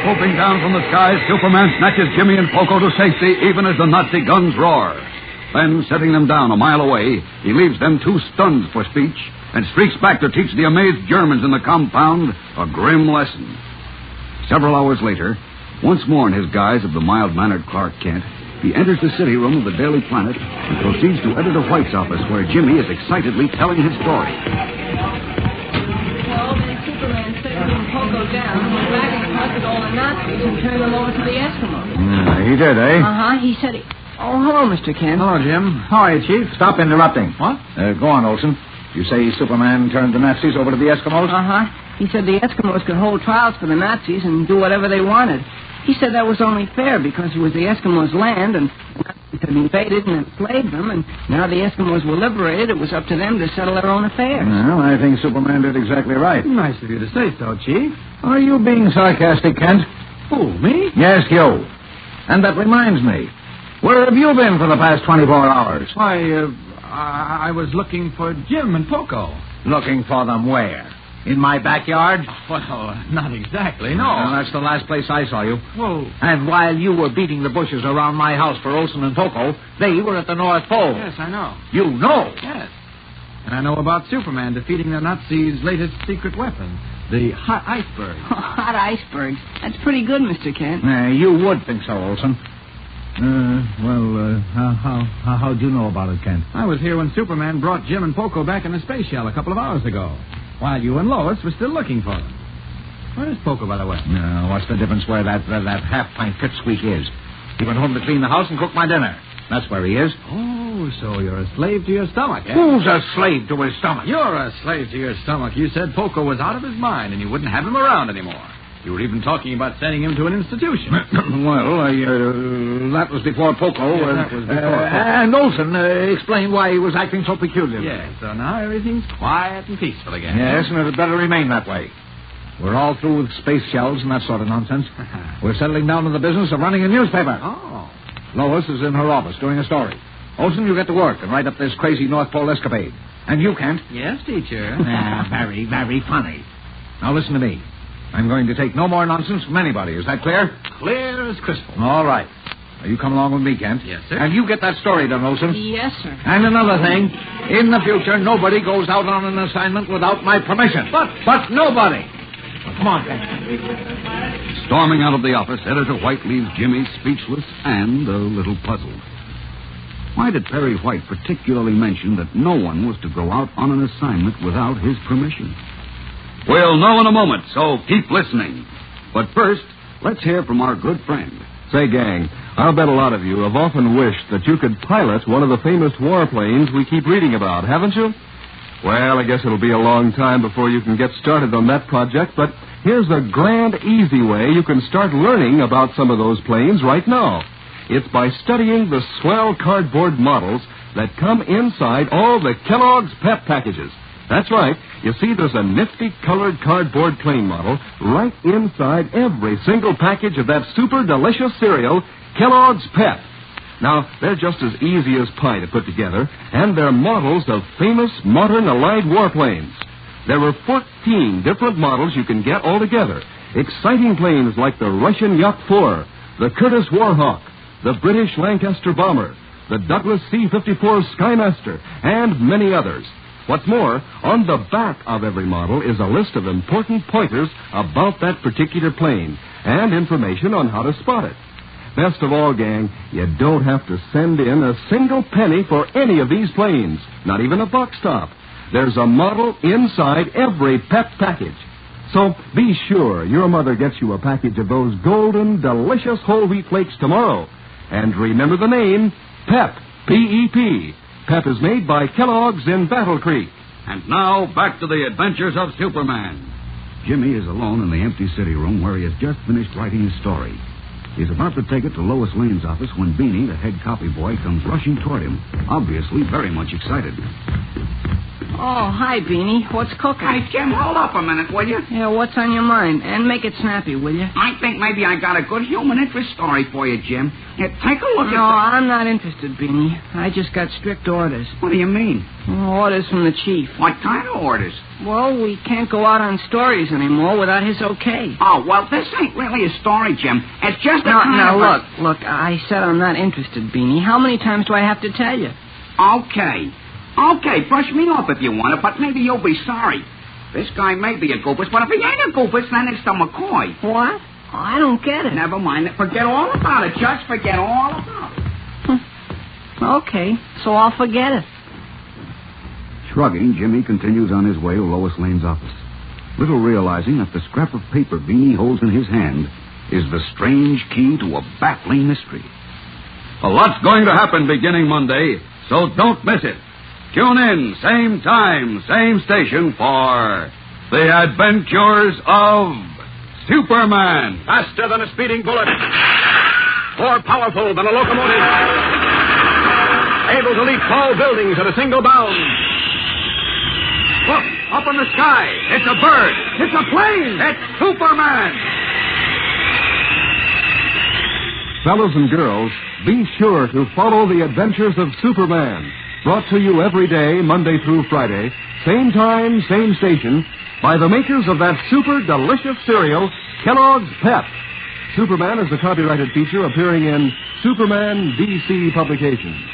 Swooping down from the skies, Superman snatches Jimmy and Poco to safety even as the Nazi guns roar. Then, setting them down a mile away, he leaves them too stunned for speech and streaks back to teach the amazed Germans in the compound a grim lesson. Several hours later, once more in his guise of the mild-mannered Clark Kent, he enters the city room of the Daily Planet and proceeds to Editor White's office, where Jimmy is excitedly telling his story.
Well, then Superman set him and Poco down, went back and collected all the Nazis and turned them over to the Eskimos.
He did, eh?
He said he... Oh, hello, Mr. Kent.
Hello, Jim. How are you, Chief? Stop interrupting.
What?
Go on, Olson. You say Superman turned the Nazis over to the Eskimos?
He said the Eskimos could hold trials for the Nazis and do whatever they wanted. He said that was only fair because it was the Eskimos' land and it had invaded and enslaved them, and now the Eskimos were liberated. It was up to them to settle their own affairs.
Well, I think Superman did exactly right.
Nice of you to say so, Chief.
Are you being sarcastic, Kent?
Who, me?
Yes, you. And that reminds me. Where have you been for the past 24 hours?
Why, I was looking for Jim and Poco.
Looking for them where? In my backyard?
Well, not exactly, no.
Well, that's the last place I saw you.
Well...
And while you were beating the bushes around my house for Olson and Poco, they were at the North Pole.
Yes, I know.
You know?
Yes. And I know about Superman defeating the Nazis' latest secret weapon, the hot iceberg.
Hot icebergs. That's pretty good, Mr. Kent.
You would think so, Olson. How'd you know about it, Kent?
I was here when Superman brought Jim and Poco back in the space shell a couple of hours ago, while you and Lois were still looking for them. Where is Poco, by the way?
No, what's the difference where that half-pint pipsqueak is? He went home to clean the house and cook my dinner. That's where he is.
Oh, so you're a slave to your stomach, eh?
Who's a slave to his stomach?
You're a slave to your stomach. You said Poco was out of his mind and you wouldn't have him around anymore. You were even talking about sending him to an institution.
That was before Poco.
Yes, that was before Poco.
And Olson explained why he was acting so peculiarly.
Yes, so now everything's quiet and peaceful again.
Yes, and it had better remain that way. We're all through with space shells and that sort of nonsense. We're settling down to the business of running a newspaper.
Oh.
Lois is in her office doing a story. Olson, you get to work and write up this crazy North Pole escapade. And you, Kent.
Yes, teacher.
Very, very funny. Now listen to me. I'm going to take no more nonsense from anybody. Is that clear?
Clear as crystal.
All right. Now, you come along with me, Kent.
Yes, sir.
And you get that story done, Olson.
Yes, sir.
And another thing. In the future, nobody goes out on an assignment without my permission. But nobody. Come on, Kent.
Storming out of the office, Editor White leaves Jimmy speechless and a little puzzled. Why did Perry White particularly mention that no one was to go out on an assignment without his permission? We'll know in a moment, so keep listening. But first, let's hear from our good friend.
Say, gang, I'll bet a lot of you have often wished that you could pilot one of the famous warplanes we keep reading about, haven't you? Well, I guess it'll be a long time before you can get started on that project, but here's a grand, easy way you can start learning about some of those planes right now. It's by studying the swell cardboard models that come inside all the Kellogg's Pep packages. That's right. You see, there's a nifty colored cardboard plane model right inside every single package of that super delicious cereal, Kellogg's Pep. Now, they're just as easy as pie to put together, and they're models of famous modern Allied warplanes. There are 14 different models you can get altogether. Exciting planes like the Russian Yak-4, the Curtiss Warhawk, the British Lancaster Bomber, the Douglas C-54 Skymaster, and many others. What's more, on the back of every model is a list of important pointers about that particular plane and information on how to spot it. Best of all, gang, you don't have to send in a single penny for any of these planes, not even a box top. There's a model inside every Pep package. So be sure your mother gets you a package of those golden, delicious whole wheat flakes tomorrow. And remember the name, Pep, P-E-P. Pep is made by Kellogg's in Battle Creek.
And now, back to the adventures of Superman. Jimmy is alone in the empty city room where he has just finished writing his story. He's about to take it to Lois Lane's office when Beanie, the head copy boy, comes rushing toward him, obviously very much excited.
Oh, hi, Beanie. What's cooking?
Hey, Jim, hold up a minute, will you?
Yeah, what's on your mind? And make it snappy, will you?
I think maybe I got a good human interest story for you, Jim. Here, take a look at
No, I'm not interested, Beanie. I just got strict orders.
What do you mean?
Orders from the chief.
What kind of orders?
Well, we can't go out on stories anymore without his okay.
Oh, well, this ain't really a story, Jim. It's just a
Look, I said I'm not interested, Beanie. How many times do I have to tell you?
Okay, brush me off if you want it, but maybe you'll be sorry. This guy may be a goofus, but if he ain't a goofus, then it's the McCoy.
What? I don't get it.
Never mind. Forget all about it, Judge. Forget all about it.
Okay, so I'll forget it.
Shrugging, Jimmy continues on his way to Lois Lane's office, little realizing that the scrap of paper Beanie holds in his hand is the strange key to a baffling mystery. A lot's going to happen beginning Monday, so don't miss it. Tune in, same time, same station for The Adventures of
Superman. Faster than a speeding bullet. More powerful than a locomotive. Able to leap tall buildings at a single bound. Look, up in the sky. It's a bird. It's a plane. It's Superman.
Fellows and girls, be sure to follow the adventures of Superman. Brought to you every day, Monday through Friday, same time, same station, by the makers of that super delicious cereal, Kellogg's Pep. Superman is the copyrighted feature appearing in Superman DC Publications.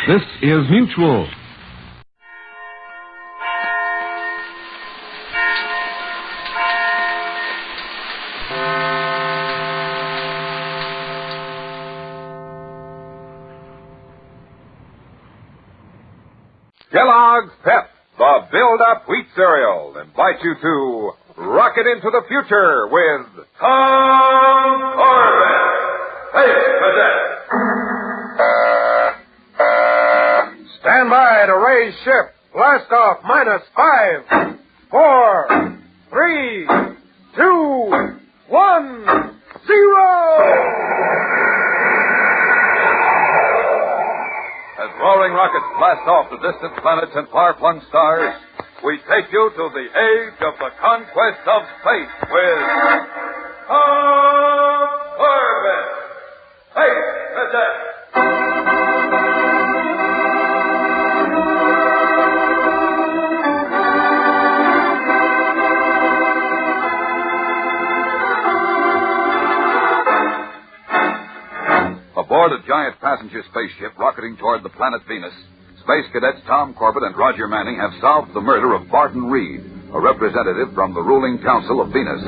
This is Mutual.
Kellogg's Pep, the build-up wheat cereal, invite you to rocket into the future with Tom Corbett, Space Cadet. Stand by to raise ship. Blast off -5, 4, 3, 2, 1, 0. As roaring rockets blast off to distant planets and far-flung stars, we take you to the age of the conquest of space with Tom Corbett, Space Cadet. Aboard a giant passenger spaceship rocketing toward the planet Venus, Space Cadets Tom Corbett and Roger Manning have solved the murder of Barton Reed, a representative from the ruling council of Venus.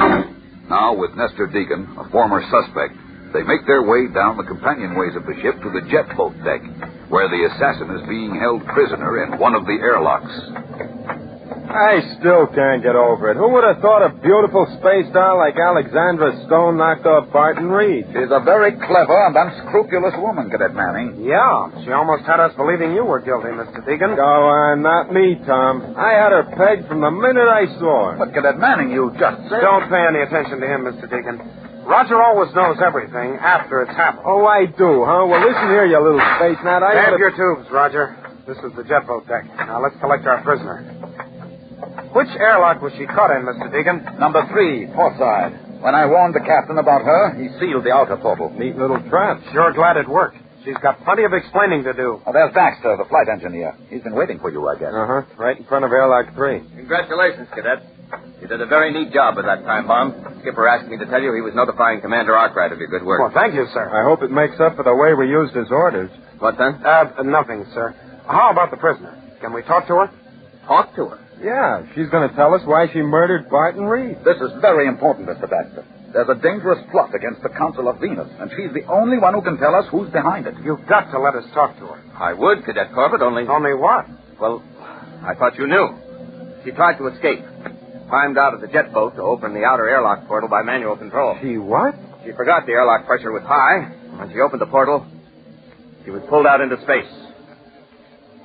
Now, with Nestor Deacon, a former suspect, they make their way down the companionways of the ship to the jet boat deck, where the assassin is being held prisoner in one of the airlocks.
I still can't get over it. Who would have thought a beautiful space doll like Alexandra Stone knocked off Barton Reed?
She's a very clever and unscrupulous woman, Cadet Manning.
Yeah, she almost had us believing you were guilty, Mr. Deacon. Go on, not me, Tom. I had her pegged from the minute I saw her.
But, Cadet Manning, you just said...
Don't pay any attention to him, Mr. Deacon. Roger always knows everything after it's happened. Oh, I do, huh? Well, listen here, you little space nut. Stab your tubes, Roger. This is the jet boat deck. Now, let's collect our prisoner. Which airlock was she caught in, Mr. Deacon?
Number 3, port side. When I warned the captain about her, he sealed the outer portal.
Neat little trap. Sure glad it worked. She's got plenty of explaining to do.
Oh, there's Baxter, the flight engineer. He's been waiting for you, I guess.
Uh-huh. Right in front of airlock 3.
Congratulations, Cadet. You did a very neat job with that time bomb. Skipper asked me to tell you he was notifying Commander Arkwright of your good work.
Well, thank you, sir. I hope it makes up for the way we used his orders.
What then?
Nothing, sir. How about the prisoner? Can we talk to her?
Talk to her?
Yeah, she's going to tell us why she murdered Barton Reed.
This is very important, Mr. Baxter. There's a dangerous plot against the Council of Venus, and she's the only one who can tell us who's behind it.
You've got to let us talk to her.
I would, Cadet Corbett, only...
Only what?
Well, I thought you knew. She tried to escape. Climbed out of the jet boat to open the outer airlock portal by manual control.
She what?
She forgot the airlock pressure was high. When she opened the portal, she was pulled out into space.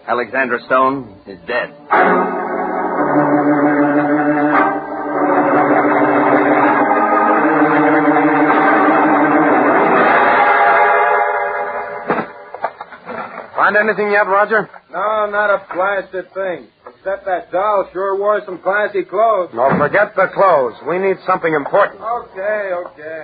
Alexandra Stone is dead.
Find anything yet, Roger? No, not a blasted thing. Except that doll sure wore some classy clothes. No, forget the clothes. We need something important. Okay.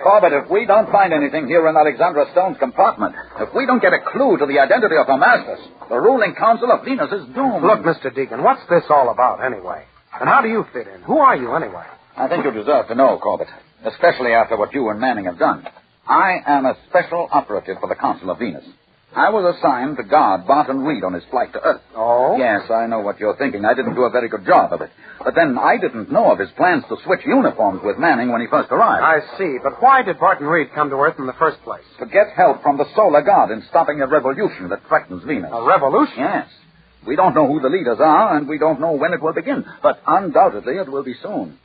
Corbett, if we don't find anything here in Alexandra Stone's compartment, if we don't get a clue to the identity of her masters, the ruling council of Venus is doomed.
Look, Mr. Deacon, what's this all about anyway? And how do you fit in? Who are you anyway?
I think you deserve to know, Corbett, especially after what you and Manning have done. I am a special operative for the Council of Venus. I was assigned to guard Barton Reed on his flight to Earth.
Oh?
Yes, I know what you're thinking. I didn't do a very good job of it. But then I didn't know of his plans to switch uniforms with Manning when he first arrived.
I see. But why did Barton Reed come to Earth in the first place?
To get help from the Solar Guard in stopping a revolution that threatens Venus.
A revolution?
Yes. We don't know who the leaders are, and we don't know when it will begin. But undoubtedly it will be soon.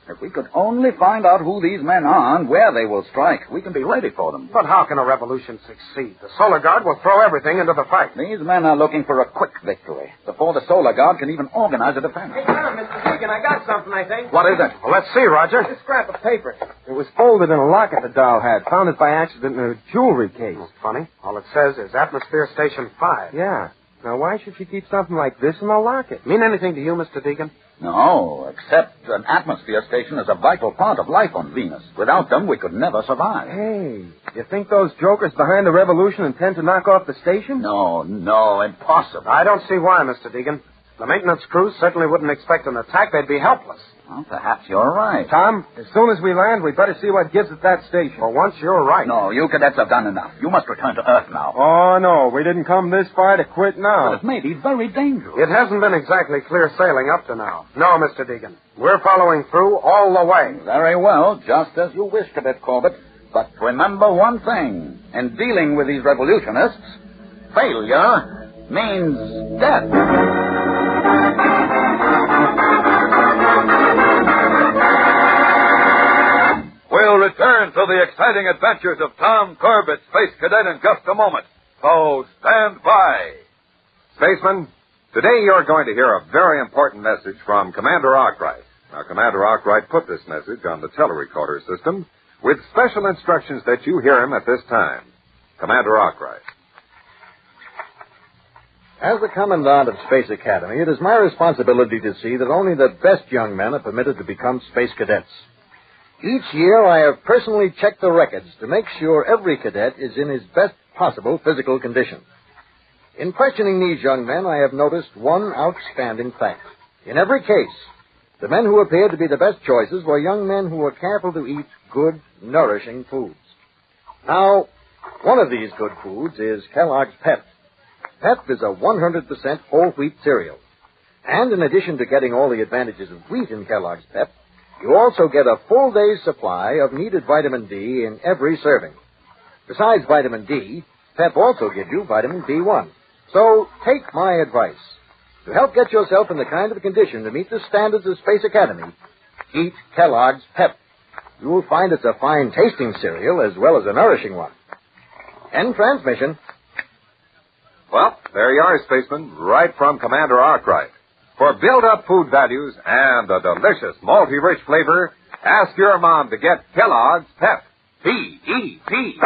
If we could only find out who these men are and where they will strike, we can be ready for them.
But how can a revolution succeed? The Solar Guard will throw everything into the fight.
These men are looking for a quick victory before the Solar Guard can even organize a defense.
Hey, Tom, Mr. Deacon, I got something, I think.
What is it?
Well, let's see, Roger.
This scrap of paper.
It was folded in a locket the doll had. Found it by accident in a jewelry case. Oh, funny. All it says is Atmosphere Station 5. Yeah. Now, why should she keep something like this in a locket? Mean anything to you, Mr. Deacon?
No, except an atmosphere station is a vital part of life on Venus. Without them, we could never survive.
Hey, you think those jokers behind the revolution intend to knock off the station?
No, impossible.
I don't see why, Mr. Deacon. The maintenance crews certainly wouldn't expect an attack. They'd be helpless.
Well, perhaps you're right.
Tom, as soon as we land, we'd better see what gives at that station. For once, you're right.
No, you cadets have done enough. You must return to Earth now.
Oh, no, we didn't come this far to quit now.
But it may be very dangerous.
It hasn't been exactly clear sailing up to now. No, Mr. Deacon. We're following through all the way.
Very well, just as you wish, Cadet Corbett. But remember one thing. In dealing with these revolutionists, failure means death. We'll return to the exciting adventures of Tom Corbett, Space Cadet, in just a moment. So stand by.
Spaceman, today you're going to hear a very important message from Commander Arkwright. Now, Commander Arkwright put this message on the telerecorder system with special instructions that you hear him at this time. Commander Arkwright.
As the Commandant of Space Academy, it is my responsibility to see that only the best young men are permitted to become Space Cadets. Each year, I have personally checked the records to make sure every cadet is in his best possible physical condition. In questioning these young men, I have noticed one outstanding fact. In every case, the men who appeared to be the best choices were young men who were careful to eat good, nourishing foods. Now, one of these good foods is Kellogg's Pep. Pep is a 100% whole wheat cereal. And in addition to getting all the advantages of wheat in Kellogg's Pep, you also get a full day's supply of needed vitamin D in every serving. Besides vitamin D, Pep also gives you vitamin B1. So take my advice. To help get yourself in the kind of condition to meet the standards of Space Academy, eat Kellogg's Pep. You will find it's a fine-tasting cereal as well as a nourishing one. End transmission.
Well, there you are, Spaceman, right from Commander Arkwright. For built-up food values and a delicious, malty-rich flavor, ask your mom to get Kellogg's Pep. P-E-P.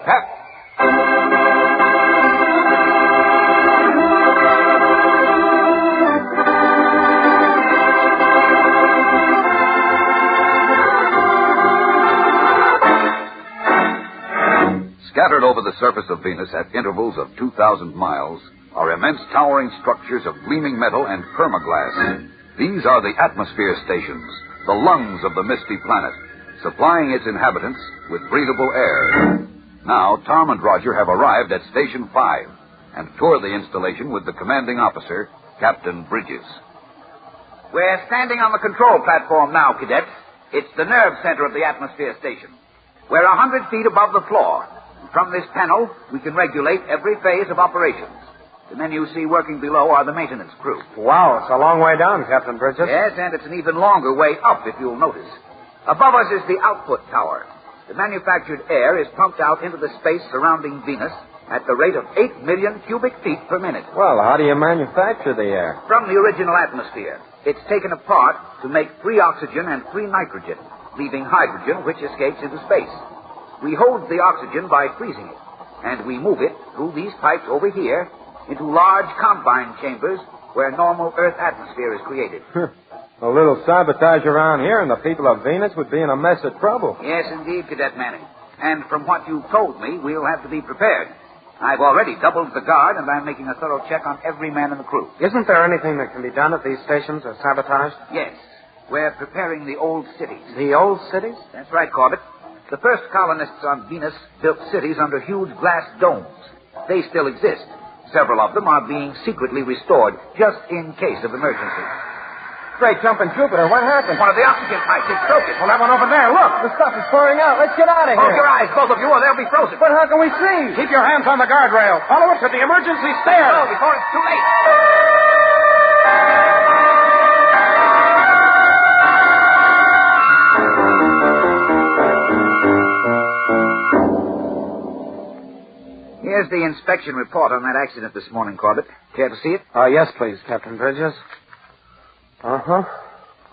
Pep.
Scattered over the surface of Venus at intervals of 2,000 miles are immense towering structures of gleaming metal and permaglass. These are the atmosphere stations, the lungs of the misty planet, supplying its inhabitants with breathable air. Now, Tom and Roger have arrived at Station 5 and tour the installation with the commanding officer, Captain Bridges.
We're standing on the control platform now, cadets. It's the nerve center of the atmosphere station. We're 100 feet above the floor. From this panel, we can regulate every phase of operations. The men you see working below are the maintenance crew.
Wow, it's a long way down, Captain Bridges.
Yes, and it's an even longer way up, if you'll notice. Above us is the output tower. The manufactured air is pumped out into the space surrounding Venus at the rate of 8 million cubic feet per minute.
Well, how do you manufacture the air?
From the original atmosphere. It's taken apart to make free oxygen and free nitrogen, leaving hydrogen, which escapes into space. We hold the oxygen by freezing it, and we move it through these pipes over here into large combine chambers where normal Earth atmosphere is created.
A little sabotage around here, and the people of Venus would be in a mess of trouble.
Yes, indeed, Cadet Manning. And from what you've told me, we'll have to be prepared. I've already doubled the guard, and I'm making a thorough check on every man in the crew.
Isn't there anything that can be done if these stations are sabotaged?
Yes. We're preparing the old cities.
The old cities?
That's right, Corbett. The first colonists on Venus built cities under huge glass domes. They still exist. Several of them are being secretly restored, just in case of emergency.
Great jumping Jupiter, what happened?
One of the oxygen pipes is broken.
Well, that one over there, look, the stuff is pouring out. Let's get out of here.
Hold your eyes, both of you, or they'll be frozen.
But how can we see? Keep your hands on the guardrail. Follow it to the emergency stairs.
No, before it's too late. Here's the inspection report on that accident this morning, Corbett. Care to see it?
Yes, please, Captain Bridges. Uh-huh.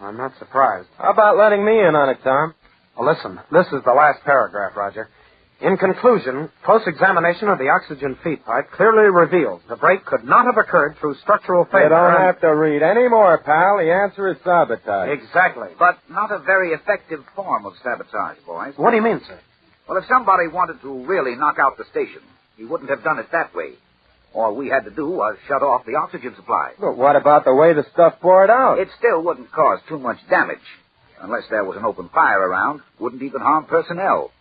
I'm not surprised. How about letting me in on it, Tom? Well, listen, this is the last paragraph, Roger. In conclusion, close examination of the oxygen feed pipe clearly reveals the break could not have occurred through structural failure.
You don't have to read any more, pal. The answer is sabotage.
Exactly.
But not a very effective form of sabotage, boys.
What do you mean, sir?
Well, if somebody wanted to really knock out the station, he wouldn't have done it that way. All we had to do was shut off the oxygen supply.
But what about the way the stuff poured out?
It still wouldn't cause too much damage. Unless there was an open fire around, wouldn't even harm personnel.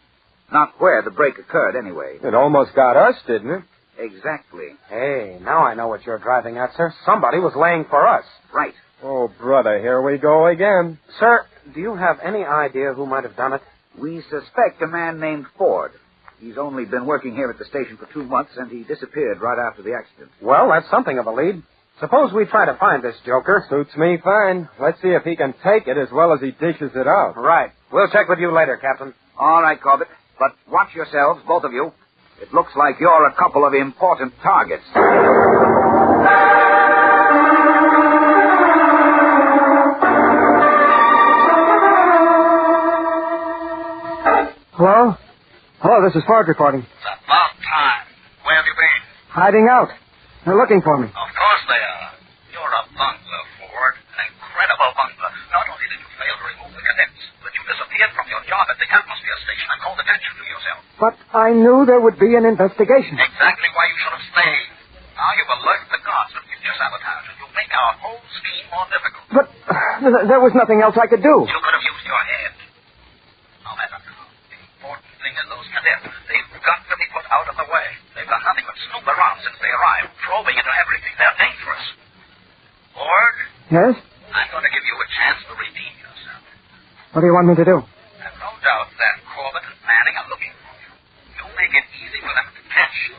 Not where the break occurred, anyway.
It almost got us, didn't it?
Exactly.
Hey, now I know what you're driving at, sir. Somebody was laying for us.
Right.
Oh, brother, here we go again.
Sir, do you have any idea who might have done it?
We suspect a man named Ford. He's only been working here at the station for 2 months, and he disappeared right after the accident.
Well, that's something of a lead. Suppose we try to find this joker.
Suits me fine. Let's see if he can take it as well as he dishes it out.
Right. We'll check with you later, Captain.
All right, Corbett. But watch yourselves, both of you. It looks like you're a couple of important targets.
Hello? Hello, this is Ford reporting.
It's about time. Where have you been?
Hiding out. They're looking for me.
Of course they are. You're a bungler, Ford. An incredible bungler. Not only did you fail to remove the cadets, but you disappeared from your job at the atmosphere station and called attention to yourself.
But I knew there would be an investigation.
Exactly why you should have stayed. Now you've alerted the guards of future sabotage, and you make our whole scheme more difficult.
But there was nothing else I could do.
You could have used your head. No matter. The important thing is those cadets. They've got to be put out of the way. They've done nothing but snoop around since they arrived, probing into everything. They're dangerous. Ford?
Yes?
I'm going to give you a chance to redeem yourself.
What do you want me to do?
I've no doubt that Corbett and Manning are looking for you. You make it easy for them to catch you.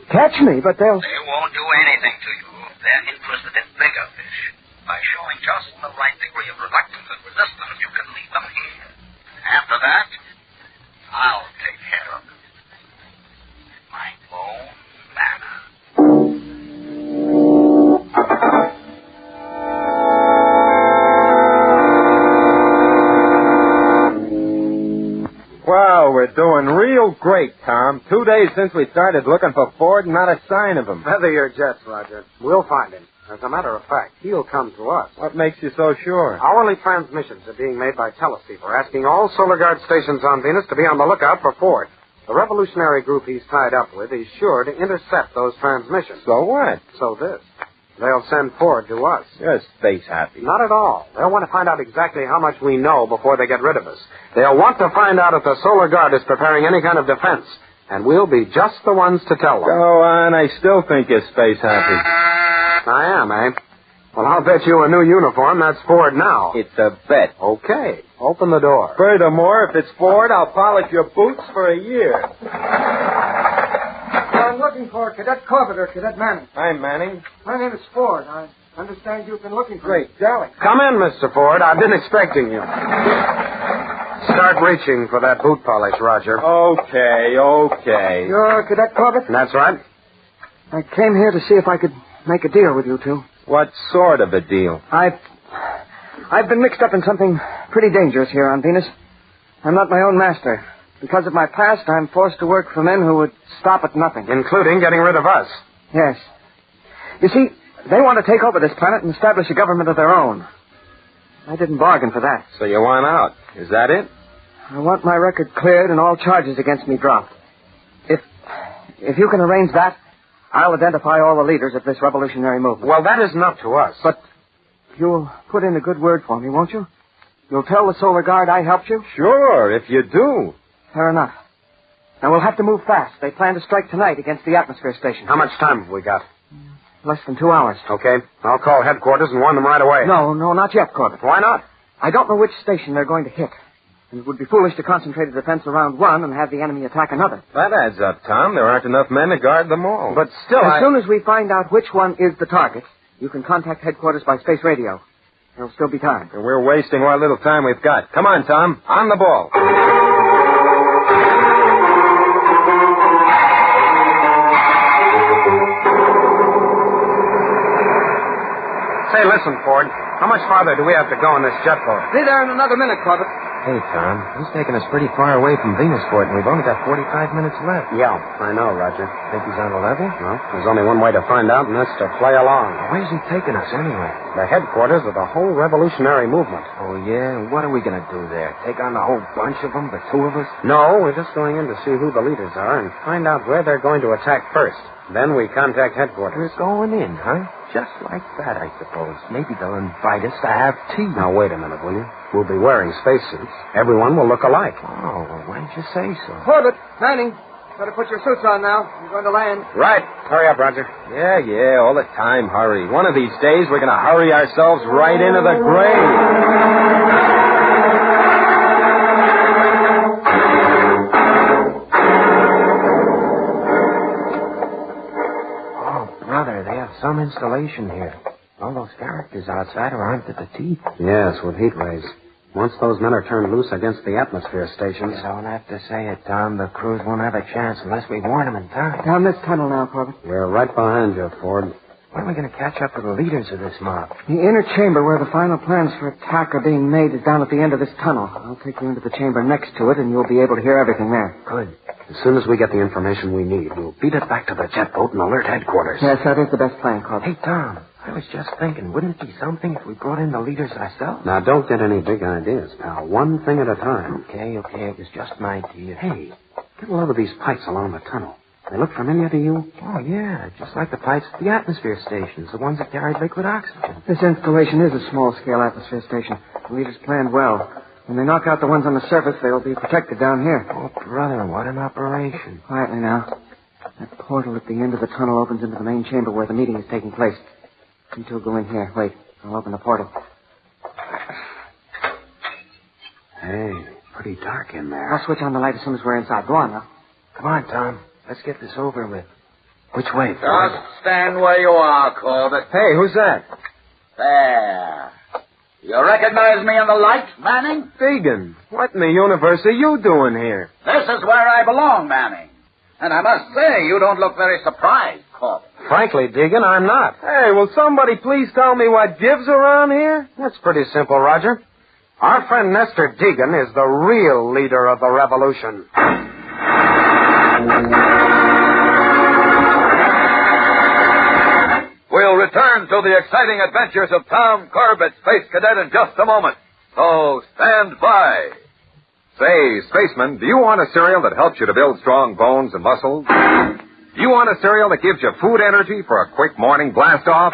Catch me, but they'll...
They won't do anything to you. They're interested in bigger fish. By showing just the right degree of reluctance and resistance, you can lead them here. After that, I'll take care of them. In my own manner.
Well, we're doing real great, Tom. 2 days since we started looking for Ford, not a sign of him.
Feather your jets, Roger. We'll find him. As a matter of fact, he'll come to us.
What makes you so sure?
Hourly transmissions are being made by teleceiver, asking all Solar Guard stations on Venus to be on the lookout for Ford. The revolutionary group he's tied up with is sure to intercept those transmissions.
So what?
So this. They'll send Ford to us.
You're space happy.
Not at all. They'll want to find out exactly how much we know before they get rid of us. They'll want to find out if the Solar Guard is preparing any kind of defense. And we'll be just the ones to tell them.
Go on. I still think you're space happy.
I am, eh? Well, I'll bet you a new uniform. That's Ford now.
It's a bet.
Okay. Open the door.
Furthermore, if it's Ford, I'll polish your boots for a year.
I'm looking for Cadet Corbett or Cadet Manning.
I'm Manning.
My name is Ford. I understand you've been looking for
Great, jolly.
Come in, Mr. Ford. I've been expecting you. Start reaching for that boot polish, Roger.
Okay.
You're Cadet Corbett?
That's right.
I came here to see if I could make a deal with you two.
What sort of a deal?
I've been mixed up in something pretty dangerous here on Venus. I'm not my own master. Because of my past, I'm forced to work for men who would stop at nothing.
Including getting rid of us.
Yes. You see, they want to take over this planet and establish a government of their own. I didn't bargain for that.
So you want out. Is that it?
I want my record cleared and all charges against me dropped. If you can arrange that, I'll identify all the leaders of this revolutionary movement.
Well, that isn't up to us.
But you'll put in a good word for me, won't you? You'll tell the Solar Guard I helped you?
Sure, if you do.
Fair enough. Now, we'll have to move fast. They plan to strike tonight against the atmosphere station.
How much time have we got?
Less than 2 hours.
Okay. I'll call headquarters and warn them right away.
No, not yet, Corbett.
Why not?
I don't know which station they're going to hit. And it would be foolish to concentrate a defense around one and have the enemy attack another.
That adds up, Tom. There aren't enough men to guard them all.
But still,
As soon as we find out which one is the target, you can contact headquarters by space radio. There'll still be time.
And we're wasting what little time we've got. Come on, Tom. On the ball.
listen, Ford. How much farther do we have to go in this jet boat?
Be there in another minute, Corbett.
Hey, Tom, he's taking us pretty far away from Venusport, and we've only got 45 minutes left.
Yeah, I know, Roger.
Think he's on the level?
Well, there's only one way to find out, and that's to play along.
Where's he taking us, anyway?
The headquarters of the whole revolutionary movement.
Oh, yeah? What are we going to do there? Take on the whole bunch of them, the two of us?
No, we're just going in to see who the leaders are and find out where they're going to attack first. Then we contact headquarters.
We're going in, huh? Just like that, I suppose. Maybe they'll invite us to have tea.
Now, wait a minute, will you? We'll be wearing spacesuits. Everyone will look alike.
Oh, well, why didn't you say so?
Corbett, Manning, better put your suits on now. You're going to land.
Right. Hurry up, Roger.
Yeah, all the time, hurry. One of these days, we're going to hurry ourselves right into the grave. Some installation here. All those characters outside are armed to the teeth.
Yes, with heat rays. Once those men are turned loose against the atmosphere stations...
You don't have to say it, Tom. The crews won't have a chance unless we warn them in time.
Down this tunnel now, Corbett.
We're right behind you, Ford.
When are we going to catch up to the leaders of this mob?
The inner chamber where the final plans for attack are being made is down at the end of this tunnel. I'll take you into the chamber next to it, and you'll be able to hear everything there.
Good.
As soon as we get the information we need, we'll beat it back to the jet boat and alert headquarters.
Yes, that is the best plan, Corbett.
Hey, Tom, I was just thinking, wouldn't it be something if we brought in the leaders ourselves?
Now, don't get any big ideas, pal. One thing at a time.
Okay. It was just an idea.
Hey, get a load of these pipes along the tunnel. They look familiar to you?
Oh, yeah, just like the pipes at the atmosphere stations, the ones that carried liquid oxygen.
This installation is a small-scale atmosphere station. The leaders planned well. When they knock out the ones on the surface, they'll be protected down here.
Oh, brother, what an operation.
Quietly now. That portal at the end of the tunnel opens into the main chamber where the meeting is taking place. You two go in here. Wait, I'll open the portal.
Hey, pretty dark in there.
I'll switch on the light as soon as we're inside. Go on now.
Come on, Tom. Let's get this over with. Which way, Ford?
Just stand where you are, Corbett.
Hey, who's that?
There. You recognize me in the light, Manning?
Deegan, what in the universe are you doing here?
This is where I belong, Manning. And I must say, you don't look very surprised, Corbett.
Frankly, Deegan, I'm not.
Hey, will somebody please tell me what gives around here?
That's pretty simple, Roger. Our friend Nestor Deegan is the real leader of the revolution.
We'll return to the exciting adventures of Tom Corbett, Space Cadet, in just a moment. So stand by.
Say, spaceman, do you want a cereal that helps you to build strong bones and muscles? You want a cereal that gives you food energy for a quick morning blast-off?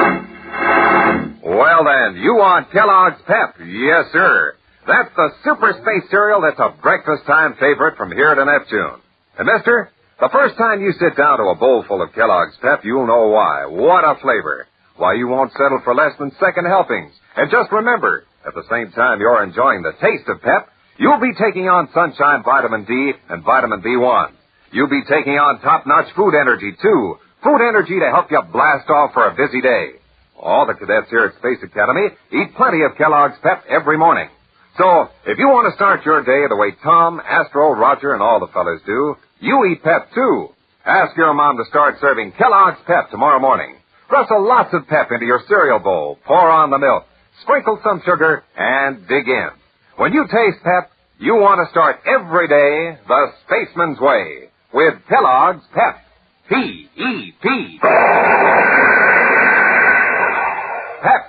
Well, then, you want Kellogg's Pep. Yes, sir. That's the super space cereal that's a breakfast-time favorite from here to Neptune. And, mister, the first time you sit down to a bowl full of Kellogg's Pep, you'll know why. What a flavor. Why you won't settle for less than second helpings. And just remember, at the same time you're enjoying the taste of Pep, you'll be taking on Sunshine Vitamin D and Vitamin B1. You'll be taking on top-notch food energy, too. Food energy to help you blast off for a busy day. All the cadets here at Space Academy eat plenty of Kellogg's Pep every morning. So, if you want to start your day the way Tom, Astro, Roger, and all the fellas do, you eat Pep, too. Ask your mom to start serving Kellogg's Pep tomorrow morning. Rustle lots of Pep into your cereal bowl. Pour on the milk. Sprinkle some sugar and dig in. When you taste Pep, you want to start every day the spaceman's way with Kellogg's Pep. P-E-P. Pep.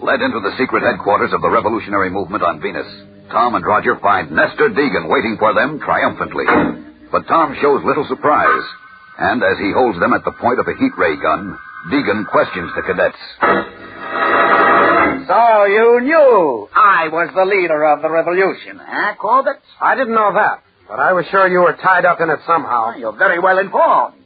Led into the secret headquarters of the revolutionary movement on Venus, Tom and Roger find Nestor Deegan waiting for them triumphantly. But Tom shows little surprise, and as he holds them at the point of a heat ray gun, Deegan questions the cadets.
So you knew I was the leader of the revolution, eh, Corbett?
I didn't know that, but I was sure you were tied up in it somehow.
You're very well informed.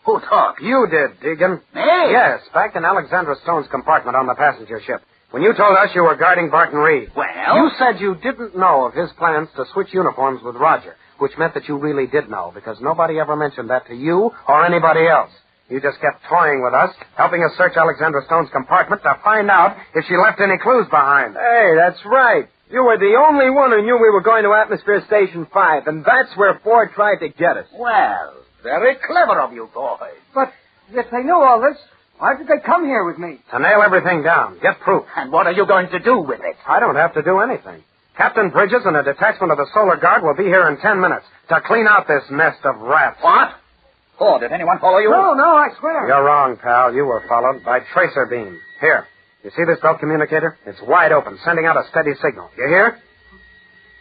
Who talked?
You did, Deegan.
Me?
Yes, back in Alexandra Stone's compartment on the passenger ship. When you told us you were guarding Barton Reed.
Well?
You said you didn't know of his plans to switch uniforms with Roger, which meant that you really did know, because nobody ever mentioned that to you or anybody else. You just kept toying with us, helping us search Alexandra Stone's compartment to find out if she left any clues behind.
Hey, that's right. You were the only one who knew we were going to Atmosphere Station 5, and that's where Ford tried to get us.
Well, very clever of you boys.
But if they knew all this, why did they come here with me?
To nail everything down, get proof.
And what are you going to do with it?
I don't have to do anything. Captain Bridges and a detachment of the Solar Guard will be here in 10 minutes to clean out this nest of rats.
What? Oh, did anyone follow you?
No, I swear.
You're wrong, pal. You were followed by tracer beam. Here. You see this belt communicator? It's wide open, sending out a steady signal. You hear?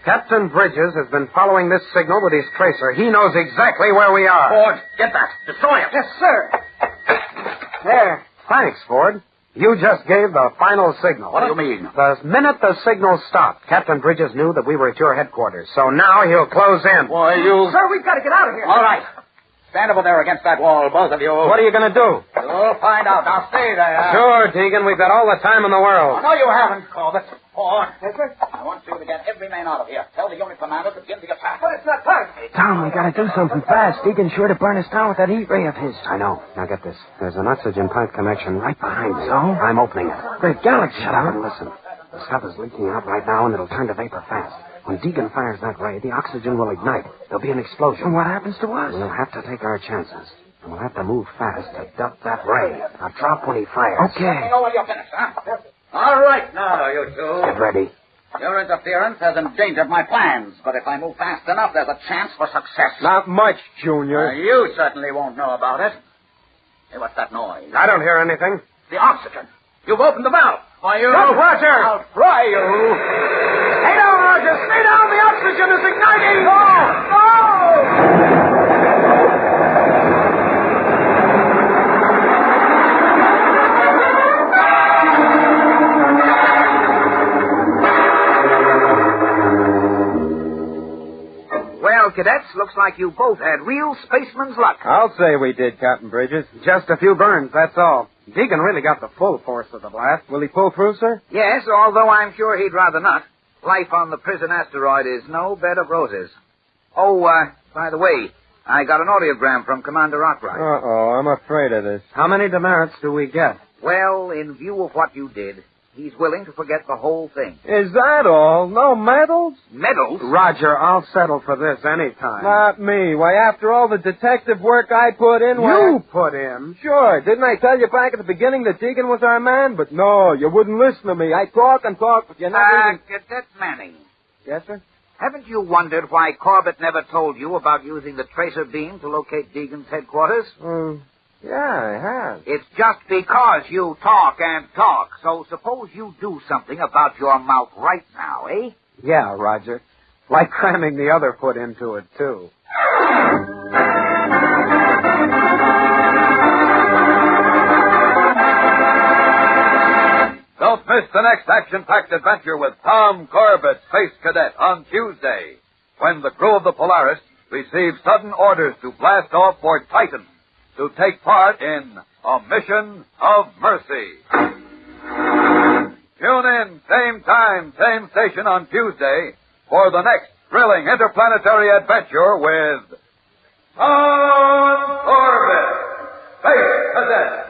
Captain Bridges has been following this signal with his tracer. He knows exactly where we are.
Ford, get that. Destroy it.
Yes, sir.
There. Thanks, Ford. You just gave the final signal.
What do you mean?
The minute the signal stopped, Captain Bridges knew that we were at your headquarters. So now he'll close in.
Why, you...
Sir, we've got to get out of here.
All right. Stand over there against that wall, both of you.
What are you going to do?
You'll find out. Now stay there.
Sure, Deegan. We've got all the time in the world.
No, you haven't, Corbett. Ford.
Yes, sir.
I want you to get every man out of here. Tell the unit commander to begin the attack.
But it's not time. Tom, we got to do something fast. Deacon's sure to burn us down with that heat ray of his.
I know. Now get this. There's an oxygen pipe connection right behind me.
So?
I'm opening it.
Great galaxy.
Shut up and listen. The stuff is leaking out right now, and it'll turn to vapor fast. When Deegan fires that ray, the oxygen will ignite. There'll be an explosion.
And what happens to us?
We'll have to take our chances. And we'll have to move fast to duck that ray. Now drop when he fires.
Okay.
Let me know when you're finished, huh? All right, now, you two.
Get ready.
Your interference has endangered my plans, but if I move fast enough, there's a chance for success.
Not much, Junior.
You certainly won't know about it. Hey, what's that noise?
I don't hear anything.
The oxygen. You've opened the valve. Why, you...
Look, Roger!
I'll fry you.
Stay down, Roger! Stay down! The oxygen is igniting! No!
Well, cadets, looks like you both had real spaceman's luck.
I'll say we did, Captain Bridges.
Just a few burns, that's all. Deegan really got the full force of the blast.
Will he pull through, sir?
Yes, although I'm sure he'd rather not. Life on the prison asteroid is no bed of roses. Oh, by the way, I got an audiogram from Commander Arkwright.
Uh-oh, I'm afraid of this.
How many demerits do we get?
Well, in view of what you did, he's willing to forget the whole thing.
Is that all? No medals?
Medals?
Roger, I'll settle for this any time.
Not me. Why, after all the detective work I put in...
You put in?
Sure. Didn't I tell you back at the beginning that Deegan was our man? But no, you wouldn't listen to me. I talk and talk, but you never even...
Cadet Manning.
Yes, sir?
Haven't you wondered why Corbett never told you about using the tracer beam to locate Deegan's headquarters?
Yeah, I have.
It's just because you talk and talk. So suppose you do something about your mouth right now, eh?
Yeah, Roger. Like cramming the other foot into it, too.
Don't miss the next action-packed adventure with Tom Corbett, Space Cadet, on Tuesday, when the crew of the Polaris receives sudden orders to blast off for Titan to take part in a mission of mercy. Tune in, same time, same station on Tuesday for the next thrilling interplanetary adventure with Tom Corbett, Space Cadet.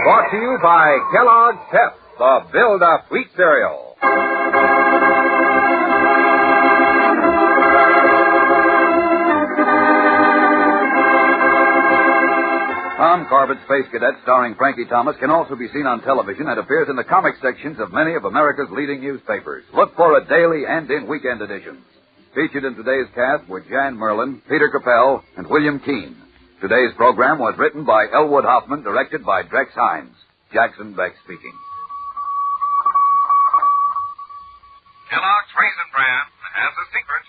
Brought to you by Kellogg's Pep, the Build-Up Wheat Cereal.
Tom Corbett, Space Cadet, starring Frankie Thomas, can also be seen on television and appears in the comic sections of many of America's leading newspapers. Look for it daily and in weekend editions. Featured in today's cast were Jan Merlin, Peter Capell, and William Keane. Today's program was written by Elwood Hoffman, directed by Drex Hines. Jackson Beck speaking.
Kellogg's Raisin Bran has a secret.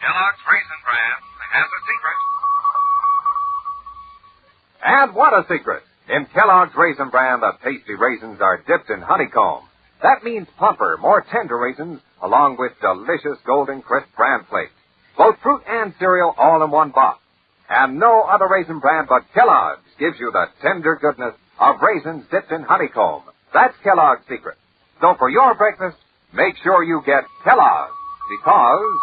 Kellogg's Raisin Bran has a secret.
And what a secret! In Kellogg's Raisin Bran, the tasty raisins are dipped in honeycomb. That means plumper, more tender raisins, along with delicious golden crisp bran flakes. Both fruit and cereal all in one box. And no other raisin brand but Kellogg's gives you the tender goodness of raisins dipped in honeycomb. That's Kellogg's secret. So for your breakfast, make sure you get Kellogg's, because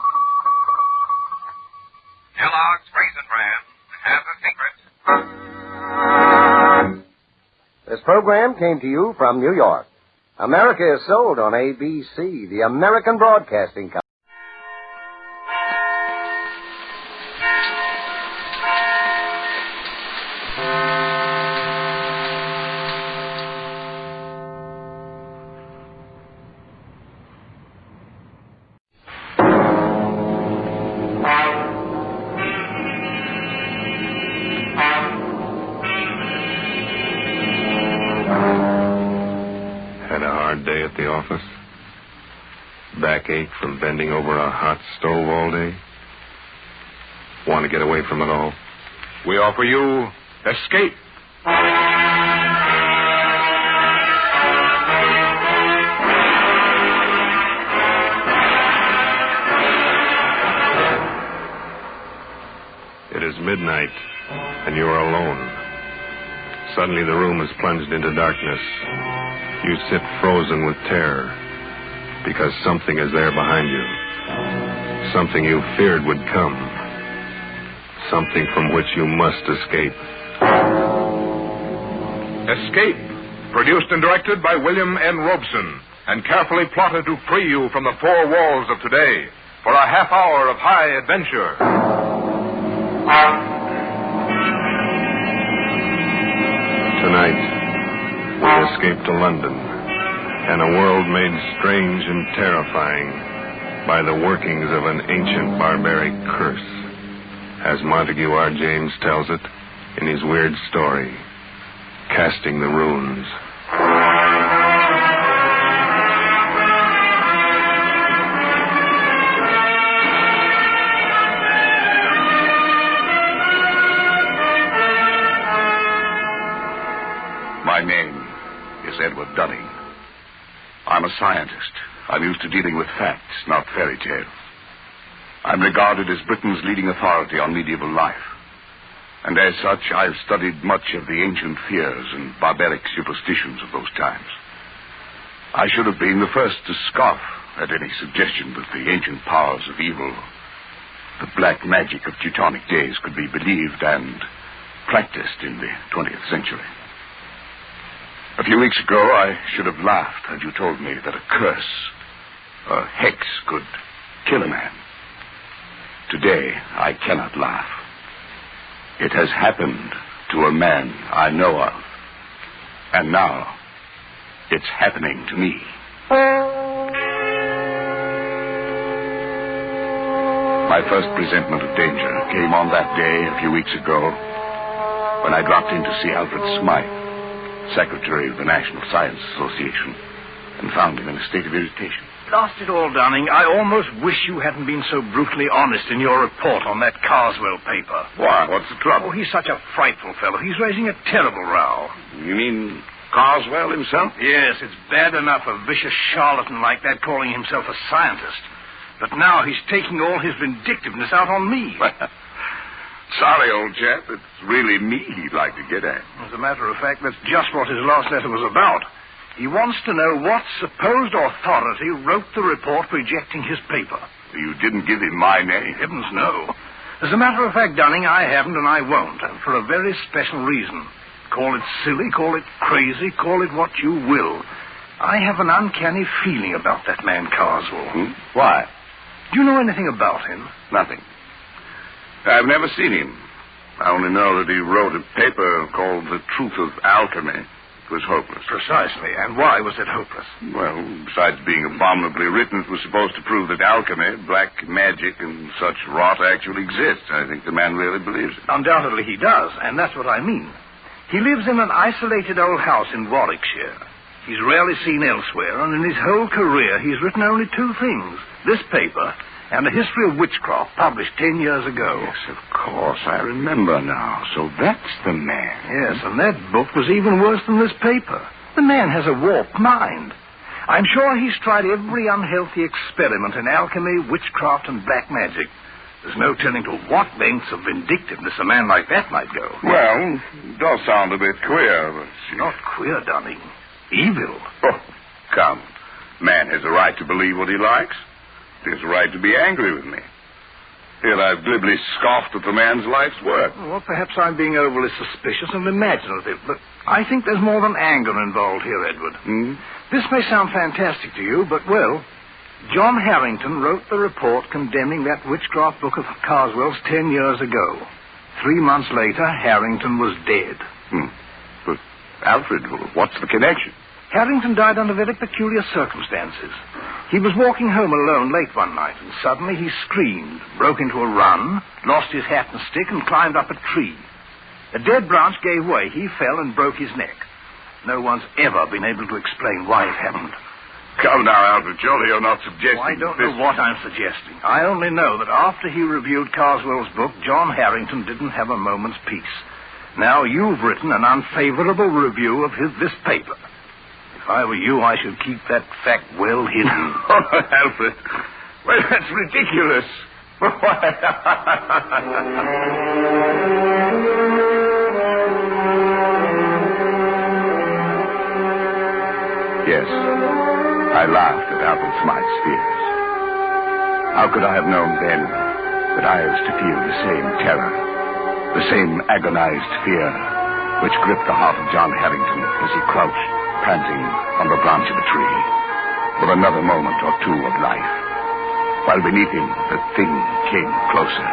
Kellogg's Raisin
program came to you from New York. America is sold on ABC, the American Broadcasting Company.
Day at the office? Backache from bending over a hot stove all day? Want to get away from it all?
We offer you escape.
It is midnight, and you are alone. Suddenly the room is plunged into darkness. You sit frozen with terror because something is there behind you. Something you feared would come. Something from which you must escape.
Escape, produced and directed by William N. Robeson, and carefully plotted to free you from the four walls of today for a half hour of high adventure.
Tonight, we escape to London and a world made strange and terrifying by the workings of an ancient barbaric curse, as Montague R. James tells it in his weird story, Casting the Runes.
My name is Edward Dunning. I'm a scientist. I'm used to dealing with facts, not fairy tales. I'm regarded as Britain's leading authority on medieval life. And as such, I've studied much of the ancient fears and barbaric superstitions of those times. I should have been the first to scoff at any suggestion that the ancient powers of evil, the black magic of Teutonic days, could be believed and practiced in the 20th century. A few weeks ago, I should have laughed had you told me that a curse, a hex, could kill a man. Today, I cannot laugh. It has happened to a man I know of. And now, it's happening to me. My first presentiment of danger came on that day a few weeks ago when I dropped in to see Alfred Smythe, Secretary of the National Science Association, and found him in a state of irritation.
Blast it all, Dunning. I almost wish you hadn't been so brutally honest in your report on that Carswell paper.
Why? What's the trouble?
Oh, he's such a frightful fellow. He's raising a terrible row.
You mean Carswell himself?
Yes, it's bad enough a vicious charlatan like that calling himself a scientist. But now he's taking all his vindictiveness out on me.
Sorry, old chap. It's really me he'd like to get at.
As a matter of fact, that's just what his last letter was about. He wants to know what supposed authority wrote the report rejecting his paper.
You didn't give him my name?
Heavens, no. As a matter of fact, Dunning, I haven't and I won't, and for a very special reason. Call it silly, call it crazy, call it what you will. I have an uncanny feeling about that man Carswell.
Why?
Do you know anything about him?
Nothing. I've never seen him. I only know that he wrote a paper called The Truth of Alchemy. It was hopeless.
Precisely. And why was it hopeless?
Well, besides being abominably written, it was supposed to prove that alchemy, black magic, and such rot actually exists. I think the man really believes it.
Undoubtedly he does, and that's what I mean. He lives in an isolated old house in Warwickshire. He's rarely seen elsewhere, and in his whole career he's written only two things. This paper and a history of witchcraft published 10 years ago.
Yes, of course. I remember now. So that's the man.
Yes, and that book was even worse than this paper. The man has a warped mind. I'm sure he's tried every unhealthy experiment in alchemy, witchcraft, and black magic. There's no telling to what lengths of vindictiveness a man like that might go.
Well, it does sound a bit queer, but...
Not queer, Dunning. Evil.
Oh, come. Man has a right to believe what he likes. He has a right to be angry with me. Here I've glibly scoffed at the man's life's work.
Well, perhaps I'm being overly suspicious and imaginative, but I think there's more than anger involved here, Edward. This may sound fantastic to you, but, well, John Harrington wrote the report condemning that witchcraft book of Carswell's 10 years ago. 3 months later, Harrington was dead.
But, Alfred, what's the connection?
Harrington died under very peculiar circumstances. He was walking home alone late one night, and suddenly he screamed, broke into a run, lost his hat and stick, and climbed up a tree. A dead branch gave way. He fell and broke his neck. No one's ever been able to explain why it happened.
Come now, Alfred, surely you're not suggesting...
I don't know what I'm suggesting. I only know that after he reviewed Carswell's book, John Harrington didn't have a moment's peace. Now, you've written an unfavorable review of this paper. If I were you, I should keep that fact well hidden.
Oh, Alfred. Well, that's ridiculous. Yes, I laughed at Alfred Smythe's fears. How could I have known then that I was to feel the same terror, the same agonized fear which gripped the heart of John Harrington as he crouched, panting on the branch of a tree, for another moment or two of life, while beneath him the thing came closer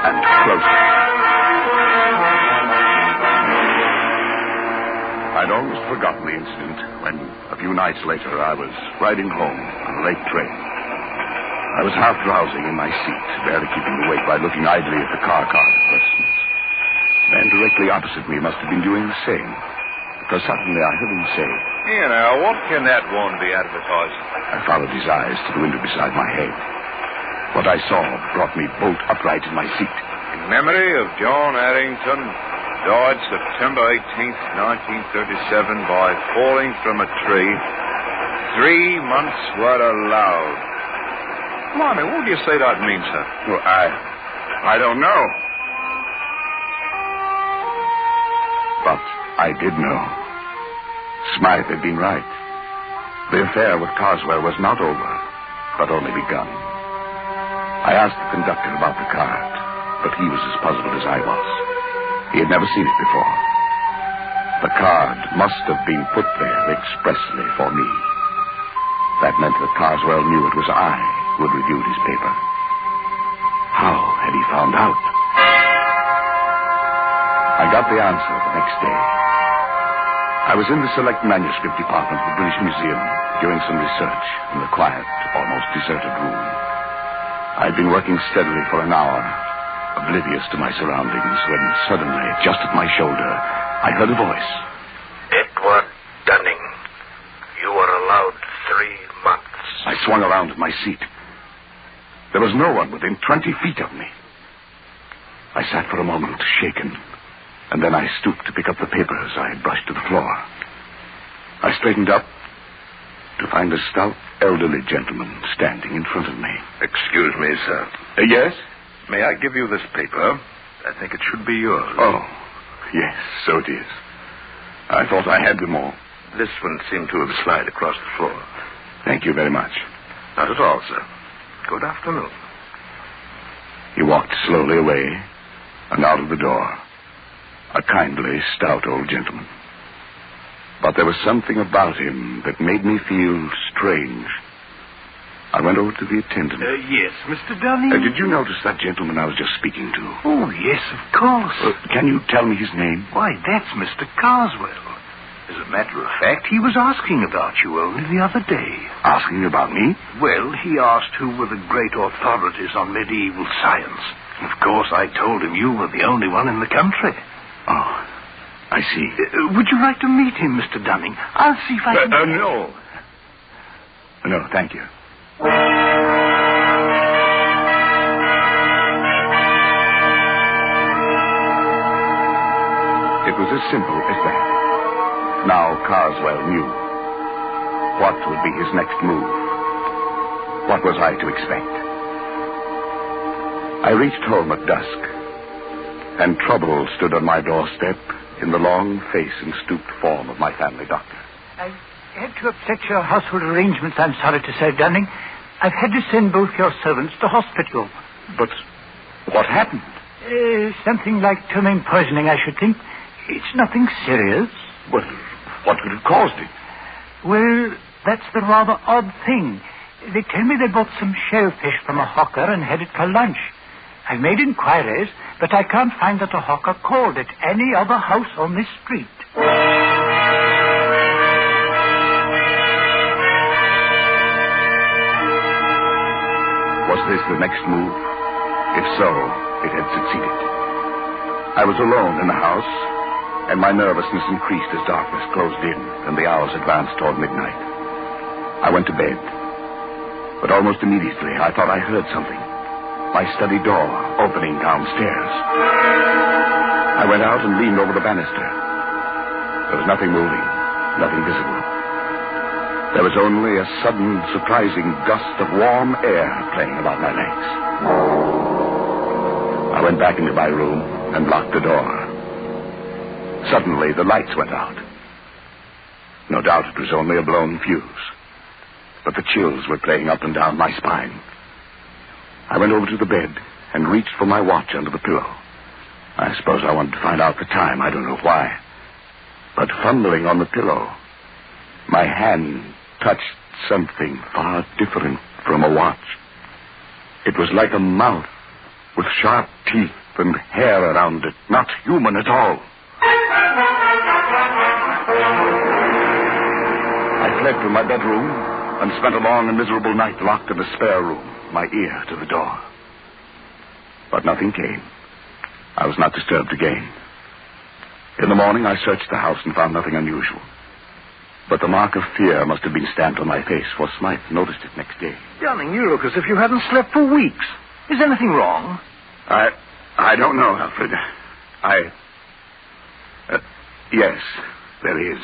and closer. I'd almost forgotten the incident when, a few nights later, I was riding home on a late train. I was half drowsing in my seat, barely keeping awake by looking idly at the car card advertisements. The man directly opposite me must have been doing the same, because suddenly I heard him say,
"Here now, what can that one be advertising?"
I followed his eyes to the window beside my head. What I saw brought me bolt upright in my seat.
In memory of John Harrington, died September 18th, 1937, by falling from a tree. 3 months were allowed. Blimey, what do you say that means, sir?
Well, I don't know. But I did know. Smythe had been right. The affair with Carswell was not over, but only begun. I asked the conductor about the card, but he was as puzzled as I was. He had never seen it before. The card must have been put there expressly for me. That meant that Carswell knew it was I who had reviewed his paper. How had he found out? I got the answer the next day. I was in the select manuscript department of the British Museum doing some research in the quiet, almost deserted room. I'd been working steadily for an hour, oblivious to my surroundings, when suddenly, just at my shoulder, I heard a voice.
"Edward Dunning, you are allowed 3 months.
I swung around in my seat. There was no one within 20 feet of me. I sat for a moment, shaken, and then I stooped to pick up the papers I had brushed to the floor. I straightened up to find a stout, elderly gentleman standing in front of me.
Excuse me, sir.
Yes?
May I give you this paper? I think it should be yours.
Oh, yes, so it is. I thought I had them all.
This one seemed to have slid across the floor.
Thank you very much.
Not at all, sir. Good afternoon.
He walked slowly away and out of the door. A kindly, stout old gentleman. But there was something about him that made me feel strange. I went over to the attendant.
Yes, Mr. Dunning?
Did you notice that gentleman I was just speaking to?
Oh, yes, of course.
Can you tell me his name?
Why, that's Mr. Carswell. As a matter of fact, he was asking about you only the other day.
Asking about me?
Well, he asked who were the great authorities on medieval science. Of course, I told him you were the only one in the country.
Oh, I see.
Would you like to meet him, Mr. Dunning? I'll see if I can...
No. No, thank you. It was as simple as that. Now Carswell knew. What would be his next move? What was I to expect? I reached home at dusk, and trouble stood on my doorstep in the long face and stooped form of my family doctor.
I had to upset your household arrangements, I'm sorry to say, Dunning. I've had to send both your servants to hospital.
But what happened?
Something like ptomaine poisoning, I should think. It's nothing serious.
But what could have caused it?
Well, that's the rather odd thing. They tell me they bought some shellfish from a hawker and headed for lunch. I've made inquiries, but I can't find that a hawker called at any other house on this street.
Was this the next move? If so, it had succeeded. I was alone in the house, and my nervousness increased as darkness closed in and the hours advanced toward midnight. I went to bed, but almost immediately I thought I heard something. My study door opening downstairs. I went out and leaned over the banister. There was nothing moving, nothing visible. There was only a sudden, surprising gust of warm air playing about my legs. I went back into my room and locked the door. Suddenly, the lights went out. No doubt it was only a blown fuse, but the chills were playing up and down my spine. I went over to the bed and reached for my watch under the pillow. I suppose I wanted to find out the time. I don't know why. But fumbling on the pillow, my hand touched something far different from a watch. It was like a mouth with sharp teeth and hair around it, not human at all. I fled from my bedroom and spent a long and miserable night locked in the spare room, my ear to the door. But nothing came. I was not disturbed again. In the morning, I searched the house and found nothing unusual. But the mark of fear must have been stamped on my face, for Smythe noticed it next day.
Dunning, you look as if you hadn't slept for weeks. Is anything wrong?
I don't know, Alfred. Yes, there is.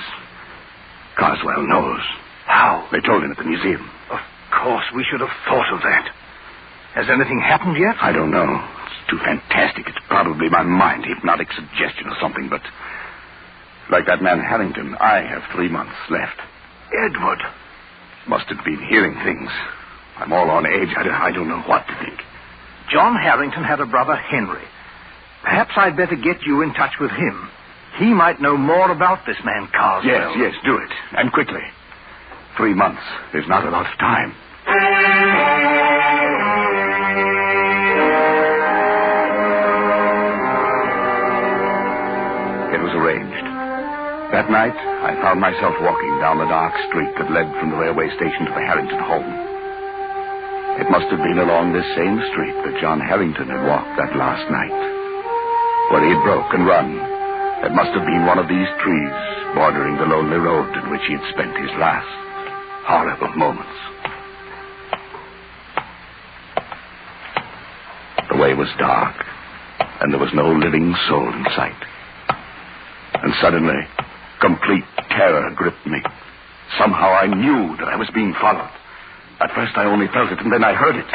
Carswell knows.
How?
They told him at the museum.
Of course, we should have thought of that. Has anything happened yet?
I don't know. It's too fantastic. It's probably my mind, hypnotic suggestion or something, but like that man Harrington, I have 3 months left.
Edward.
Must have been hearing things. I'm all on edge. I don't know what to think.
John Harrington had a brother, Henry. Perhaps I'd better get you in touch with him. He might know more about this man, Carswell.
Yes, do it. And quickly. 3 months is not a lot of time. It was arranged. That night, I found myself walking down the dark street that led from the railway station to the Harrington home. It must have been along this same street that John Harrington had walked that last night. Where he had broke and run. It must have been one of these trees bordering the lonely road in which he had spent his last horrible moments. The way was dark, and there was no living soul in sight. And suddenly, complete terror gripped me. Somehow I knew that I was being followed. At first I only felt it, and then I heard it.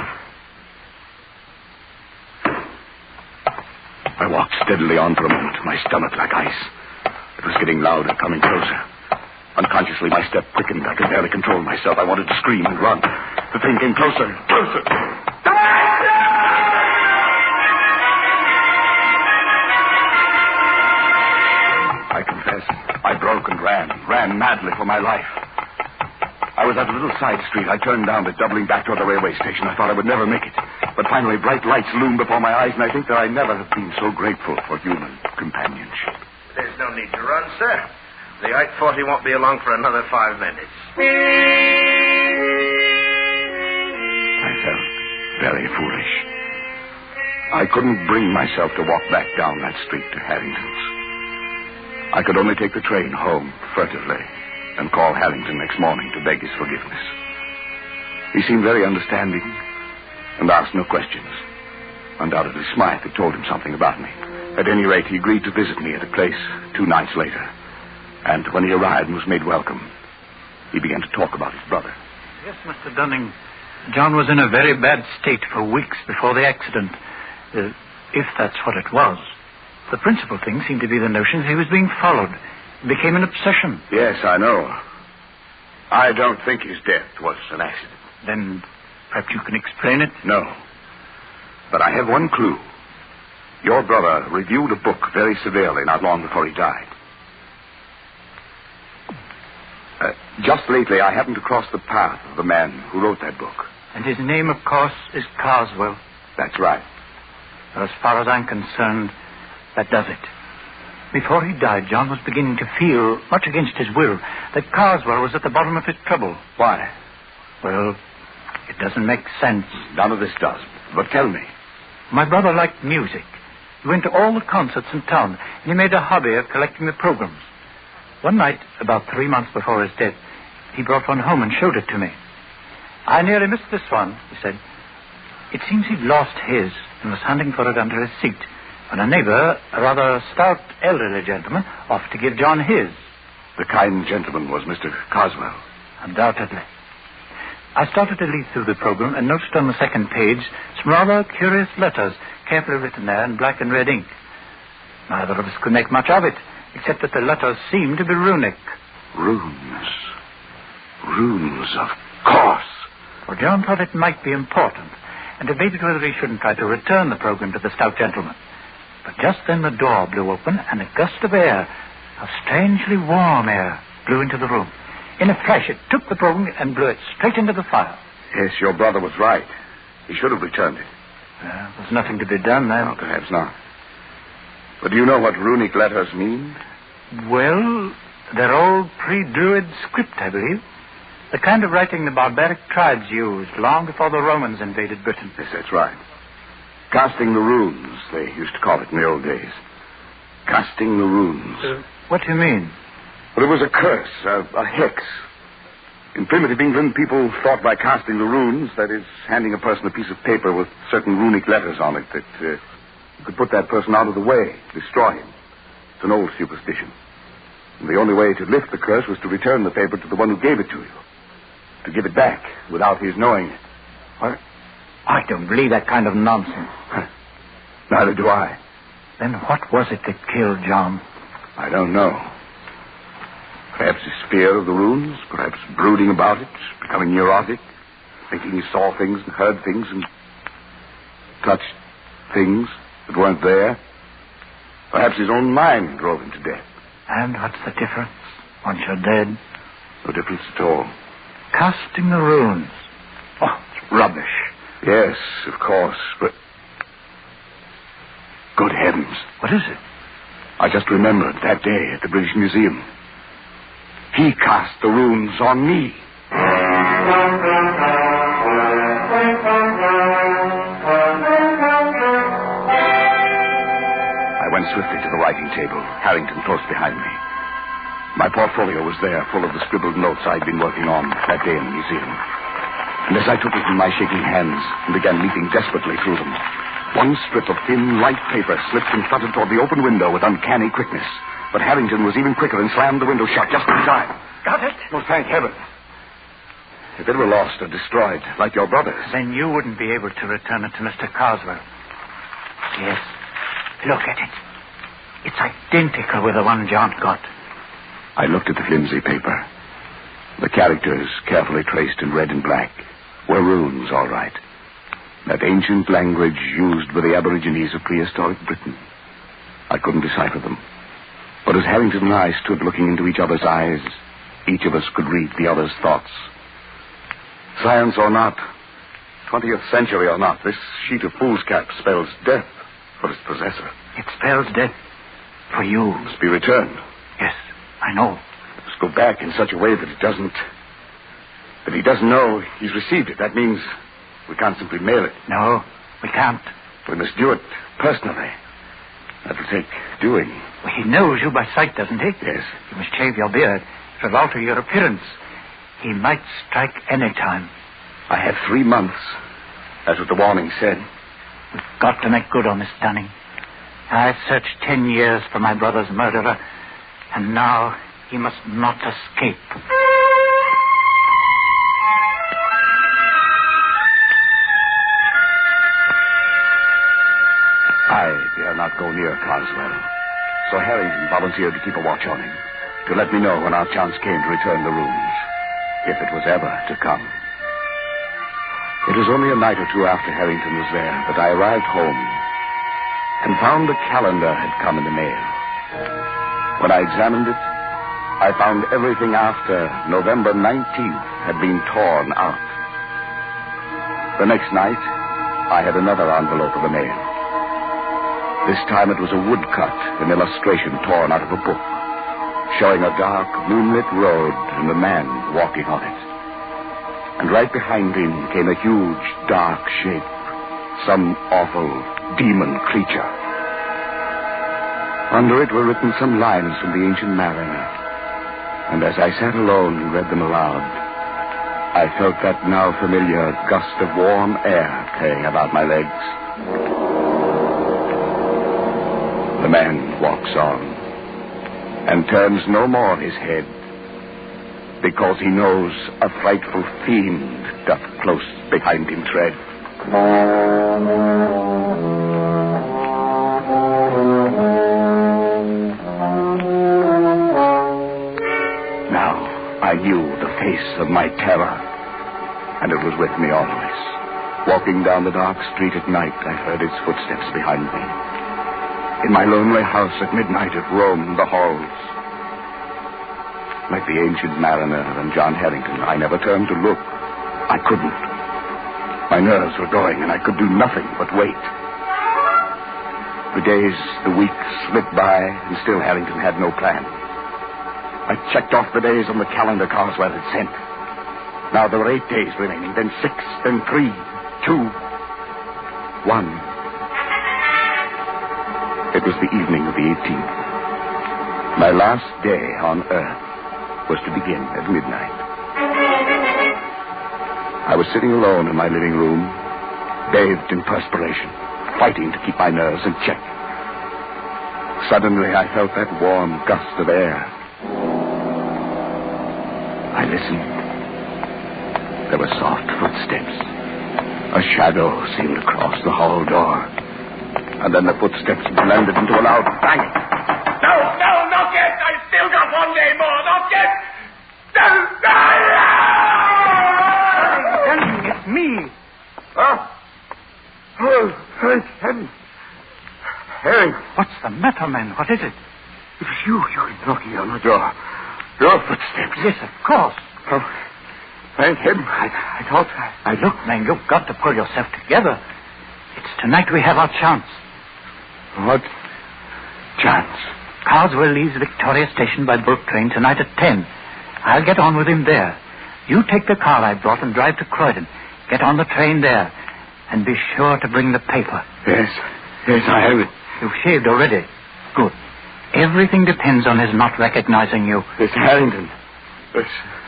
I walked steadily on for a moment, my stomach like ice. It was getting louder, coming closer. Unconsciously, my step quickened. I could barely control myself. I wanted to scream and run. The thing came closer, closer. I confess, I broke and ran madly for my life. I was at a little side street. I turned down it, doubling back toward the railway station. I thought I would never make it. But finally, bright lights loomed before my eyes, and I think that I never have been so grateful for human companionship.
There's no need to run, sir. The 840 won't be along for another 5 minutes.
I felt very foolish. I couldn't bring myself to walk back down that street to Harrington's. I could only take the train home furtively and call Harrington next morning to beg his forgiveness. He seemed very understanding and asked no questions. Undoubtedly, Smythe had told him something about me. At any rate, he agreed to visit me at a place 2 nights later. And when he arrived and was made welcome, he began to talk about his brother.
Yes, Mr. Dunning. John was in a very bad state for weeks before the accident. If that's what it was. The principal thing seemed to be the notion that he was being followed. It became an obsession.
Yes, I know. I don't think his death was an accident.
Then perhaps you can explain it?
No. But I have one clue. Your brother reviewed a book very severely not long before he died. Just lately, I happened to cross the path of the man who wrote that book.
And his name, of course, is Carswell.
That's right.
As far as I'm concerned, that does it. Before he died, John was beginning to feel, much against his will, that Carswell was at the bottom of his trouble.
Why?
Well, it doesn't make sense.
None of this does. But tell me.
My brother liked music. He went to all the concerts in town, and he made a hobby of collecting the programs. One night, about 3 months before his death, he brought one home and showed it to me. I nearly missed this one, he said. It seems he'd lost his and was hunting for it under his seat, when a neighbor, a rather stout elderly gentleman, offered to give John his.
The kind gentleman was Mr. Carswell.
Undoubtedly. I started to leaf through the program and noticed on the second page some rather curious letters, carefully written there in black and red ink. Neither of us could make much of it, except that the letters seemed to be runic.
Runes. Runes, of course.
Well, John thought it might be important, and debated whether he shouldn't try to return the program to the stout gentleman. But just then the door blew open, and a gust of air, of strangely warm air, blew into the room. In a flash, it took the program and blew it straight into the fire.
Yes, your brother was right. He should have returned it.
There's nothing to be done then.
No, perhaps not. But do you know what runic letters mean?
Well, they're old pre-Druid script, I believe. The kind of writing the barbaric tribes used long before the Romans invaded Britain.
Yes, that's right. Casting the runes, they used to call it in the old days. Casting the runes.
What do you mean?
Well, it was a curse, a hex. In primitive England, people thought by casting the runes, that is, handing a person a piece of paper with certain runic letters on it, that you could put that person out of the way, destroy him. It's an old superstition. And the only way to lift the curse was to return the paper to the one who gave it to you. To give it back without his knowing it.
What? I don't believe that kind of nonsense.
Neither do I.
Then what was it that killed John?
I don't know. Perhaps his fear of the runes, perhaps brooding about it, becoming neurotic, thinking he saw things and heard things and touched things that weren't there. Perhaps his own mind drove him to death.
And what's the difference once you're dead?
No difference at all.
Casting the runes. Oh, it's rubbish.
Yes, of course, but... Good heavens.
What is it?
I just remembered that day at the British Museum. He cast the runes on me. I went swiftly to the writing table, Harrington close behind me. My portfolio was there, full of the scribbled notes I'd been working on that day in the museum. And as I took it in my shaking hands and began leaping desperately through them, one strip of thin, light paper slipped and fluttered toward the open window with uncanny quickness. But Harrington was even quicker and slammed the window shut just in time.
Got it?
Well, thank heaven. If it were lost or destroyed, like your brother's...
Then you wouldn't be able to return it to Mr. Carswell. Yes. Look at it. It's identical with the one John got.
I looked at the flimsy paper. The characters, carefully traced in red and black, were runes, all right. That ancient language used by the Aborigines of prehistoric Britain. I couldn't decipher them. But as Harrington and I stood looking into each other's eyes, each of us could read the other's thoughts. Science or not, 20th century or not, this sheet of foolscap spells death for its possessor.
It spells death for you.
It must be returned.
Yes, I know.
It must go back in such a way that that he doesn't know he's received it. That means we can't simply mail it.
No, we can't.
We must do it personally. That'll take doing.
Well, he knows you by sight, doesn't he?
Yes.
You must shave your beard. It will alter your appearance. He might strike any time.
I have 3 months. That's what the warning said.
We've got to make good on this Dunning. I've searched 10 years for my brother's murderer, and now he must not escape.
I dare not go near Carswell, so Harrington volunteered to keep a watch on him, to let me know when our chance came to return the runes, if it was ever to come. It was only a night or two after Harrington was there that I arrived home and found the calendar had come in the mail. When I examined it, I found everything after November 19th had been torn out. The next night, I had another envelope of the mail. This time it was a woodcut, an illustration torn out of a book, showing a dark, moonlit road and a man walking on it. And right behind him came a huge, dark shape, some awful demon creature. Under it were written some lines from the Ancient Mariner. And as I sat alone and read them aloud, I felt that now familiar gust of warm air playing about my legs. The man walks on and turns no more his head, because he knows a frightful fiend doth close behind him tread. Now I knew the face of my terror, and it was with me always. Walking down the dark street at night, I heard its footsteps behind me. In my lonely house at midnight, it roamed the halls. Like the Ancient Mariner and John Harrington, I never turned to look. I couldn't. My nerves were going, and I could do nothing but wait. The days, the weeks slipped by, and still Harrington had no plan. I checked off the days on the calendar Carswell had sent. Now there were 8 days remaining, then 6, then 3, 2, 1. It was the evening of the 18th. My last day on Earth was to begin at midnight. I was sitting alone in my living room, bathed in perspiration, fighting to keep my nerves in check. Suddenly, I felt that warm gust of air. I listened. There were soft footsteps. A shadow seemed to cross the hall door. And then the footsteps blended into a loud banging.
No, not yet. I still got 1 day more. Not yet.
It's me.
Harry.
What's the matter, man? What is it?
It was you knocking on the door. Your footsteps.
Yes, of course.
Oh, thank him. I thought...
Look, man, you've got to pull yourself together. It's tonight we have our chance.
What chance?
Carswell leaves Victoria Station by bulk train tonight at 10. I'll get on with him there. You take the car I brought and drive to Croydon. Get on the train there. And be sure to bring the paper.
Yes, I have it.
You've shaved already. Good. Everything depends on his not recognizing you.
Mr. Harrington.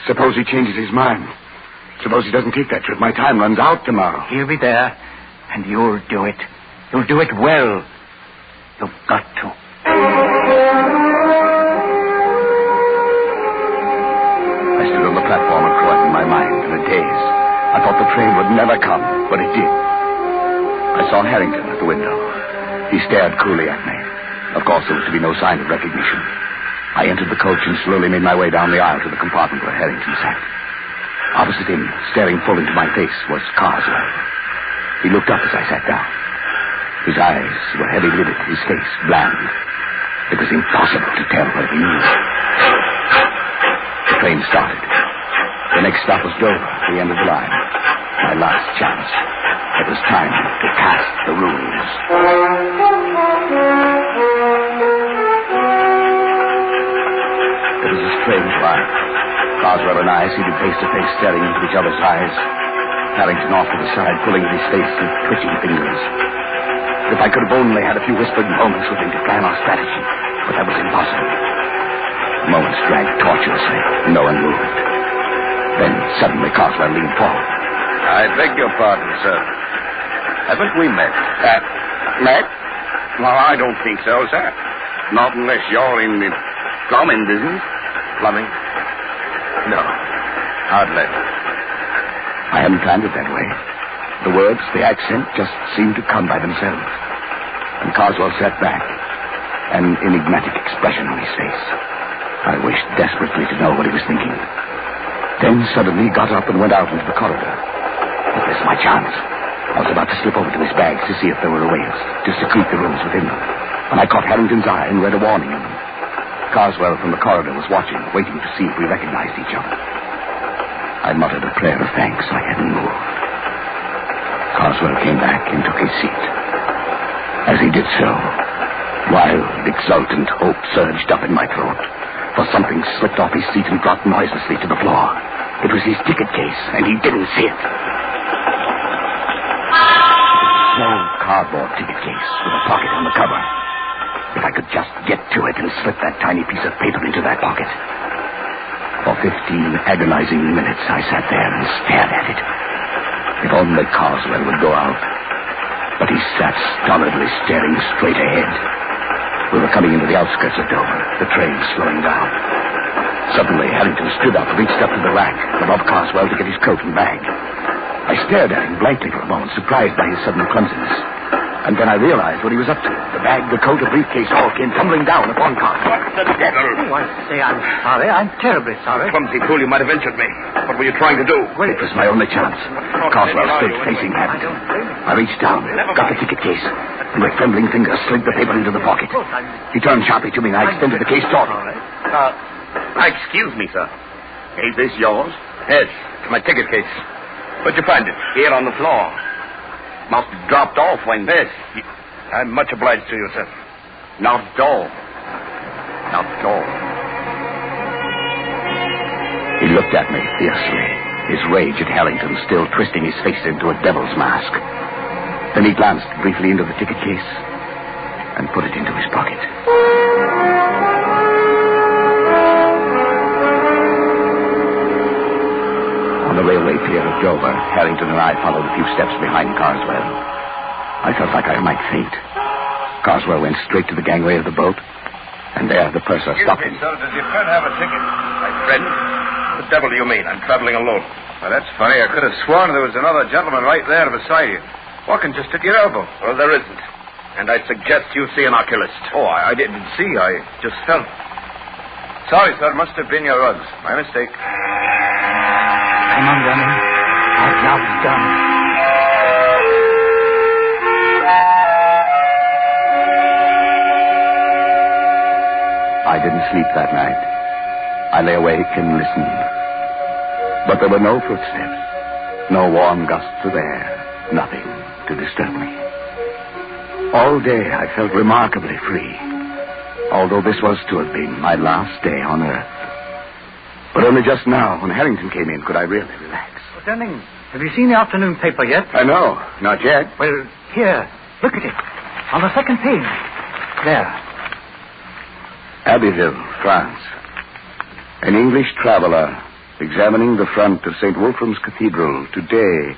Suppose he changes his mind. Suppose he doesn't take that trip. My time runs out tomorrow.
He'll be there, and you'll do it. You'll do it well. You've got to.
I stood on the platform of Croydon, my mind in a daze. I thought the train would never come, but it did. I saw Harrington at the window. He stared coolly at me. Of course, there was to be no sign of recognition. I entered the coach and slowly made my way down the aisle to the compartment where Harrington sat. Opposite him, staring full into my face, was Carswell. He looked up as I sat down. His eyes were heavy-lidded, his face bland. It was impossible to tell whether he knew. The train started. The next stop was Dover, the end of the line. My last chance. It was time to cast the rules. It was a strange ride. Carswell and I seated face to face, staring into each other's eyes. Harrington off to the side, pulling at his face with twitching fingers. If I could have only had a few whispered moments with him to plan our strategy, but that was impossible. The moments dragged tortuously. No one moved. Then suddenly Carswell leaned forward.
I beg your pardon, sir. Haven't we met?
Met? Well, I don't think so, sir. Not unless you're in the plumbing business.
Plumbing? No. Hardly.
I hadn't planned it that way. The words, the accent, just seemed to come by themselves. And Carswell sat back, an enigmatic expression on his face. I wished desperately to know what he was thinking. Then suddenly he got up and went out into the corridor. It was my chance. I was about to slip over to his bags to see if there were ways to secrete the rooms within them, when I caught Harrington's eye and read a warning in them. Carswell from the corridor was watching, waiting to see if we recognized each other. I muttered a prayer of thanks I hadn't moved. Carswell came back and took his seat. As he did so, wild, exultant hope surged up in my throat, for something slipped off his seat and dropped noiselessly to the floor. It was his ticket case, and he didn't see it. Small cardboard ticket case with a pocket on the cover. If I could just get to it and slip that tiny piece of paper into that pocket. For 15 agonizing minutes, I sat there and stared at it. If only Carswell would go out. But he sat stolidly staring straight ahead. We were coming into the outskirts of Dover, the train slowing down. Suddenly, Harrington stood up, reached up to the rack above Carswell to get his coat and bag. I stared at him blankly for a moment, surprised by his sudden clumsiness. And then I realized what he was up to. The bag, the coat, the briefcase all came tumbling down upon Carswell.
What the devil?
Oh, I say I'm sorry. I'm terribly sorry.
Clumsy fool, you might have injured me. What were you trying to do?
Well, it was my only chance. Carswell stood facing Harrington. I reached down, got the ticket case, and with trembling fingers slid the paper into the pocket. He turned sharply to me, and I extended the case toward him.
Excuse me, sir. Ain't this yours? Yes, it's my ticket case. Where'd you find it? Here on the floor. Must have dropped off when... Yes. I'm much obliged to you, sir. Not at all. Not at all.
He looked at me fiercely, his rage at Harrington still twisting his face into a devil's mask. Then he glanced briefly into the ticket case and put it into his pocket. On the railway pier at Dover, Harrington and I followed a few steps behind Carswell. I felt like I might faint. Carswell went straight to the gangway of the boat, and there the purser stopped him.
Sir, does your friend have a ticket? My friend? What the devil do you mean? I'm traveling alone.
Well, that's funny. I could have sworn there was another gentleman right there beside you, walking just at your elbow.
Well, there isn't. And I suggest you see an oculist.
Oh, I didn't see. I just felt. Sorry, sir. Must have been your rugs. My mistake.
Come on, Danny. Our job's done.
I didn't sleep that night. I lay awake and listened. But there were no footsteps, no warm gusts of air, nothing to disturb me. All day I felt remarkably free, although this was to have been my last day on Earth. But only just now, when Harrington came in, could I really relax.
Oh, Denning, have you seen the afternoon paper yet?
No, not yet.
Well, here, look at it. On the second page. There.
Abbeville, France. An English traveler examining the front of St. Wolfram's Cathedral today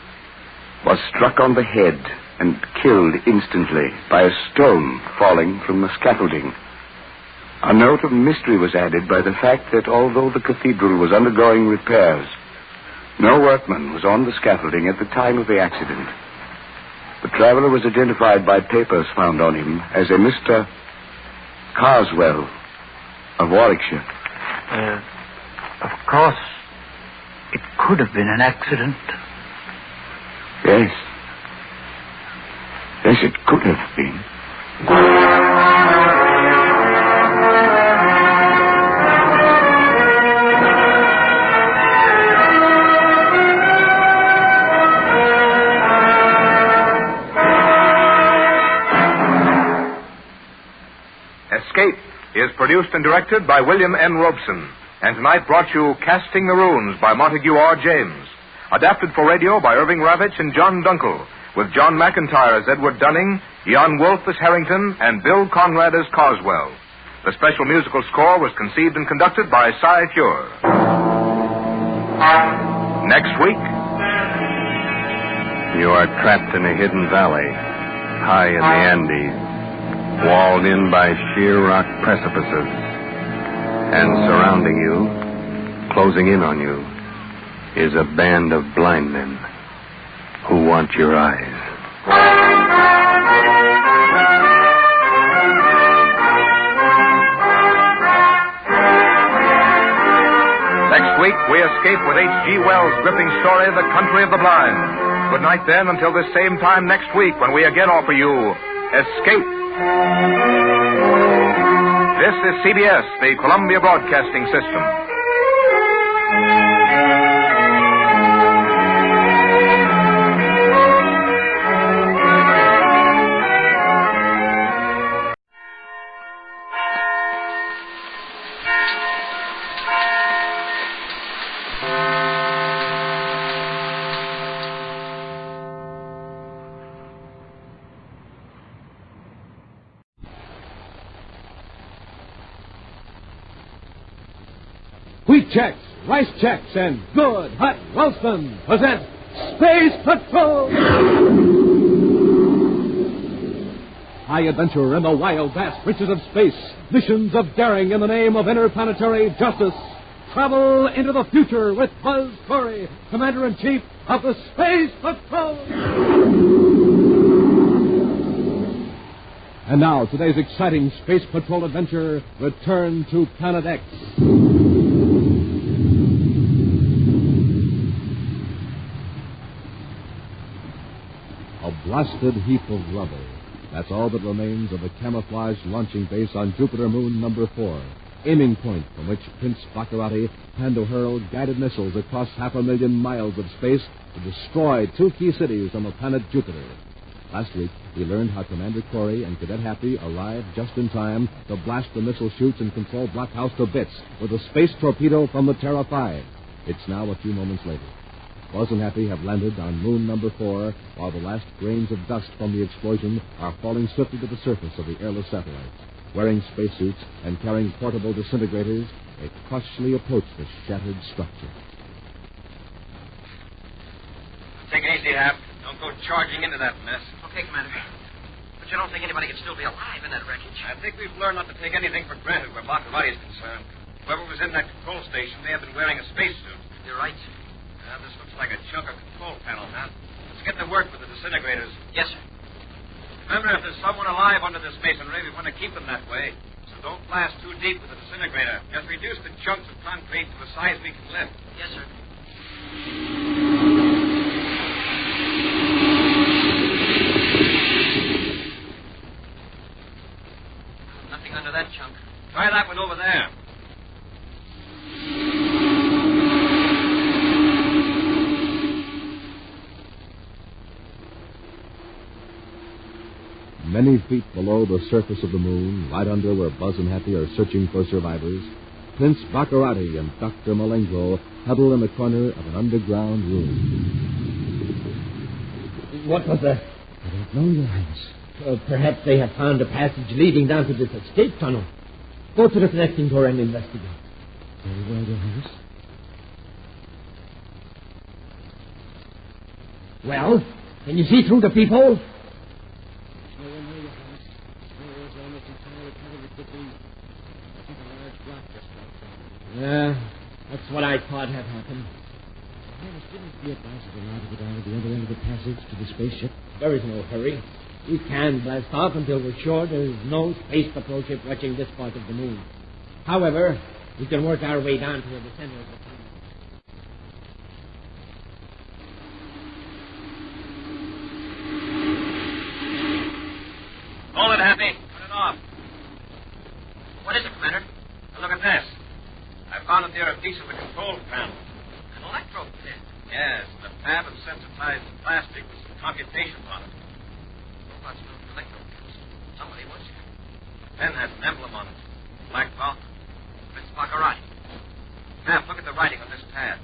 was struck on the head and killed instantly by a stone falling from the scaffolding. A note of mystery was added by the fact that although the cathedral was undergoing repairs, no workman was on the scaffolding at the time of the accident. The traveler was identified by papers found on him as a Mr. Carswell of Warwickshire.
Of course, it could have been an accident.
Yes. Yes, it could have been.
Escape is produced and directed by William N. Robeson, and tonight brought you Casting the Runes by Montague R. James. Adapted for radio by Irving Ravitch and John Dunkel, with John McIntyre as Edward Dunning, Jan Wolfe as Harrington, and Bill Conrad as Carswell. The special musical score was conceived and conducted by Cy Fure. Next week...
You are trapped in a hidden valley, high in the Andes, walled in by sheer rock precipices, and surrounding you, closing in on you, is a band of blind men who want your eyes.
Next week, we escape with H.G. Wells' gripping story, The Country of the Blind. Good night, then, until this same time next week, when we again offer you Escape. This is CBS, the Columbia Broadcasting System.
Wheat checks, rice checks, and good hot Ralston present Space Patrol! High adventure in the wild, vast reaches of space. Missions of daring in the name of interplanetary justice. Travel into the future with Buzz Corey, Commander-in-Chief of the Space Patrol! And now, today's exciting Space Patrol adventure, Return to Planet X. A blasted heap of rubble. That's all that remains of the camouflaged launching base on Jupiter moon number 4, aiming point from which Prince Baccarati planned to hurl guided missiles across 500,000 miles of space to destroy 2 key cities on the planet Jupiter. Last week, we learned how Commander Corey and Cadet Happy arrived just in time to blast the missile chutes and control blockhouse to bits with a space torpedo from the Terra 5. It's now a few moments later. Buzz and Happy have landed on moon number 4, while the last grains of dust from the explosion are falling swiftly to the surface of the airless satellite. Wearing spacesuits and carrying portable disintegrators, they cautiously approach the shattered structure.
Take it easy, Hap. Don't go charging into that mess.
Okay, Commander. But you don't think anybody can still be alive in that wreckage?
I think we've learned not to take anything for granted where Baccarati is concerned. Whoever was in that control station may have been wearing a spacesuit.
You're right.
This looks like a chunk of control panel, Hap. Let's get to work with the disintegrators.
Yes, sir.
Remember, if there's someone alive under this masonry, we want to keep them that way. So don't blast too deep with the disintegrator. Just reduce the chunks of concrete to the size we can lift.
Yes, sir. Nothing under that chunk.
Try that one over there.
Many feet below the surface of the moon, right under where Buzz and Happy are searching for survivors, Prince Baccarati and Dr. Malengo huddle in the corner of an underground room.
What was that?
I don't know, Your Highness.
Perhaps they have found a passage leading down to this escape tunnel. Go to the connecting door and investigate.
Very well, Your Highness.
Well, can you see through the peephole? Yeah, that's what I thought had happened.
Highness, wouldn't it be advisable now to go down to the other end of the passage to the spaceship?
There is no hurry. We can blast off until we're sure there's no space patrol ship watching this part of the moon. However, we can work our way down to the center of the tunnel.
Hold it, Happy. Put it off.
What is it, Commander?
Now look at this. I found it near a piece of the control panel.
An electro pit.
Yes, the pad of sensitized plastic with some computations on it.
Robots built electro pits. Somebody was here.
The pen has an emblem on it. Black cloth.
Prince Baccarati.
Cap, look at the writing on this pad.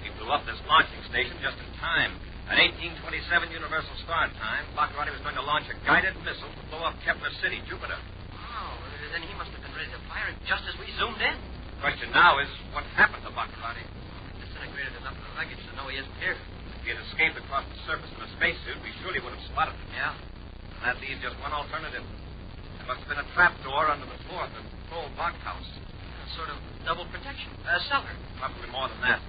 He blew up this launching station just in time. At 1827 Universal Star Time, Baccarati was going to launch a guided missile to blow up Kepler City, Jupiter.
Oh, then he must have been ready to fire it just as we zoomed in.
The question now is, what happened to Baccarati?
Disintegrated enough of the wreckage to know he isn't here.
If he had escaped across the surface in a spacesuit, we surely would have spotted him.
Yeah.
And that leaves just one alternative. There must have been a trapdoor under the floor of the control blockhouse.
A sort of double protection. A cellar.
Probably more than that.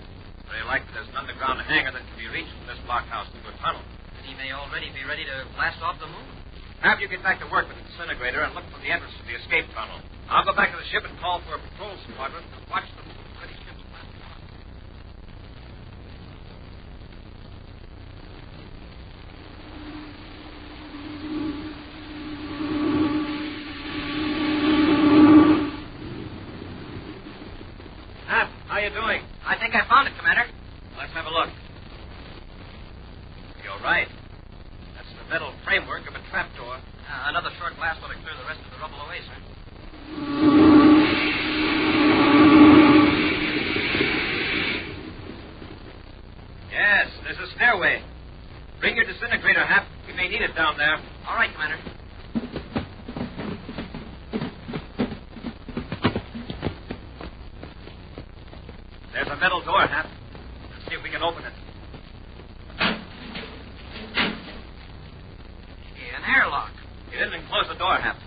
Very likely there's an underground hangar that can be reached from this blockhouse through a tunnel.
And he may already be ready to blast off the moon.
Have you get back to work with the disintegrator and look for the entrance to the escape tunnel. I'll go back to the ship and call for a patrol squadron to watch the ready ships blast off.
you doing? I think I found it, Commander. Let's have a look. You're right. That's the metal framework of a trapdoor. Another short blast ought to clear the rest of the rubble away, sir. Yes, there's a stairway. Bring your disintegrator, Hap. We may need it down there. All right, Commander. There's a metal door, Hap. Let's see if we can open it. An airlock. Get in and close the door, Hap.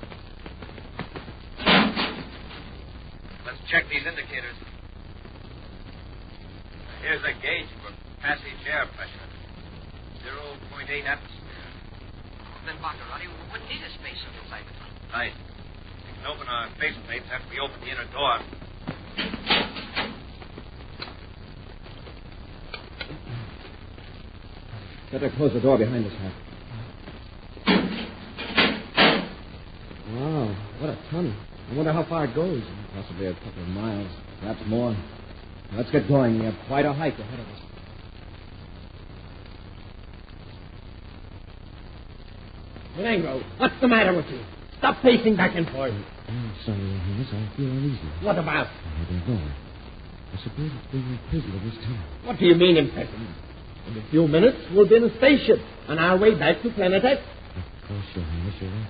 Let's check these indicators. Here's a gauge for passage air pressure. 0.8 atmosphere. Then, Baccarati, we wouldn't need a spacesuit inside the tunnel.
Right. We can open our faceplates after we open the inner door.
Better close the door behind us, Hap. Wow, what a tunnel. I wonder how far it goes. Possibly a couple of miles, perhaps more. Let's get going. We have quite a hike ahead of us.
Durango, what's the matter with you? Stop pacing back and forth.
I'm sorry, Your Highness. I feel uneasy.
What about?
I don't know. I suppose it's being imprisoned in this town.
What do you mean imprisoned? In a few minutes, we'll be in a spaceship on our way back to Planet X.
Of course, Your Highness, you're right.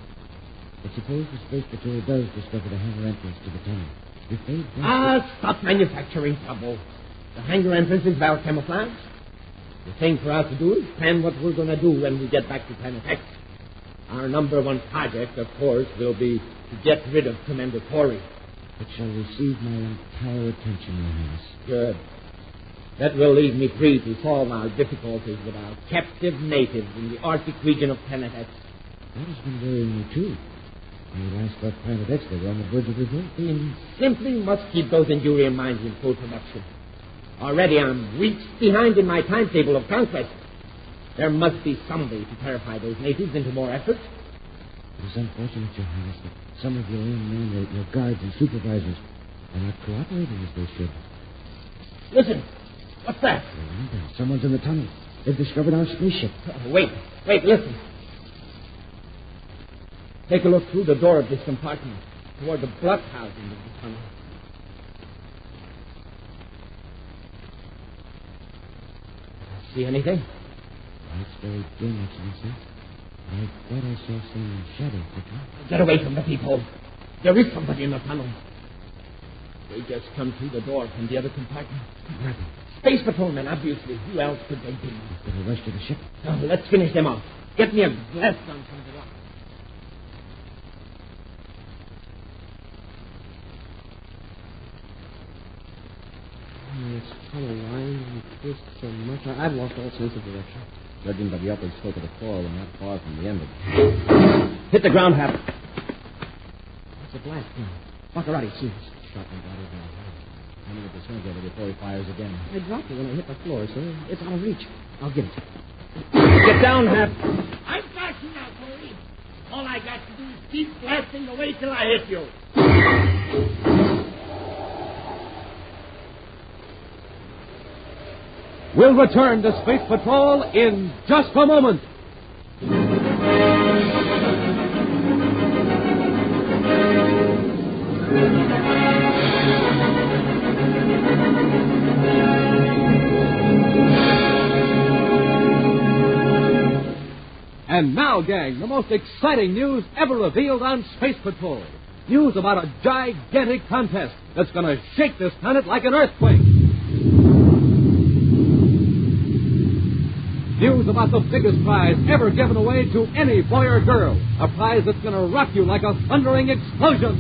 But suppose the Space Patrol does discover the hangar entrance to the tunnel. If they don't...
Stop manufacturing trouble. The hangar entrance is well camouflaged. The thing for us to do is plan what we're going to do when we get back to Planet X. Our number one project, of course, will be to get rid of Commander Corey.
It shall receive my entire attention, Your Highness.
Good. That will leave me free to solve our difficulties with our captive natives in the Arctic region of Planet X.
That has been worrying me, too. When we last left Planet X, they were on the verge of revolt.
We simply must keep those Endurian mines in full production. Already I'm weeks behind in my timetable of conquest. There must be some way to terrify those natives into more effort.
It is unfortunate, Your Highness, that some of your own men, your guards and supervisors, are not cooperating as they should.
Listen. What's that?
Someone's in the tunnel. They've discovered our spaceship.
Wait, listen. Take a look through the door of this compartment toward the block housing of the tunnel. See anything?
It's very dim, Excellency. I thought I saw some shadow flicker.
Get away from the people. There is somebody in the tunnel. They just come through the door from the other compartment.
Rapid.
Space patrolmen, obviously. Who else could they be?
Better rush to the ship.
Let's finish them off. Get me a blast gun from the rock.
It's tunnel lined and twists so much. I've lost all sense of direction. Judging by the upward slope of the fall, we're not far from the end of it.
Hit the ground, Hap.
It's a blast gun. Baccarati, see us. Shot my body down. I'm going to disintegrate it before he fires again. I dropped it when I hit the floor, so it's out of reach. I'll get it.
Get down, Hap. I've got you now, Corey. All I got to do is keep blasting away till I hit you.
We'll return to Space Patrol in just a moment. And now, gang, the most exciting news ever revealed on Space Patrol. News about a gigantic contest that's going to shake this planet like an earthquake. News about the biggest prize ever given away to any boy or girl. A prize that's going to rock you like a thundering explosion.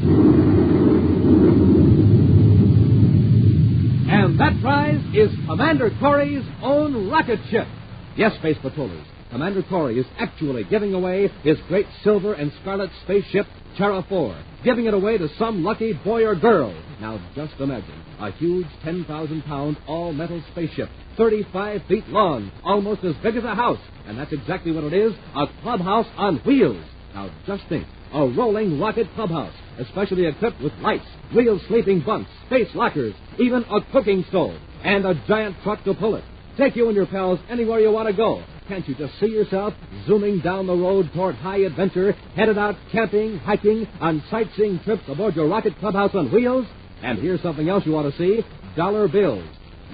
And that prize is Commander Corey's own rocket ship. Yes, Space Patrollers, Commander Corey is actually giving away his great silver and scarlet spaceship, Terra 4. Giving it away to some lucky boy or girl. Now, just imagine. A huge 10,000-pound all-metal spaceship, 35 feet long, almost as big as a house. And that's exactly what it is, a clubhouse on wheels. Now, just think, a rolling rocket clubhouse. especially equipped with lights, wheel sleeping bunks, space lockers, even a cooking stove, and a giant truck to pull it. Take you and your pals anywhere you want to go. Can't you just see yourself zooming down the road toward high adventure, headed out camping, hiking, on sightseeing trips aboard your rocket clubhouse on wheels? And here's something else you want to see. Dollar bills.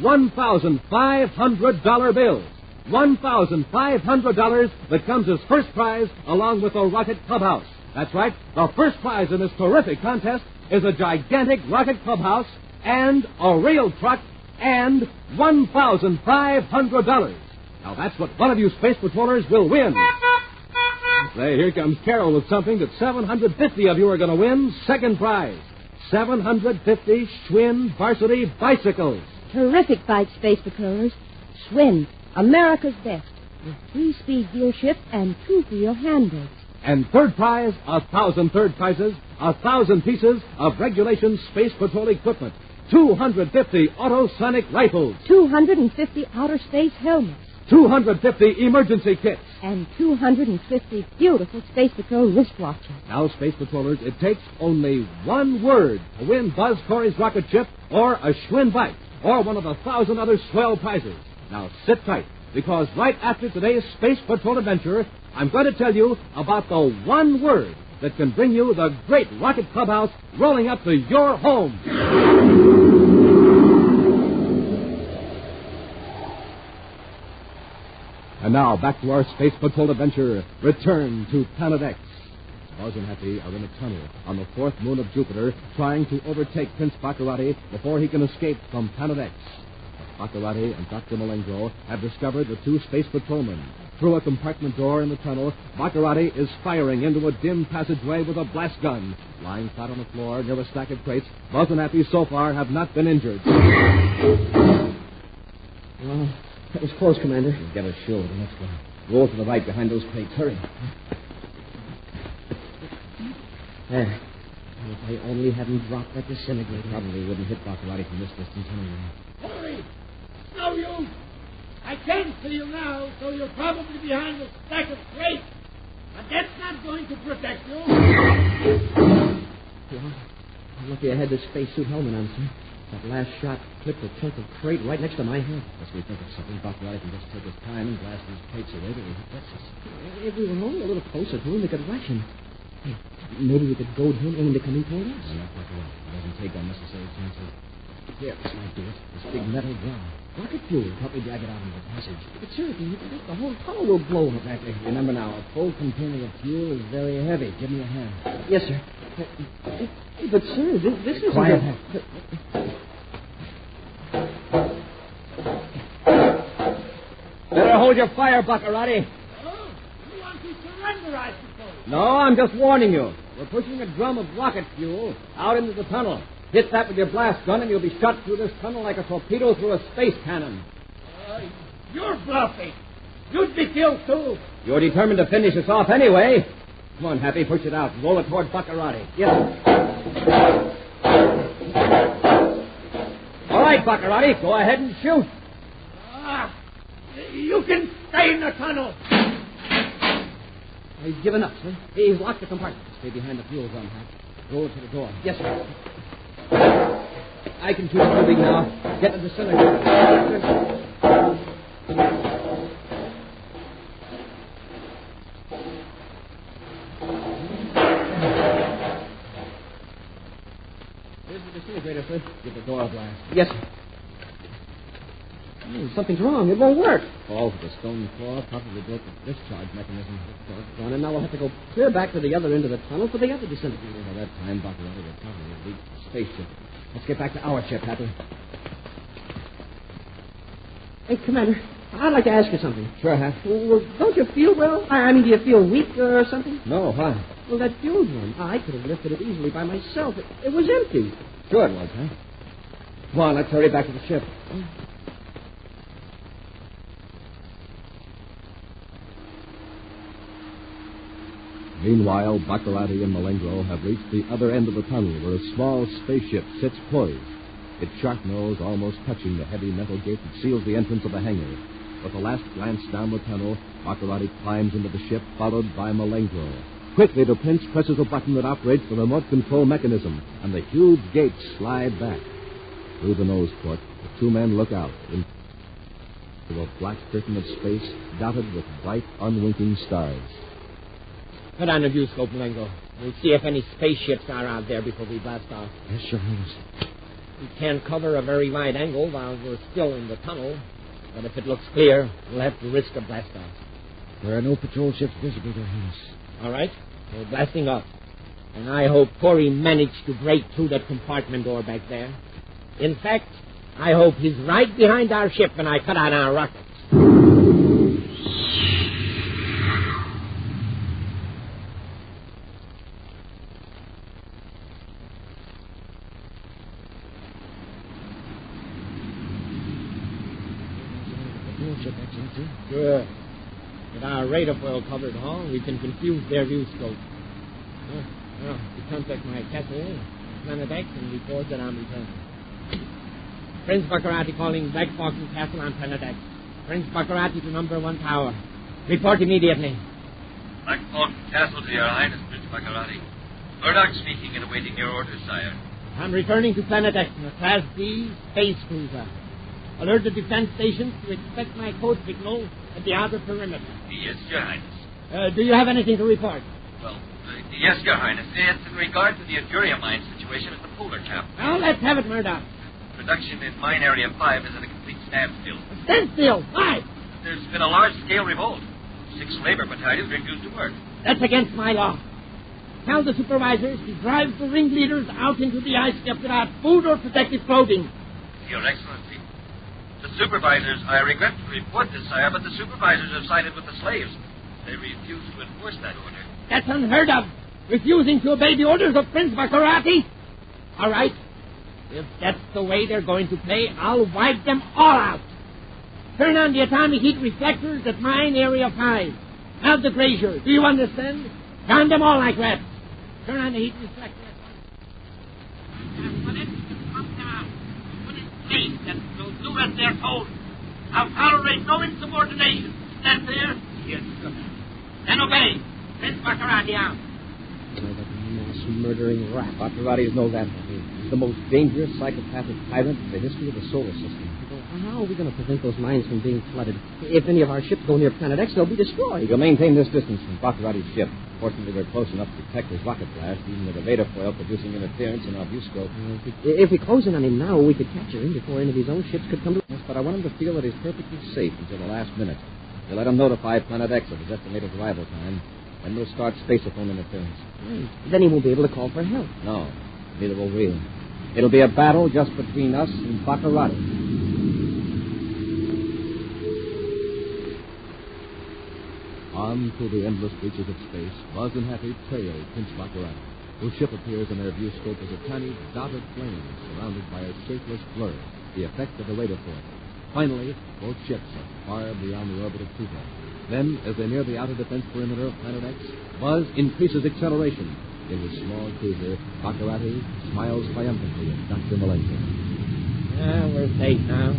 $1,500 bills. $1,500 that comes as first prize along with a rocket clubhouse. That's right. The first prize in this terrific contest is a gigantic rocket clubhouse and a real truck and $1,500. Now, that's what one of you space patrollers will win. Say, here comes Carol with something that 750 of you are going to win. Second prize. 750 Schwinn varsity bicycles.
Terrific fight, Space Patrollers. Schwinn, America's best, with 3-speed gear shift and 2 for your handbrakes.
And third prize, 1,000 third prizes, 1,000 pieces of regulation space patrol equipment. 250 autosonic rifles.
250 outer space helmets.
250 emergency kits.
And 250 beautiful Space Patrol wristwatches.
Now, Space Patrollers, it takes only one word to win Buzz Corey's rocket ship or a Schwinn bike or one of 1,000 other swell prizes. Now, sit tight, because right after today's Space Patrol adventure, I'm going to tell you about the one word that can bring you the great rocket clubhouse rolling up to your home. And now, back to our Space Patrol adventure. Return to Planet X. Buzz and Happy are in a tunnel on the fourth moon of Jupiter, trying to overtake Prince Baccarati before he can escape from Planet X. Baccarati and Dr. Malengro have discovered the 2 space patrolmen. Through a compartment door in the tunnel, Baccarati is firing into a dim passageway with a blast gun. Lying flat on the floor near a stack of crates, Buzz and Happy so far have not been injured.
Well, that was close, Commander. We'll get us shielded. Let's go. Roll to the right behind those crates. Hurry. There. If I only hadn't dropped that disintegrator. Probably wouldn't hit Baccarati from this distance anyway.
Hurry! No use! I can't see you now, so you're probably behind a stack of crates. But that's not going to protect you.
Well, lucky I had this spacesuit helmet on, sir. That last shot clipped a chunk of crate right next to my head. Guess we think of something. Baccarati can just take his time and blast these crates away till he hits us. If we were only a little closer to him, we could rush him. Hey, maybe we could goad him into coming toward us. No, not Baccarati. He doesn't take unnecessary chances. Here, this might do it. This big metal drum. Rocket fuel. Help me drag it out into the passage. But seriously, you can think the whole tunnel will blow. Exactly. Remember now, a full container of fuel is very heavy. Give me a hand. Yes, sir. But, sir, this is... Quiet.
Better hold your fire, Baccarati.
Oh, you want to surrender, I suppose.
No, I'm just warning you. We're pushing a drum of rocket fuel out into the tunnel. Hit that with your blast gun, and you'll be shot through this tunnel like a torpedo through a space cannon.
You're bluffing. You'd be killed, too.
You're determined to finish us off anyway. Come on, Happy, push it out. Roll it toward Baccarati. Yes. All right, Baccarati, go ahead and shoot.
You can stay in the tunnel.
He's given up, sir. He's locked the compartment. Stay behind the fuel drum, Hack. Roll it to the door. Yes, sir. I can shoot moving now. Get the disintegrator. Here's the disintegrator, sir. Give the door a blast. Yes, sir. Something's wrong. It won't work. Fall to the stone floor. Probably broke the discharge mechanism. Gone, and now we'll have to go clear back to the other end of the tunnel for the other disintegrator. By that time, Baccarati will probably reach the spaceship. Let's get back to our ship, Happy. Hey, Commander, I'd like to ask you something. Sure, Hap. Well, don't you feel well? I mean, do you feel weak or something? No, why? Well, that fuel drum. I could have lifted it easily by myself. It was empty. Sure it was, huh? Come on, let's hurry back to the ship.
Meanwhile, Baccarati and Malengro have reached the other end of the tunnel where a small spaceship sits poised, its sharp nose almost touching the heavy metal gate that seals the entrance of the hangar. With a last glance down the tunnel, Baccarati climbs into the ship, followed by Malengro. Quickly, the prince presses a button that operates the remote control mechanism, and the huge gates slide back. Through the nose port, the two men look out into a black curtain of space dotted with bright, unwinking stars.
Put on the viewscope, Malengo. We'll see if any spaceships are out there before we blast off.
Yes, Your Highness.
We can't cover a very wide angle while we're still in the tunnel, but if it looks clear, we'll have to risk a blast off.
There are no patrol ships visible, Your Highness.
All right, we're blasting off. And I hope Corey managed to break through that compartment door back there. In fact, I hope he's right behind our ship when I cut on our rockets. Good. With our radar foil covered, we can confuse their view scope. Well, to contact my castle, Planet X, and report that I'm returned. Prince Baccarati calling Black Fox's castle on Planet X. Prince Baccarati to number 1 tower. Report immediately.
Black Fox Castle to Your Highness, Prince Baccarati. Murdoch speaking and awaiting your orders, sire.
I'm returning to Planet X in a Class D space cruiser. Alert the defense stations to expect my code signal at the outer perimeter.
Yes, Your Highness.
Do you have anything to report?
Well, yes, Your Highness. It's in regard to the Azuria mine situation at the polar cap.
Well, let's have it, Murdoch.
Production in Mine Area 5 is at a complete standstill.
A standstill? Why?
There's been a large-scale revolt. 6 labor battalions refused to work.
That's against my law. Tell the supervisors to drive the ringleaders out into the ice cap without food or protective clothing.
Your Excellency, the supervisors, I regret to report this, sire, but the supervisors have sided with the slaves. They refuse to enforce that order.
That's unheard of. Refusing to obey the orders of Prince Baccarati? All right. If that's the way they're going to play, I'll wipe them all out. Turn on the atomic heat reflectors at Mine Area 5. Have the brazier. Do you understand? Turn them all like rats. Turn on the heat reflector at once. Put it, pump them out. Put in place that will do as they're told. I'll tolerate no insubordination. Is that clear? Yes, sir. Then obey. Prince Baccarati out. That mass murdering rat. Baccarati knows that. He's the most dangerous psychopathic tyrant in the history of the solar system. How are we going to prevent those mines from being flooded? If any of our ships go near Planet X, they'll be destroyed.
You'll maintain this distance from Baccarati's ship. Fortunately, we're close enough to detect his rocket blast, even with the radar foil producing interference in our viewscope.
If we close in on him now, we could capture him before any of his own ships could come to
us. But I want him to feel that he's perfectly safe until the last minute. We'll let him notify Planet X of his estimated arrival time, and we'll start spaceophone interference.
Then he won't be able to call for help.
No, neither will we. It'll be a battle just between us and Baccarati.
On through the endless reaches of space, Buzz and Happy trail Prince Baccarati, whose ship appears in their viewscope as a tiny dotted flame surrounded by a shapeless blur, the effect of the radar foil. Finally, both ships are far beyond the orbit of Pluto. Then, as they near the outer defense perimeter of Planet X, Buzz increases acceleration. In his small cruiser, Baccarati smiles triumphantly at Dr. Malenko.
We're safe now.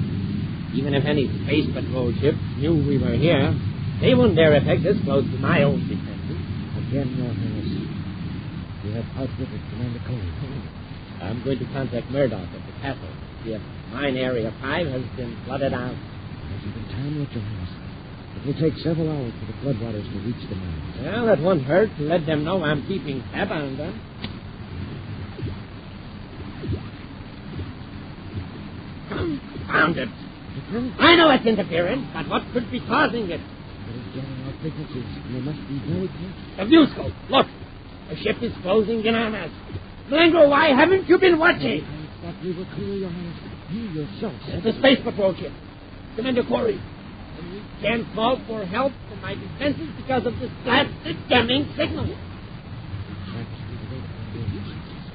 Even if any space patrol ships knew we were here, they wouldn't dare attack this close to my own defenses.
Again, Your Highness. You have outwitted Commander Cole.
I'm going to contact Murdoch at the castle. See if Mine Area 5 has been flooded out.
Hasn't been time yet, Your Highness. It will take several hours for the floodwaters to reach the mines.
Well, that won't hurt to let them know I'm keeping tab on them. Confound it. I know it's interference, but what could be causing it?
It is getting our frequencies, and they must be very close.
The viewscope. Look. The ship is closing in on us. Malenko, why haven't you been watching?
I thought we were clear, Your Highness. You yourself said
the space patrol ship. Commander Corey. And we can't call for help from my defenses because of this blasted jamming signal.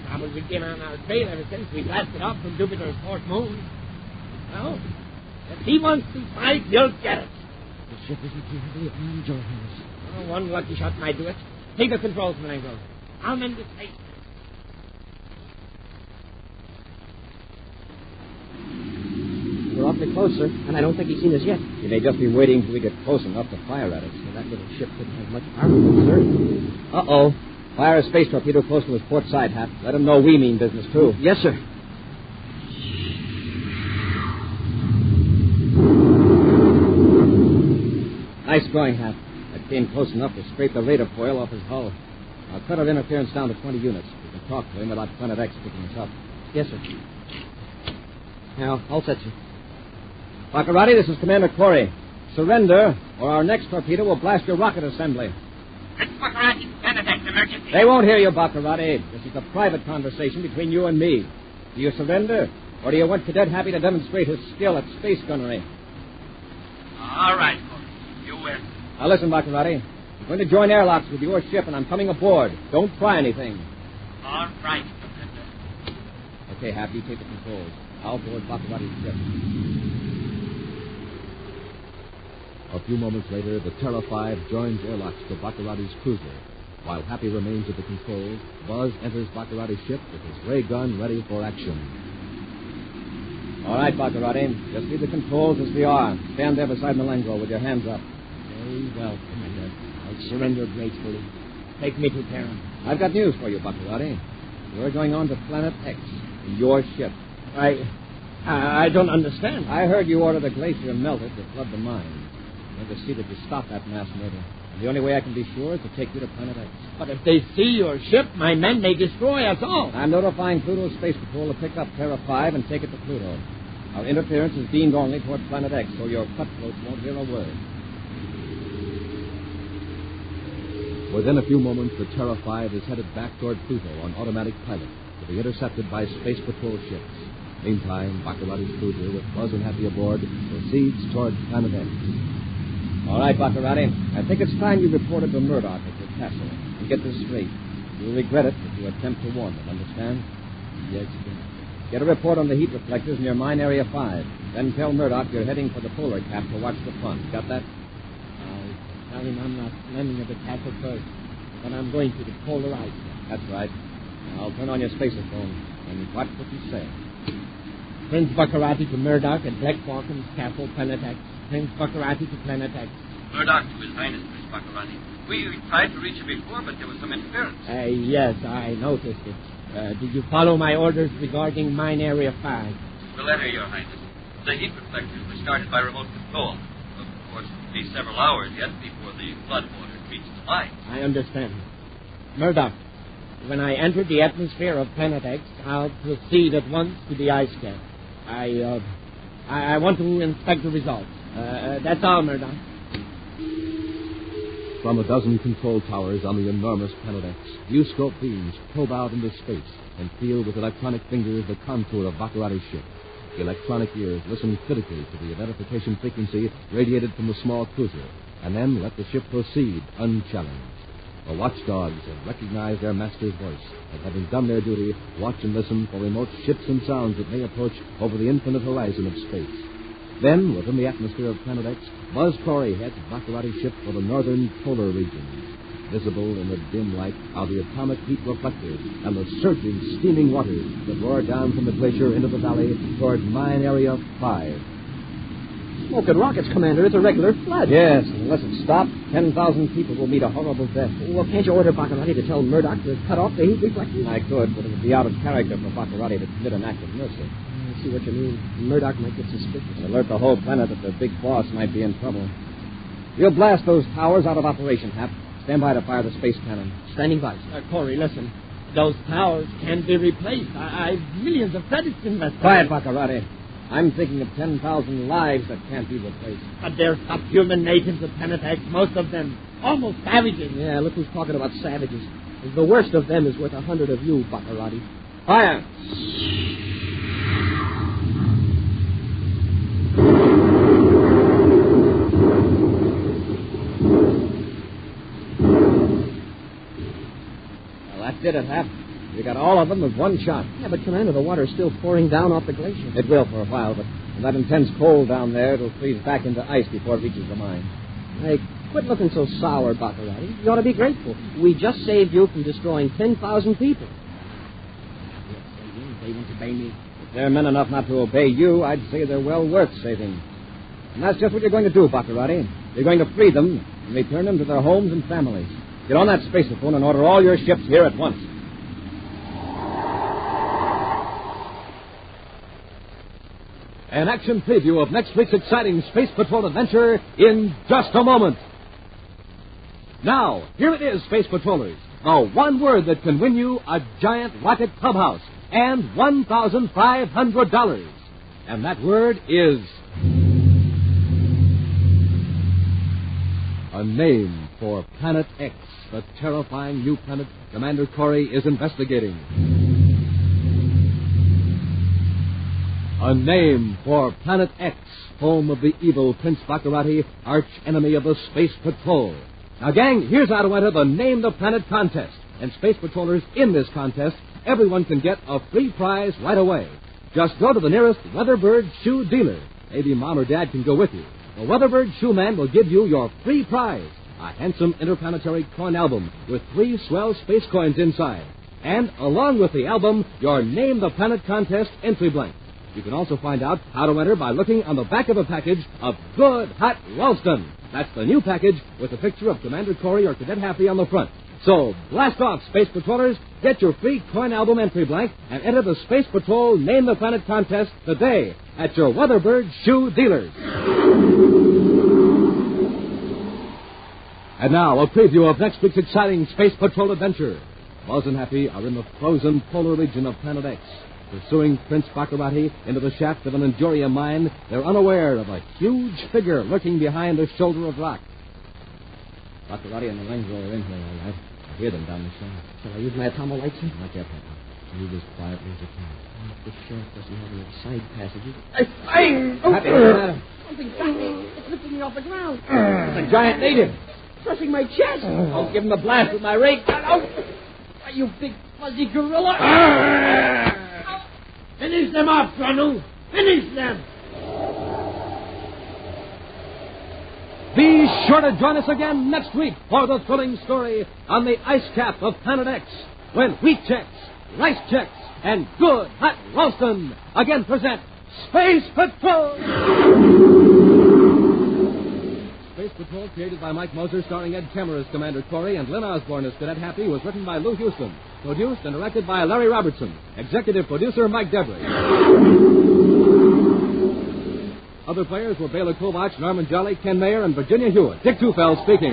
Probably been on our trail ever since we blasted off from Jupiter's fourth moon. Well, if he wants to fight, he'll get it.
The ship isn't too heavily armed, Your Highness.
Oh, one lucky shot might do it. Take the controls, Malenko. I'll mend this tape.
We're up
bit closer, and I don't think he's seen us yet.
He may just be waiting till we get close enough to fire at it.
So that little ship couldn't have much power to observe.
Uh-oh. Fire a space torpedo close to his port side, Hap. Let him know we mean business, too.
Yes, sir.
Nice going, Hap. That came close enough to scrape the radar foil off his hull. I'll cut our interference down to 20 units. We can talk to him about Planet X picking us up.
Yes, sir. Now, all set, sir.
Baccarati, this is Commander Corey. Surrender, or our next torpedo will blast your rocket assembly.
Baccarati, Planet X emergency.
They won't hear you, Baccarati. This is a private conversation between you and me. Do you surrender, or do you want Cadet Happy to demonstrate his skill at space gunnery?
All right, Corey. You win.
Now listen, Baccarati. I'm going to join airlocks with your ship, and I'm coming aboard. Don't try anything.
All right, Commander.
Okay, Happy, take the controls. I'll board Baccarati's ship.
A few moments later, the Terra 5 joins airlocks to Baccarati's cruiser. While Happy remains at the controls, Buzz enters Baccarati's ship with his ray gun ready for action.
All right, Baccarati. Just leave the controls as they are. Stand there beside Malengo with your hands up.
Very well, Commander. I'll surrender gracefully. Take me to Terra.
I've got news for you, Baccarati. You're going on to Planet X in your ship.
I don't understand.
I heard you ordered a glacier melted to flood the mine. I'm going to see that you stop that mass murder. And the only way I can be sure is to take you to Planet X.
But if they see your ship, my men may destroy us all.
I'm notifying Pluto Space Patrol to pick up Terra 5 and take it to Pluto. Our interference is deemed only toward Planet X, so your cutthroats won't hear a word.
Within a few moments, the Terra 5 is headed back toward Pluto on automatic pilot to be intercepted by Space Patrol ships. Meantime, Baccarati's cruiser, with Buzz and Happy aboard, proceeds toward Planet X.
All right, Baccarati. I think it's time you reported to Murdoch at your castle. And get this straight. You'll regret it if you attempt to warn them, understand?
Yes, sir.
Get a report on the heat reflectors near Mine Area 5. Then tell Murdoch you're heading for the polar cap to watch the fun. Got that?
I'll tell him I'm not landing at the castle first, but I'm going to the polar ice.
That's right. I'll turn on your spacerphone and watch what you say.
Prince Baccarati to Murdoch at Black Falcon's castle, Planet X. Prince Baccarati to Planet X.
Murdoch to His Highness, Prince Baccarati. We tried to reach you before, but there was some interference.
Yes, I noticed it. Did you follow my orders regarding Mine Area 5?
The letter, Your Highness. The heat reflectors were started by remote control. Of course, it will be several hours yet before the flood water reaches the mine.
I understand. Murdoch, when I enter the atmosphere of Planet X, I'll proceed at once to the ice cap. I want to inspect the results. That's all, Murdoch.
From a dozen control towers on the enormous Planet X, viewscope beams probe out into space and feel with electronic fingers the contour of Baccarati's ship. Electronic ears listen critically to the identification frequency radiated from the small cruiser, and then let the ship proceed unchallenged. The watchdogs have recognized their master's voice, and having done their duty, watch and listen for remote ships and sounds that may approach over the infinite horizon of space. Then, within the atmosphere of Planet X, Buzz Corey heads Baccarati's ship for the northern polar regions. Visible in the dim light are the atomic heat reflectors and the surging, steaming waters that roar down from the glacier into the valley toward Mine Area 5.
Smoke and rockets, Commander. It's a regular flood.
Yes, unless it's stopped, 10,000 people will meet a horrible death.
Well, can't you order Baccarati to tell Murdoch to cut off the heat reflectors?
I could, but it would be out of character for Baccarati to commit an act of mercy.
I see what you mean. Murdoch might get suspicious.
Alert the whole planet that the big boss might be in trouble. You'll blast those towers out of operation, Hap. Stand by to fire the space cannon.
Standing by. Corey, listen. Those towers can be replaced. I've millions of credits invested.
Quiet, Baccarati. I'm thinking of 10,000 lives that can't be replaced.
But they're subhuman natives of Planet X, most of them almost savages. Yeah, look who's talking about savages. The worst of them is worth 100 of you, Baccarati.
Fire! Well, that did it, Hap. We got all of them with one shot.
Yeah, but, Commander, the water's still pouring down off the glacier.
It will for a while, but with that intense cold down there, it'll freeze back into ice before it reaches the mine.
Hey, quit looking so sour, Baccarati. You ought to be grateful. We just saved you from destroying 10,000 people. They won't obey me.
If they're men enough not to obey you, I'd say they're well worth saving. And that's just what you're going to do, Baccarati. You're going to free them and return them to their homes and families. Get on that spaceophone and order all your ships here at once.
An action preview of next week's exciting Space Patrol adventure in just a moment. Now, here it is, Space Patrollers. The one word that can win you a giant rocket clubhouse and $1,500. And that word is a name for Planet X, the terrifying new planet Commander Corey is investigating. A name for Planet X, home of the evil Prince Baccarati, arch enemy of the Space Patrol. Now, gang, here's how to enter the Name the Planet contest. And Space Patrollers, in this contest, everyone can get a free prize right away. Just go to the nearest Weatherbird shoe dealer. Maybe Mom or Dad can go with you. The Weatherbird shoe man will give you your free prize, a handsome interplanetary coin album with 3 swell space coins inside. And along with the album, your Name the Planet contest entry blank. You can also find out how to enter by looking on the back of a package of Good Hot Ralston. That's the new package with a picture of Commander Corey or Cadet Happy on the front. So, blast off, Space Patrollers. Get your free coin album entry blank and enter the Space Patrol Name the Planet contest today at your Weatherbird shoe dealers. And now, a preview of next week's exciting Space Patrol adventure. Buzz and Happy are in the frozen polar region of Planet X. Pursuing Prince Baccarati into the shaft of an Anjuria mine, they're unaware of a huge figure lurking behind a shoulder of rock. Baccarati and the Ranger are in here, all right. I hear them down the shaft.
Shall I use my atomo lights?
Not yet, Papa. Move as quietly as you can.
The shaft doesn't have any side passages.
Happy, what's the matter?
Something got me. It's lifting me off the ground.
It's a giant native.
Crushing my chest.
I'll give him a blast with my ray gun.
Oh, you big fuzzy gorilla.
Finish them off, Granu. Finish them.
Be sure to join us again next week for the thrilling story on the ice cap of Planet X, when Wheat Checks, Rice Checks, and Good Hot Ralston again present Space Patrol. Space Patrol, created by Mike Moser, starring Ed Kemmer as Commander Corey and Lynn Osborne as Cadet Happy, was written by Lou Houston, produced and directed by Larry Robertson, executive producer Mike Debris. Other players were Bela Kovach, Norman Jolly, Ken Mayer, and Virginia Hewitt. Dick Tufeld speaking.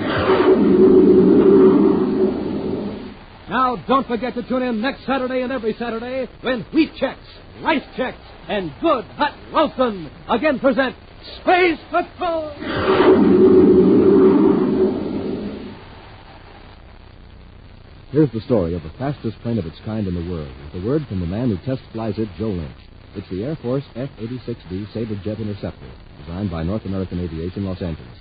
Now, don't forget to tune in next Saturday and every Saturday when Wheat Checks, Rice Checks, and Good Hot Ralston again present Space Patrol. Here's the story of the fastest plane of its kind in the world, with a word from the man who test flies it, Joe Lynch. It's the Air Force F-86D Sabre Jet Interceptor, designed by North American Aviation, Los Angeles.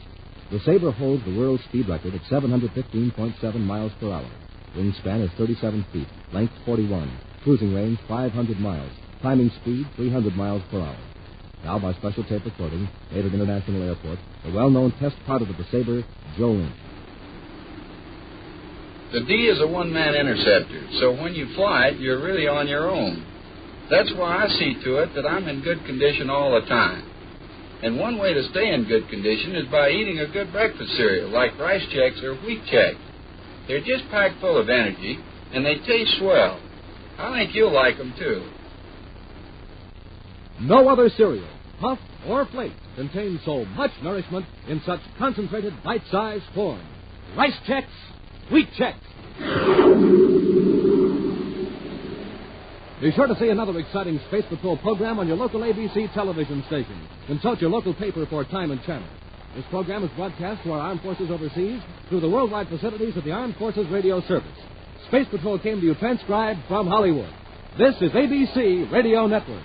The Sabre holds the world speed record at 715.7 miles per hour. Wingspan is 37 feet, length 41, cruising range 500 miles, climbing speed 300 miles per hour. Now, by special tape recording, made at International Airport, the well-known test pilot of the Sabre, Joe Lynch.
The D is a one-man interceptor, so when you fly it, you're really on your own. That's why I see to it that I'm in good condition all the time. And one way to stay in good condition is by eating a good breakfast cereal, like Rice Checks or Wheat Checks. They're just packed full of energy, and they taste swell. I think you'll like them, too.
No other cereal, puff, or flake contains so much nourishment in such concentrated bite-sized form. Rice Checks, Wheat Checks. Be sure to see another exciting Space Patrol program on your local ABC television station. Consult your local paper for time and channel. This program is broadcast to our armed forces overseas through the worldwide facilities of the Armed Forces Radio Service. Space Patrol came to you transcribed from Hollywood. This is ABC Radio Network.